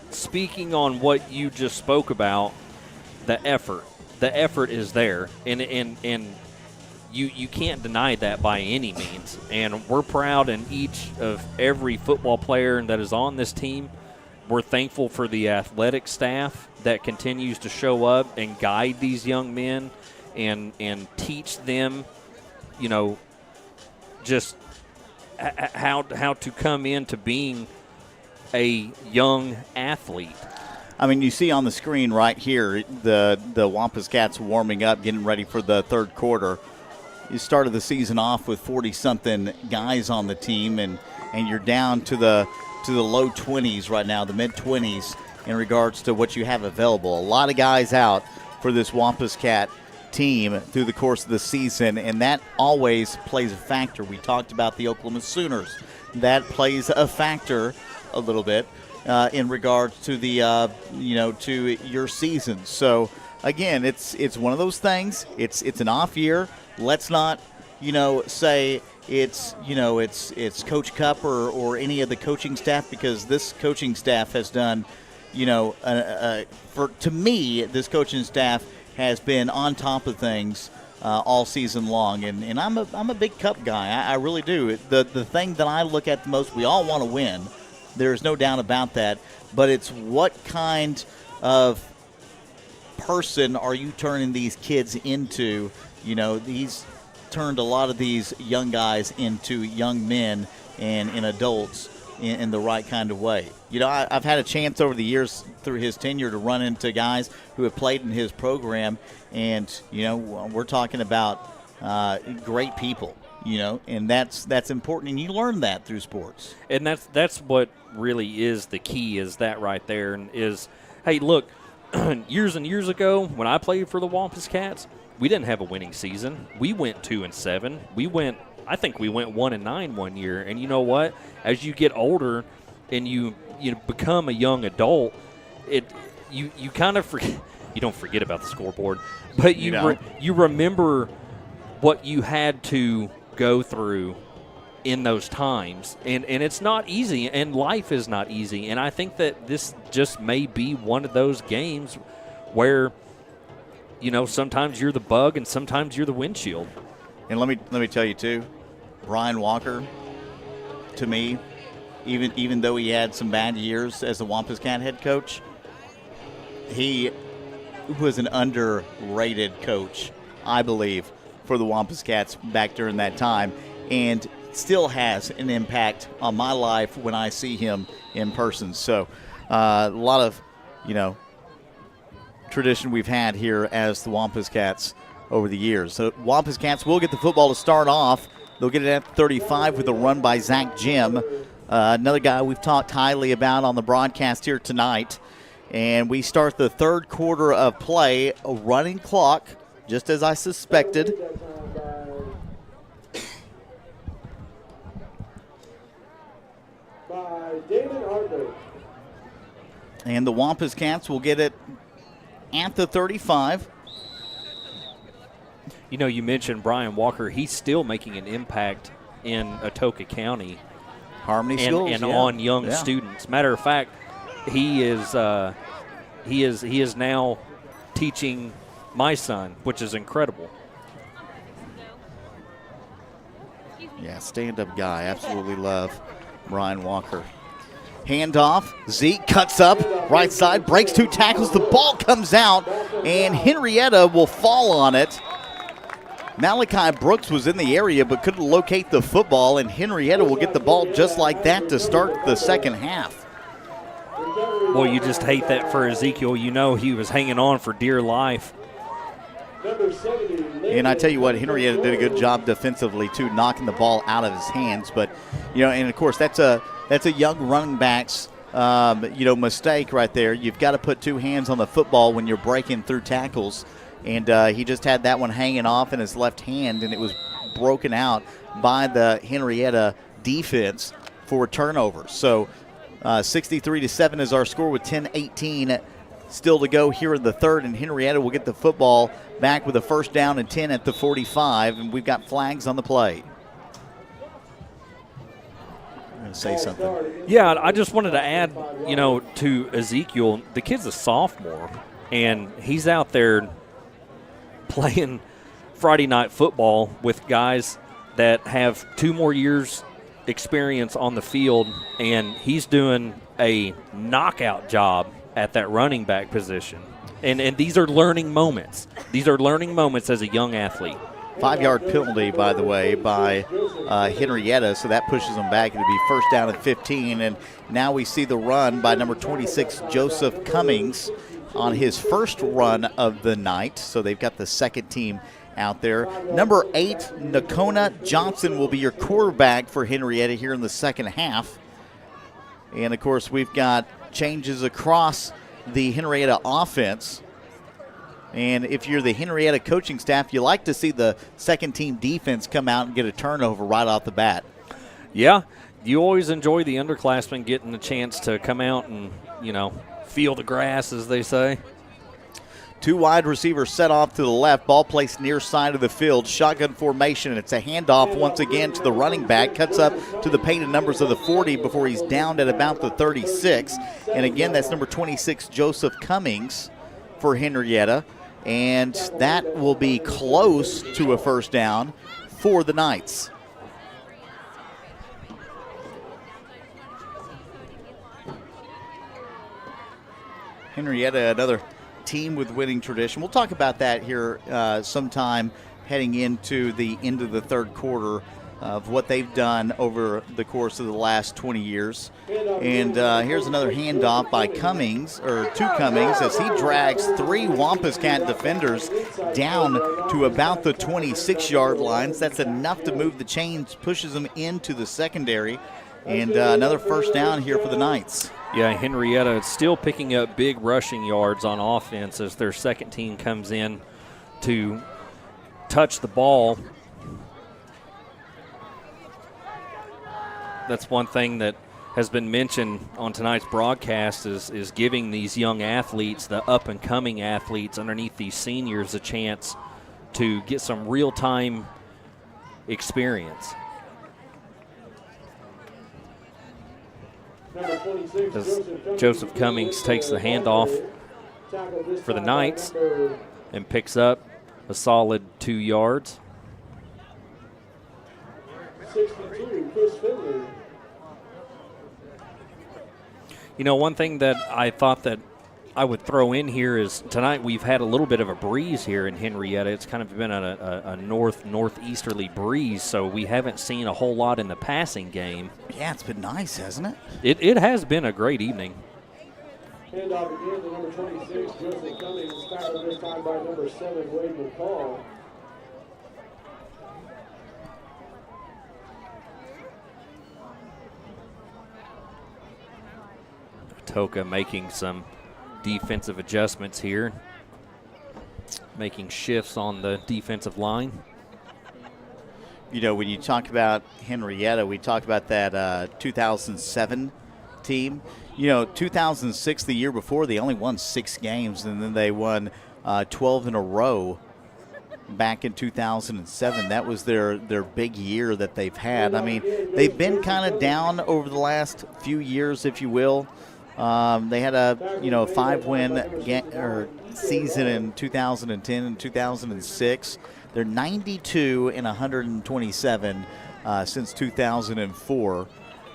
speaking on what you just spoke about, the effort is there, and you can't deny that by any means. And we're proud in every football player that is on this team. We're thankful for the athletic staff that continues to show up and guide these young men and teach them, just how to come into being a young athlete. I mean, you see on the screen right here the Wampus Cats warming up, getting ready for the third quarter. You started the season off with 40-something guys on the team, and you're down to the low 20s right now, the mid-20s, in regards to what you have available. A lot of guys out for this Wampus Cat team through the course of the season, and that always plays a factor. We talked about the Oklahoma Sooners. That plays a factor a little bit in regards to the to your season. So again, it's one of those things. It's an off year. Let's not, say it's Coach Cup or any of the coaching staff, because this coaching staff has done, to me, this coaching staff has been on top of things all season long, and I'm a big Cup guy. I really do. The thing that I look at the most, we all want to win. There's no doubt about that. But it's what kind of person are you turning these kids into? These turned a lot of these young guys into young men and adults in the right kind of way. I've had a chance over the years through his tenure to run into guys who have played in his program, and we're talking about great people, and that's important, and you learn that through sports. And that's what really is the key, is that right there, and is, hey, look, years and years ago when I played for the Wampus Cats, we didn't have a winning season. We went 2-7. I think we went 1-9 one year. And you know what? As you get older and you become a young adult, you kind of forget. You don't forget about the scoreboard, but you remember what you had to go through in those times, and it's not easy, and life is not easy. And I think that this just may be one of those games where sometimes you're the bug and sometimes you're the windshield. And let me tell you too, Brian Walker, to me, even though he had some bad years as a Wampus Cat head coach, he was an underrated coach, I believe, for the Wampus Cats back during that time, and still has an impact on my life when I see him in person. So a lot of, tradition we've had here as the Wampus Cats over the years. So Wampus Cats will get the football to start off. They'll get it at 35 with a run by Zach Jim, another guy we've talked highly about on the broadcast here tonight. And we start the third quarter of play, a running clock, just as I suspected. And the Wampus Cats will get it at the 35. You mentioned Brian Walker. He's still making an impact in Atoka County. Harmony Schools, and on young students. Matter of fact, he is now teaching my son, which is incredible. Yeah, stand-up guy. Absolutely love Brian Walker. Handoff. Zeke cuts up. Right side. Breaks 2 tackles. The ball comes out, and Henrietta will fall on it. Malachi Brooks was in the area but couldn't locate the football, and Henrietta will get the ball just like that to start the second half. Boy, you just hate that for Ezekiel. He was hanging on for dear life. And I tell you what, Henrietta did a good job defensively, too, knocking the ball out of his hands. But, and, of course, that's a young running back's, mistake right there. You've got to put 2 hands on the football when you're breaking through tackles. And he just had that one hanging off in his left hand, and it was broken out by the Henrietta defense for a turnover. So 63-7 is our score with 10:18 still to go here in the third, and Henrietta will get the football back with a first down and 10 at the 45, and we've got flags on the play. I'm going to say something. Yeah, I just wanted to add, to Ezekiel, the kid's a sophomore, and he's out there playing Friday night football with guys that have 2 more years experience on the field, and he's doing a knockout job at that running back position. And these are learning moments. These are learning moments as a young athlete. 5-yard penalty, by the way, by Henrietta, so that pushes them back. It'll be first down at 15, and now we see the run by number 26, Joseph Cummings, on his first run of the night. So they've got the second team out there. Number 8, Nakona Johnson will be your quarterback for Henrietta here in the second half. And, of course, we've got changes across the Henrietta offense. And if you're the Henrietta coaching staff, you like to see the second team defense come out and get a turnover right off the bat. Yeah, you always enjoy the underclassmen getting a chance to come out and, feel the grass, as they say. Two wide receivers set off to the left. Ball placed near side of the field. Shotgun formation. It's a handoff once again to the running back. Cuts up to the painted numbers of the 40 before he's downed at about the 36. And again, that's number 26, Joseph Cummings for Henrietta. And that will be close to a first down for the Knights. Henrietta, another team with winning tradition. We'll talk about that here sometime heading into the end of the third quarter of what they've done over the course of the last 20 years. And here's another handoff by Cummings, or to Cummings, as he drags three Wampus Cat defenders down to about the 26-yard lines. That's enough to move the chains, pushes them into the secondary. And another first down here for the Knights. Yeah, Henrietta is still picking up big rushing yards on offense as their second team comes in to touch the ball. That's one thing that has been mentioned on tonight's broadcast is giving these young athletes, the up-and-coming athletes underneath these seniors, a chance to get some real-time experience. As Joseph Cummings takes the handoff for the Knights and picks up a solid 2 yards. 62, Chris Finley. You know, one thing that I thought that I would throw in here is tonight we've had a little bit of a breeze here in Henrietta. It's kind of been a northeasterly breeze, so we haven't seen a whole lot in the passing game. Yeah, it's been nice, hasn't it? It has been a great evening. Handoff again to number 26, Joseph Cummings, tackled this time by number 7, Wade McCall. Atoka making some defensive adjustments here, making shifts on the defensive line. You know, when you talk about Henrietta, we talked about that 2007 team. You know, 2006, the year before, they only won 6 games, and then they won 12 in a row back in 2007. That was their big year that they've had. I mean, they've been kind of down over the last few years, if you will. They had a 5-win season in 2010 and 2006. They're 92 and 127 since 2004.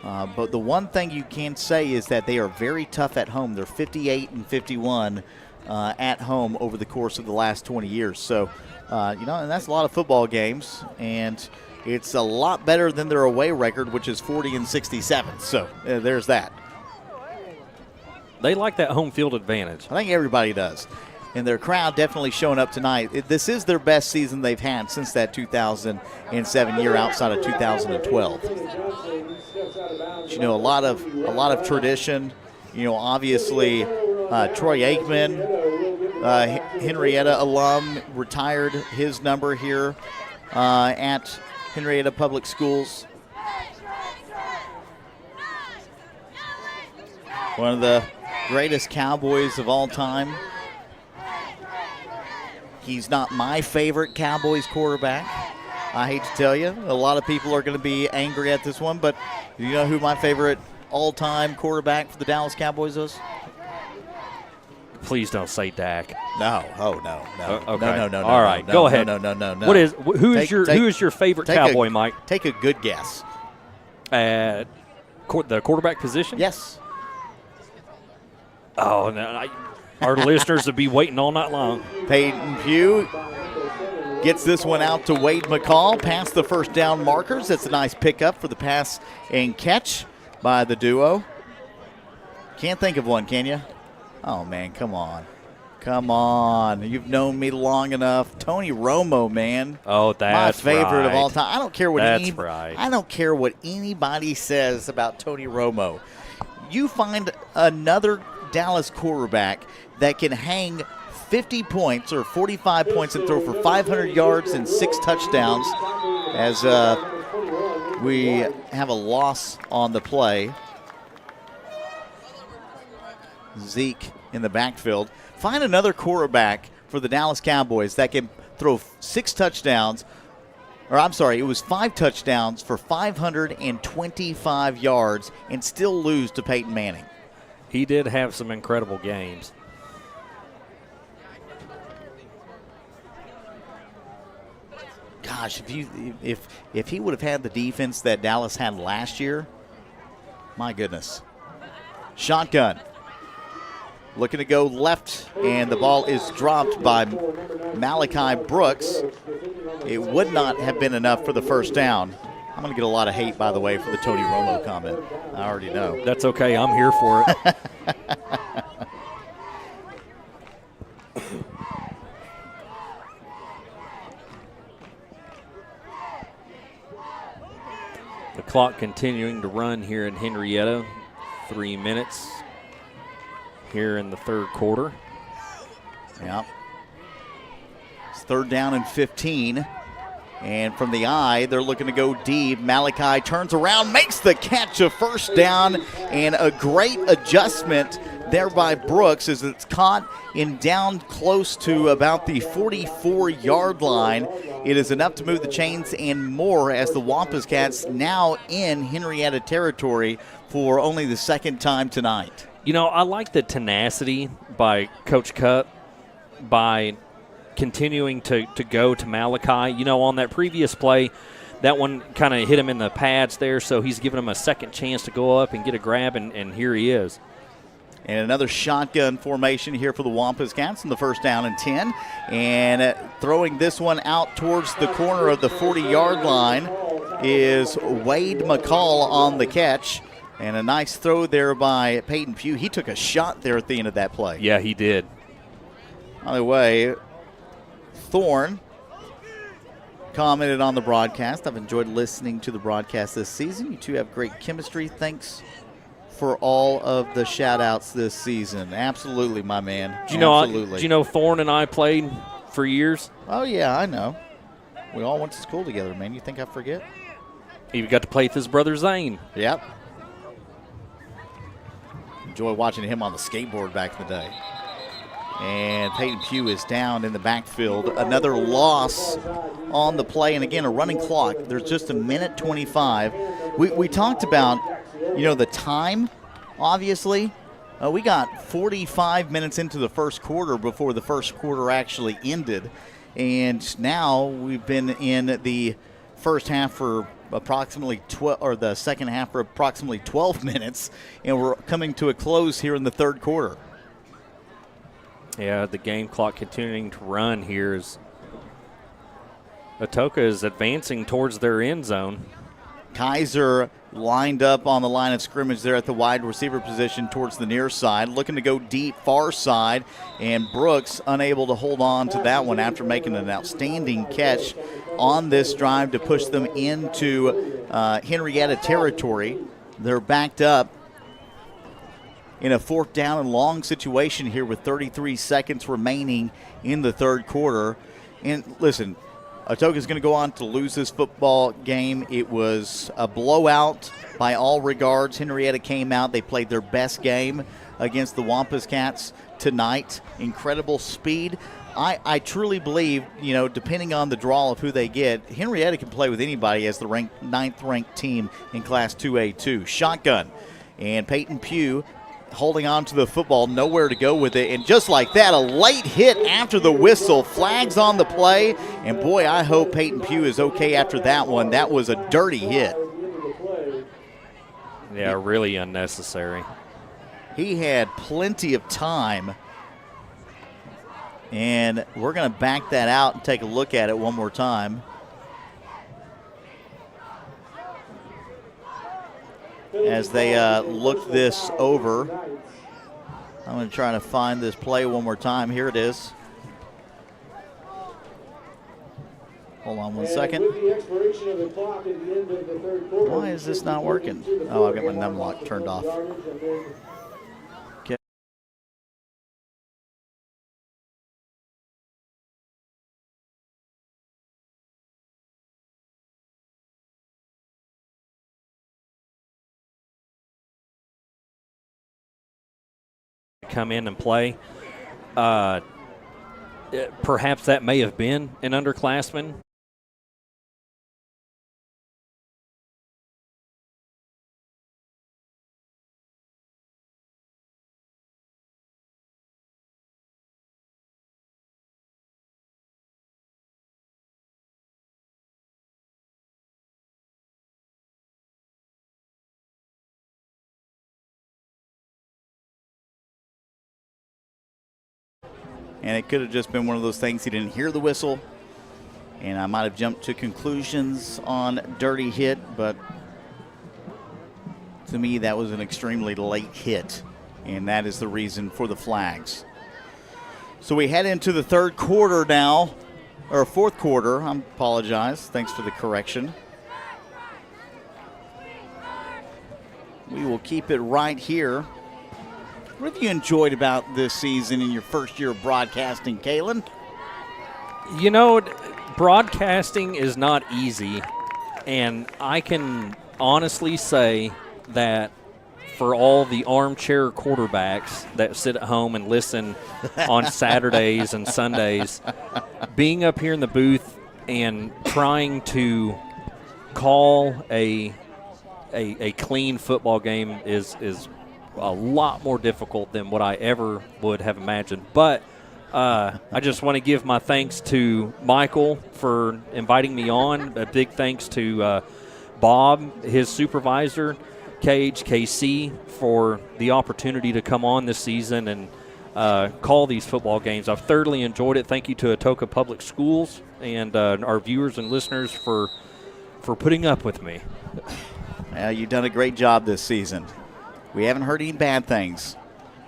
But the one thing you can say is that they are very tough at home. They're 58 and 51 at home over the course of the last 20 years. So, and that's a lot of football games, and it's a lot better than their away record, which is 40 and 67. So there's that. They like that home field advantage. I think everybody does. And their crowd definitely showing up tonight. This is their best season they've had since that 2007 year outside of 2012. But, a lot of tradition. Obviously Troy Aikman, Henrietta alum, retired his number here at Henrietta Public Schools. One of the greatest Cowboys of all time. He's not my favorite Cowboys quarterback. I hate to tell you. A lot of people are going to be angry at this one, but you know who my favorite all-time quarterback for the Dallas Cowboys is? Please don't say Dak. No. Oh, no. Okay. No. All right, go ahead. No. Who is your favorite Cowboy, Mike? Take a good guess. At the quarterback position? Yes. Oh, no. Our listeners will be waiting all night long. Peyton Pugh gets this one out to Wade McCall past the first down markers. That's a nice pickup for the pass and catch by the duo. Can't think of one, can you? Oh, man, come on. Come on. You've known me long enough. Tony Romo, man. Oh, that's my favorite right. of all time. I don't care what I don't care what anybody says about Tony Romo. You find another Dallas quarterback that can hang 50 points or 45 points and throw for 500 yards and 6 touchdowns, as we have a loss on the play. Zeke in the backfield. Find another quarterback for the Dallas Cowboys that can throw 6 touchdowns, or I'm sorry, it was 5 touchdowns for 525 yards and still lose to Peyton Manning. He did have some incredible games. Gosh, if he would have had the defense that Dallas had last year, my goodness. Shotgun. Looking to go left, and the ball is dropped by Malachi Brooks. It would not have been enough for the first down. I'm going to get a lot of hate, by the way, for the Tony Romo comment. I already know. That's okay. I'm here for it. The clock continuing to run here in Henrietta. 3 minutes here in the third quarter. Yeah. It's 3rd down and 15. And from the eye, they're looking to go deep. Malachi turns around, makes the catch, a first down, and a great adjustment there by Brooks as it's caught in down close to about the 44-yard line. It is enough to move the chains and more as the Wampus Cats now in Henrietta territory for only the second time tonight. You know, I like the tenacity by Coach Cup by continuing to go to Malachi. You know, on that previous play, that one kind of hit him in the pads there, so he's giving him a second chance to go up and get a grab, and here he is. And another shotgun formation here for the Wampus Cats in the 1st down and 10. And throwing this one out towards the corner of the 40-yard line is Wade McCall on the catch. And a nice throw there by Peyton Pugh. He took a shot there at the end of that play. Yeah, he did. By the way, Thorne commented on the broadcast. I've enjoyed listening to the broadcast this season. You two have great chemistry. Thanks for all of the shout-outs this season. Absolutely, my man. Absolutely. Do you know Thorne and I played for years? Oh, yeah, I know. We all went to school together, man. You think I forget? He got to play with his brother Zane. Yep. Enjoy watching him on the skateboard back in the day. And Peyton Pugh is down in the backfield. Another loss on the play. And again, a running clock. There's just a minute 25. We talked about, you know, the time, obviously. We got 45 minutes into the first quarter before the first quarter actually ended. And now we've been in the first half for approximately 12, or the second half for approximately 12 minutes. And we're coming to a close here in the third quarter. Yeah, the game clock continuing to run here as Atoka is advancing towards their end zone. Kaiser lined up on the line of scrimmage there at the wide receiver position towards the near side, looking to go deep far side, and Brooks unable to hold on to that one after making an outstanding catch on this drive to push them into Henrietta territory. They're backed up in a 4th down and long situation here with 33 seconds remaining in the third quarter. And listen, Atoka is going to go on to lose this football game. It was a blowout by all regards. Henrietta came out. They played their best game against the Wampus Cats tonight. Incredible speed. I truly believe, you know, depending on the draw of who they get, Henrietta can play with anybody as the 9th-ranked team in Class 2A2. Shotgun. And Peyton Pugh holding on to the football, nowhere to go with it. And just like that, a late hit after the whistle, flags on the play. And boy, I hope Peyton Pugh is okay after that one. That was a dirty hit. Yeah, really unnecessary. He had plenty of time. And we're going to back that out and take a look at it one more time. As they look this over, I'm going to try to find this play one more time. Here it is. Hold on one second. Why is this not working? Oh, I've got my num lock turned off. Okay. Come in and play. perhaps that may have been an underclassman. And it could have just been one of those things, he didn't hear the whistle, and I might have jumped to conclusions on dirty hit, but to me that was an extremely late hit, and that is the reason for the flags. So we head into the third quarter now, or fourth quarter, I apologize, thanks for the correction. We will keep it right here. What have you enjoyed about this season in your first year of broadcasting, Kalen? You know, broadcasting is not easy, and I can honestly say that for all the armchair quarterbacks that sit at home and listen on Saturdays and Sundays, being up here in the booth and trying to call a clean football game is a lot more difficult than what I ever would have imagined. But I just want to give my thanks to Michael for inviting me on. A big thanks to Bob, his supervisor, KHKC, for the opportunity to come on this season and call these football games. I've thoroughly enjoyed it. Thank you to Atoka Public Schools and our viewers and listeners for putting up with me. You've done a great job this season. We haven't heard any bad things.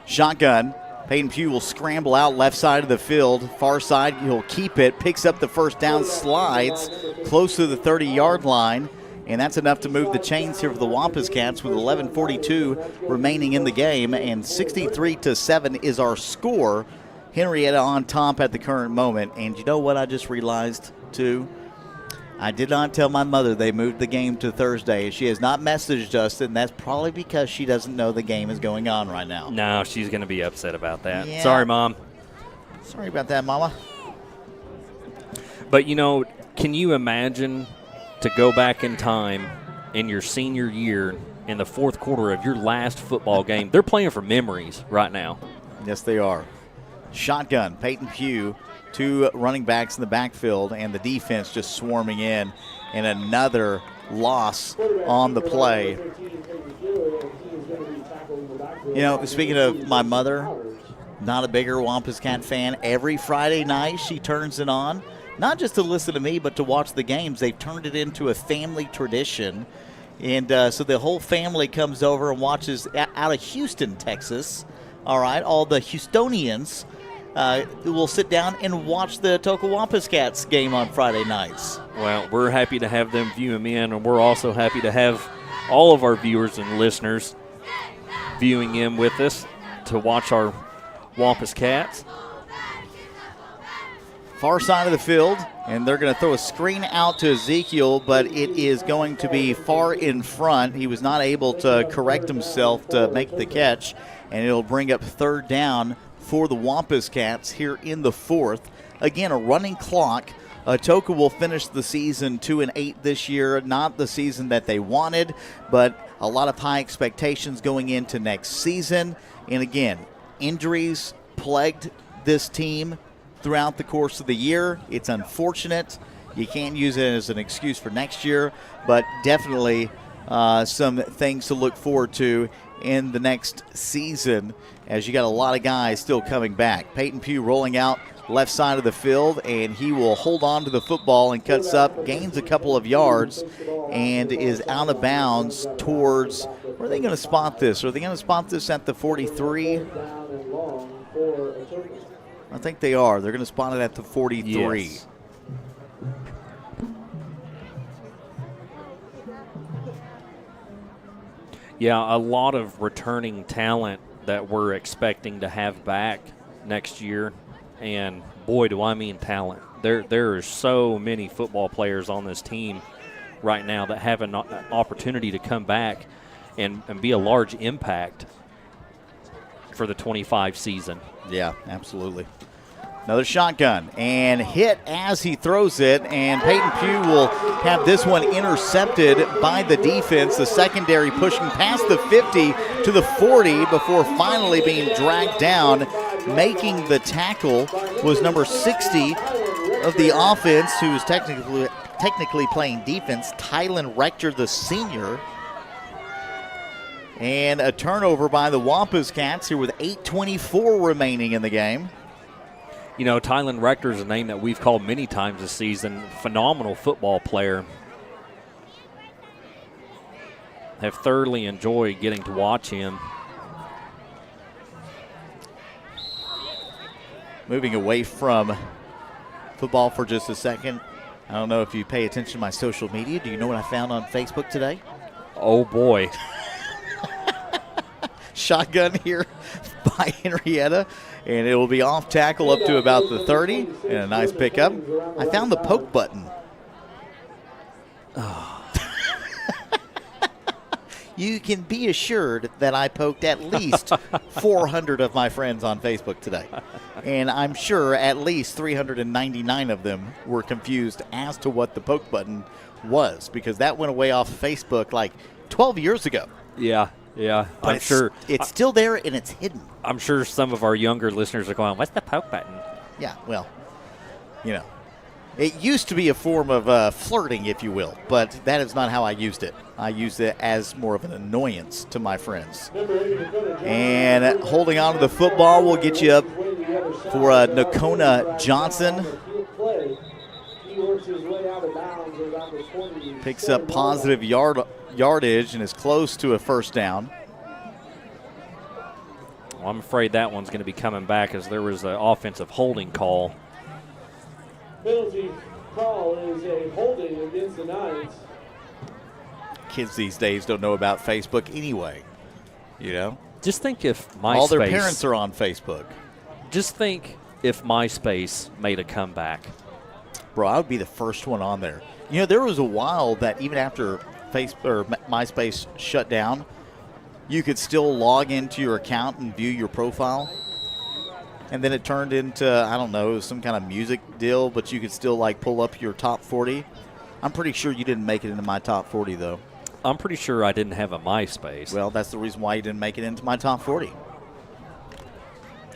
Shotgun. Peyton Pugh will scramble out left side of the field. Far side, he'll keep it. Picks up the first down, slides close to the 30-yard line. And that's enough to move the chains here for the Wampus Cats with 11:42 remaining in the game. And 63-7 is our score. Henrietta on top at the current moment. And you know what I just realized, too? I did not tell my mother they moved the game to Thursday. She has not messaged us, and that's probably because she doesn't know the game is going on right now. No, she's going to be upset about that. Yeah. Sorry, Mom. Sorry about that, Mama. But, you know, can you imagine to go back in time in your senior year in the fourth quarter of your last football game? They're playing for memories right now. Yes, they are. Shotgun, Peyton Pugh. Two running backs in the backfield, and the defense just swarming in, and another loss on the play. You know, speaking of my mother, not a bigger Wampus Cat fan. Every Friday night she turns it on, not just to listen to me, but to watch the games. They've turned it into a family tradition, and so the whole family comes over and watches out of Houston, Texas. All right, all the Houstonians will sit down and watch the Atoka Wampus Cats game on Friday nights. Well, we're happy to have them view them in, and we're also happy to have all of our viewers and listeners viewing in with us to watch our Wampus Cats. Far side of the field, and they're going to throw a screen out to Ezekiel, but it is going to be far in front. He was not able to correct himself to make the catch, and it'll bring up third down for the Wampus Cats here in the fourth. Again, a running clock. Atoka will finish the season 2-8 this year. Not the season that they wanted, but a lot of high expectations going into next season. And again, injuries plagued this team throughout the course of the year. It's unfortunate. You can't use it as an excuse for next year, but definitely some things to look forward to in the next season, as you got a lot of guys still coming back. Peyton Pugh rolling out left side of the field, and he will hold on to the football and cuts up, gains a couple of yards, and is out of bounds towards, where are they going to spot this? Are they going to spot this at the 43? I think they are. They're going to spot it at the 43. Yes. Yeah, a lot of returning talent that we're expecting to have back next year. And boy, do I mean talent. There are so many football players on this team right now that have an opportunity to come back and be a large impact for the 25 season. Yeah, absolutely. Another shotgun and hit as he throws it, and Peyton Pugh will have this one intercepted by the defense. The secondary pushing past the 50 to the 40 before finally being dragged down. Making the tackle was number 60 of the offense, who is technically playing defense, Tylen Rector, the senior. And a turnover by the Wampus Cats here with 8:24 remaining in the game. You know, Tylen Rector is a name that we've called many times this season. Phenomenal football player. Have thoroughly enjoyed getting to watch him. Moving away from football for just a second. I don't know if you pay attention to my social media. Do you know what I found on Facebook today? Oh, boy. Shotgun here by Henrietta, and it will be off tackle up to about the 30, and a nice pickup. I found the poke button. Oh. You can be assured that I poked at least 400 of my friends on Facebook today, and I'm sure at least 399 of them were confused as to what the poke button was, because that went away off Facebook like 12 years ago. Yeah. Yeah, but I'm sure. It's still there and it's hidden. I'm sure some of our younger listeners are going, what's the poke button? Yeah, well, you know, it used to be a form of flirting, if you will, but that is not how I used it. I used it as more of an annoyance to my friends. And holding on to the football will get you up for Nakona Johnson. Picks up positive yardage and is close to a first down. Well, I'm afraid that one's going to be coming back, as there was an offensive holding call. Penalty call is a holding against the Knights. Kids these days don't know about Facebook anyway, you know? Just think if MySpace... All their parents are on Facebook. Just think if MySpace made a comeback. Bro, I would be the first one on there. You know, there was a while that even after MySpace shut down, you could still log into your account and view your profile. And then it turned into, I don't know, some kind of music deal, but you could still, like, pull up your top 40. I'm pretty sure you didn't make it into my top 40, though. I'm pretty sure I didn't have a MySpace. Well, that's the reason why you didn't make it into my top 40.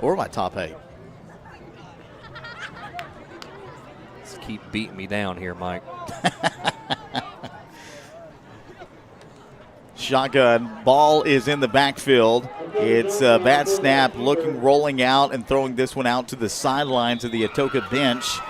Or my top 8. Let's keep beating me down here, Mike. Shotgun, ball is in the backfield. It's a bad snap, rolling out and throwing this one out to the sideline to the Atoka bench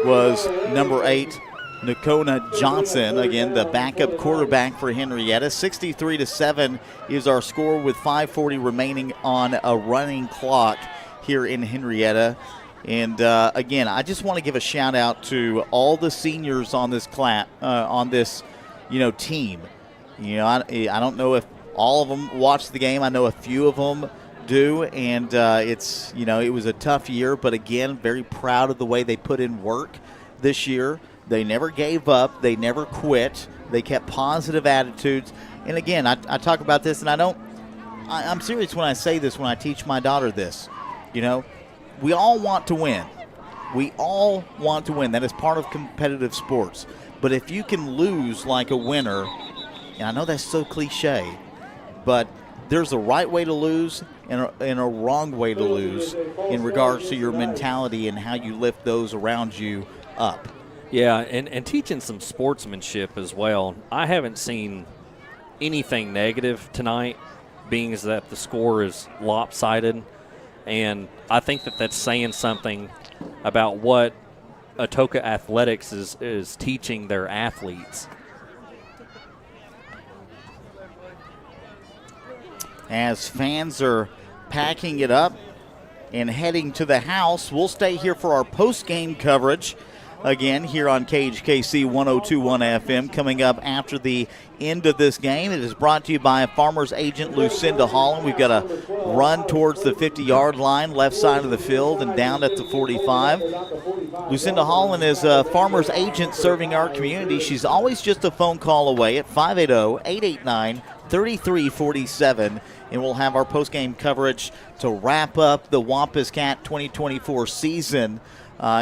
was number 8, Nakona Johnson. Again, the backup quarterback for Henrietta. 63-7 is our score with 5:40 remaining on a running clock here in Henrietta. And again, I just want to give a shout out to all the seniors on this team. You know, I don't know if all of them watch the game. I know a few of them do, and it was a tough year, but again, very proud of the way they put in work this year. They never gave up. They never quit. They kept positive attitudes. And again, I talk about this, and I'm serious when I say this, when I teach my daughter this. You know, we all want to win. We all want to win. That is part of competitive sports. But if you can lose like a winner, and I know that's so cliche, but there's a right way to lose and a wrong way to lose in regards to your mentality and how you lift those around you up. Yeah, and teaching some sportsmanship as well. I haven't seen anything negative tonight, being as that the score is lopsided. And I think that that's saying something about what Atoka Athletics is teaching their athletes. As fans are packing it up and heading to the house, we'll stay here for our post-game coverage. Again, here on KHKC 102.1 FM, coming up after the end of this game. It is brought to you by Farmers Agent Lucinda Holland. We've got a run towards the 50-yard line, left side of the field, and down at the 45. Lucinda Holland is a Farmers Agent serving our community. She's always just a phone call away at 580-889-3000. 33-47, and we'll have our postgame coverage to wrap up the Wampus Cat 2024 season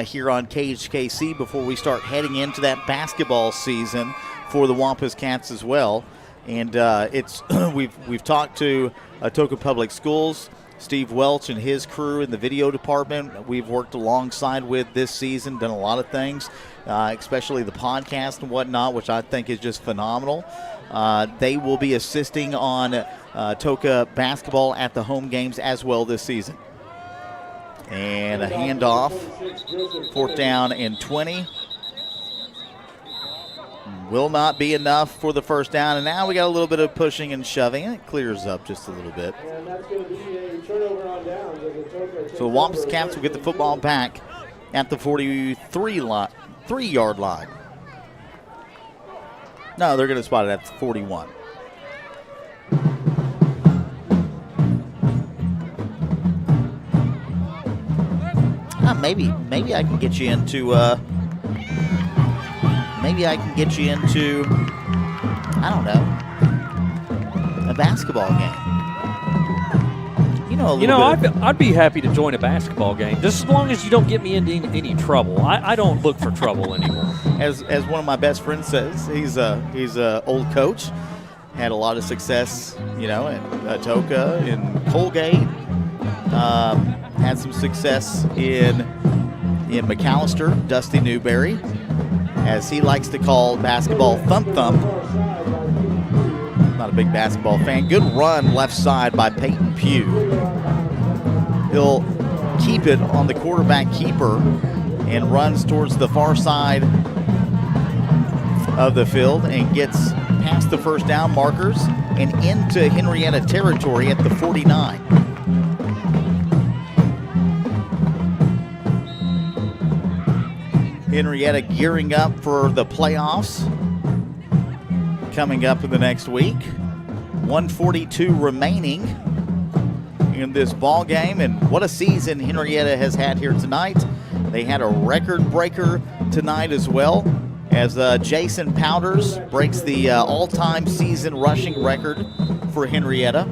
here on Cage KC before we start heading into that basketball season for the Wampus Cats as well. And it's we've talked to Atoka Public Schools, Steve Welch and his crew in the video department. We've worked alongside with this season, done a lot of things, especially the podcast and whatnot, which I think is just phenomenal. They will be assisting on Atoka basketball at the home games as well this season. And a handoff, 4th down and 20. Will not be enough for the first down, and now we got a little bit of pushing and shoving, and it clears up just a little bit. And that's going to be a turnover on downs. So the Wampus Cats will get the football back at the 43-yard line. No, they're going to spot it at the 41. Maybe I can get you into. Maybe I can get you into, I don't know, a basketball game. I'd be happy to join a basketball game, just as long as you don't get me into any trouble. I don't look for trouble anymore. As one of my best friends says, he's a old coach, had a lot of success, in Atoka, in Colgate, had some success in McAllister, Dusty Newberry, as he likes to call basketball thump. Not a big basketball fan. Good run left side by Peyton Pugh. He'll keep it on the quarterback keeper and runs towards the far side of the field and gets past the first down markers and into Henrietta territory at the 49. Henrietta gearing up for the playoffs coming up in the next week. 142 remaining in this ball game, and what a season Henrietta has had here tonight. They had a record breaker tonight as well, as Jason Powders breaks the all-time season rushing record for Henrietta.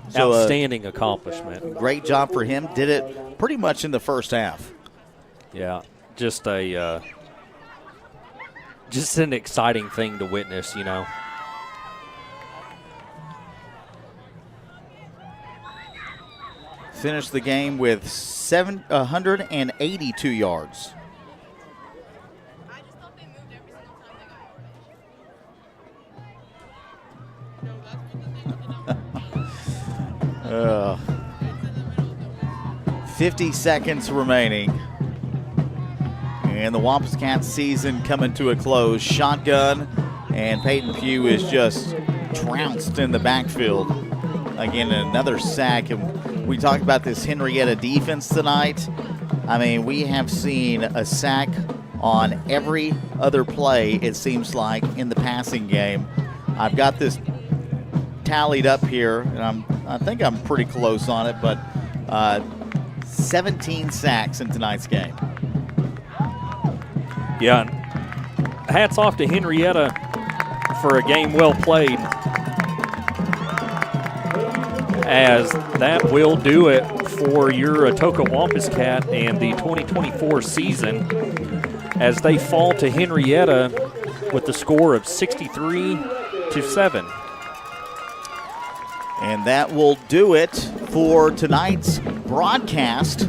So, outstanding accomplishment. Great job for him. Did it pretty much in the first half. Yeah. Just an exciting thing to witness, Finished the game with 182 yards. uh, 50 seconds remaining. And the Wampus Cats season coming to a close. Shotgun, and Peyton Pugh is just trounced in the backfield. Again, another sack. And we talked about this Henrietta defense tonight. I mean, we have seen a sack on every other play, it seems like, in the passing game. I've got this tallied up here, and I think I'm pretty close on it, but 17 sacks in tonight's game. Yeah, hats off to Henrietta for a game well played, as that will do it for your Atoka Wampus Cat and the 2024 season, as they fall to Henrietta with the score of 63-7. And that will do it for tonight's broadcast,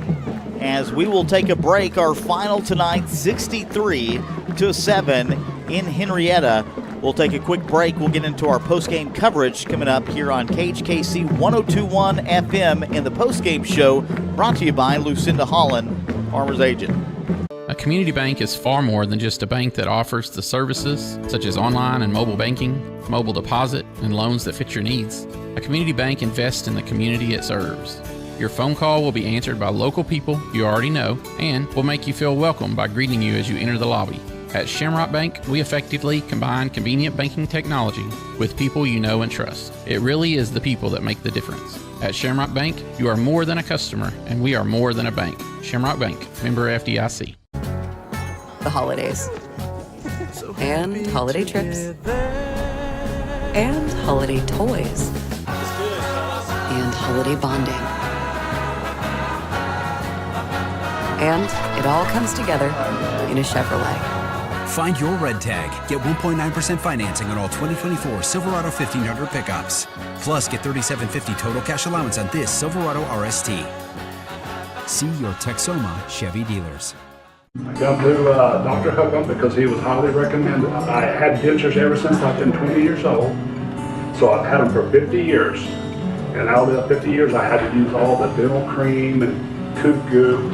as we will take a break. Our final tonight, 63-7 in Henrietta. We'll take a quick break. We'll get into our postgame coverage coming up here on Cage KC 102.1 FM in the postgame show, brought to you by Lucinda Holland, Farmers Agent. A community bank is far more than just a bank that offers the services such as online and mobile banking, mobile deposit, and loans that fit your needs. A community bank invests in the community it serves. Your phone call will be answered by local people you already know and will make you feel welcome by greeting you as you enter the lobby. At Shamrock Bank, we effectively combine convenient banking technology with people you know and trust. It really is the people that make the difference. At Shamrock Bank, you are more than a customer, and we are more than a bank. Shamrock Bank, member FDIC. The holidays and holiday trips and holiday toys, and holiday bonding. And it all comes together in a Chevrolet. Find your red tag. Get 1.9% financing on all 2024 Silverado 1500 pickups. Plus, get $3,750 total cash allowance on this Silverado RST. See your Texoma Chevy dealers. I come to Dr. Hookham because he was highly recommended. I had dentures ever since I've been 20 years old, so I've had them for 50 years. And out of the 50 years, I had to use all the dental cream and tooth goo,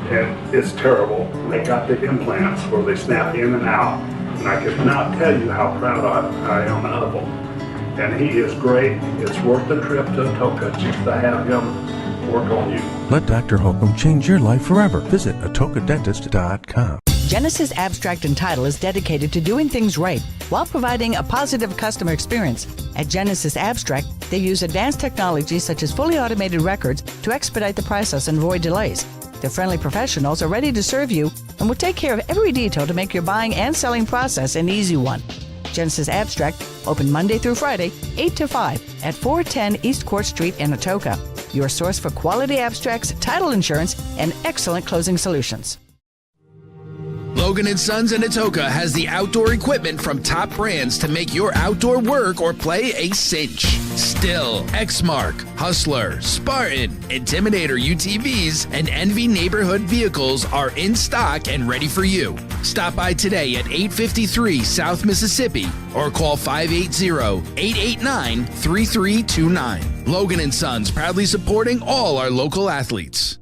and it's terrible. They got the implants where they snap in and out, and I could not tell you how proud I am of them. And he is great. It's worth the trip to Atoka just to have him work on you. Let Dr. Holcomb change your life forever. Visit atokadentist.com. Genesis Abstract and Title is dedicated to doing things right while providing a positive customer experience. At Genesis Abstract, they use advanced technology such as fully automated records to expedite the process and avoid delays. Their friendly professionals are ready to serve you and will take care of every detail to make your buying and selling process an easy one. Genesis Abstract, open Monday through Friday, 8 to 5 at 410 East Court Street in Atoka. Your source for quality abstracts, title insurance, and excellent closing solutions. Logan & Sons in Atoka has the outdoor equipment from top brands to make your outdoor work or play a cinch. Still, Exmark, Hustler, Spartan, Intimidator UTVs, and Envy neighborhood vehicles are in stock and ready for you. Stop by today at 853 South Mississippi or call 580-889-3329. Logan & Sons, proudly supporting all our local athletes.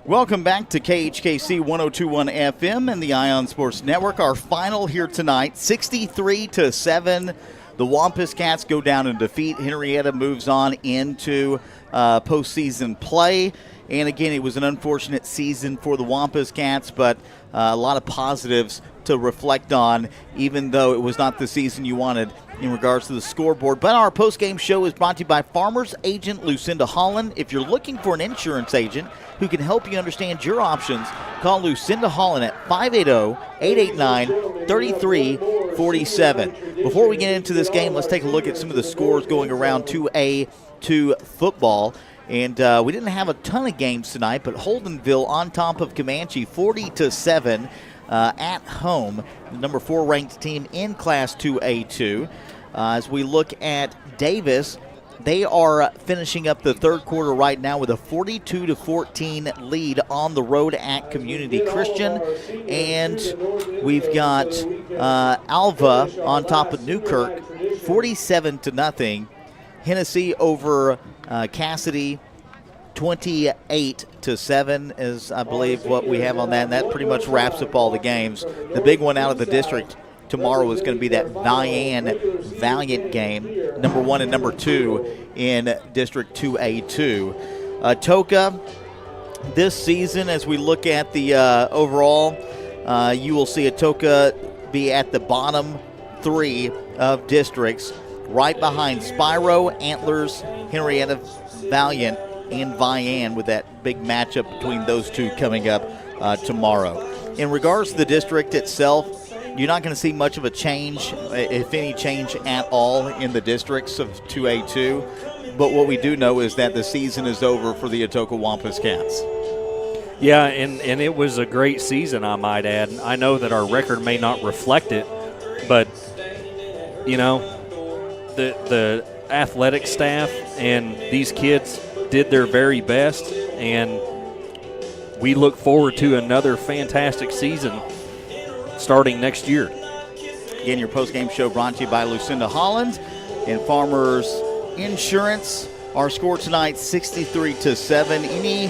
Welcome back to KHKC 102.1 FM and the Ion Sports Network. Our final here tonight, 63-7. The Wampus Cats go down in defeat. Henrietta moves on into postseason play. And again, it was an unfortunate season for the Wampus Cats, but a lot of positives to reflect on, even though it was not the season you wanted in regards to the scoreboard. But our postgame show is brought to you by Farmers Agent Lucinda Holland. If you're looking for an insurance agent who can help you understand your options, call Lucinda Holland at 580-889-3347. Before we get into this game, let's take a look at some of the scores going around 2A2 football. And we didn't have a ton of games tonight, but Holdenville on top of Comanche 40-7 at home, the number 4 ranked team in Class 2A2. As we look at Davis, they are finishing up the third quarter right now with a 42-14 lead on the road at Community Christian. And we've got Alva on top of Newkirk, 47-0. Hennessy over Cassidy, 28-7 is, I believe, what we have on that. And that pretty much wraps up all the games. The big one out of the district tomorrow is going to be that Valiant game, number 1 and number 2 in District 2A2. Atoka, this season, as we look at the overall, you will see Atoka be at the bottom 3 of districts, right behind Spyro, Antlers, Henrietta, Valiant, and Vian, with that big matchup between those two coming up tomorrow. In regards to the district itself, you're not going to see much of a change, if any change at all, in the districts of 2A2. But what we do know is that the season is over for the Atoka Wampus Cats. Yeah, and it was a great season, I might add. I know that our record may not reflect it, but, you know, the athletic staff and these kids did their very best, and we look forward to another fantastic season starting next year. Again, your postgame show brought to you by Lucinda Holland and Farmers Insurance. Our score tonight, 63-7. Any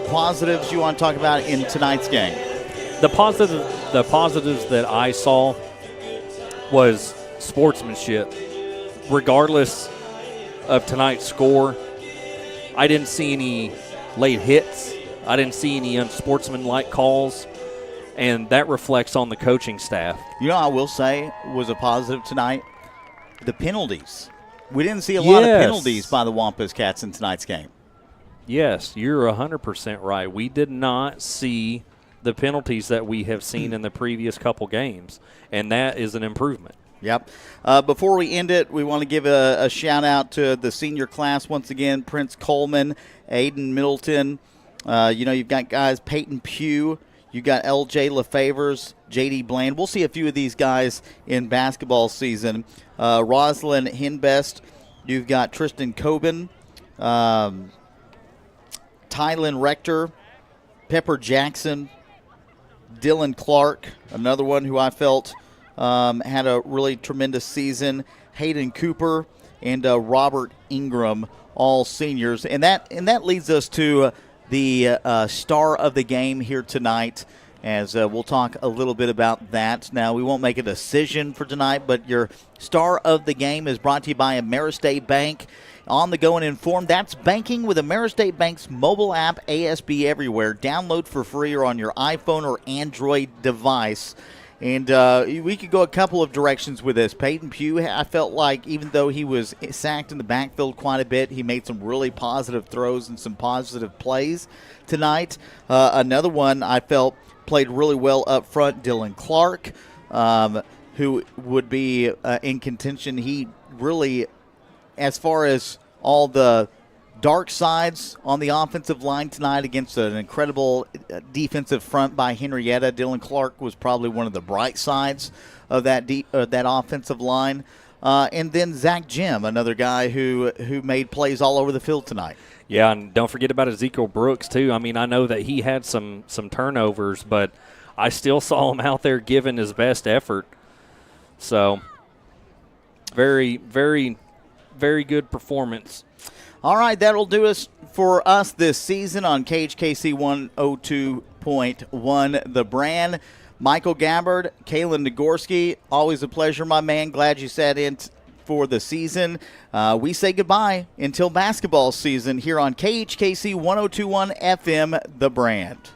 positives you want to talk about in tonight's game? The positives that I saw was sportsmanship. Regardless of tonight's score, I didn't see any late hits. I didn't see any unsportsmanlike calls. And that reflects on the coaching staff. You know, I will say was a positive tonight, the penalties. We didn't see a lot of penalties by the Wampus Cats in tonight's game. Yes, you're 100% right. We did not see the penalties that we have seen in the previous couple games, and that is an improvement. Yep. Before we end it, we want to give a shout-out to the senior class once again, Prince Coleman, Aiden Middleton. You've got guys, Peyton Pugh. You got L.J. LaFavors, J.D. Bland. We'll see a few of these guys in basketball season. Rosalind Hinbest. You've got Tristan Coben, Tylen Rector, Pepper Jackson, Dylan Clark, another one who I felt had a really tremendous season, Hayden Cooper, and Robert Ingram, all seniors. And that leads us to the star of the game here tonight, as we'll talk a little bit about that. Now, we won't make a decision for tonight, but your star of the game is brought to you by AmeriState Bank. On the go and informed. That's banking with AmeriState Bank's mobile app, ASB Everywhere. Download for free or on your iPhone or Android device. And we could go a couple of directions with this. Peyton Pugh, I felt like even though he was sacked in the backfield quite a bit, he made some really positive throws and some positive plays tonight. Another one I felt played really well up front, Dylan Clark, who would be in contention. He really, as far as all the dark sides on the offensive line tonight against an incredible defensive front by Henrietta, Dylan Clark was probably one of the bright sides of that offensive line. And then Zach Jim, another guy who made plays all over the field tonight. Yeah, and don't forget about Ezekiel Brooks, too. I mean, I know that he had some turnovers, but I still saw him out there giving his best effort. So, very, very, very good performance. All right, that'll do us for us this season on KHKC 102.1 The Brand. Michael Gabbard, Kalen Nagorski, always a pleasure, my man. Glad you sat in for the season. We say goodbye until basketball season here on KHKC 102.1 FM, The Brand.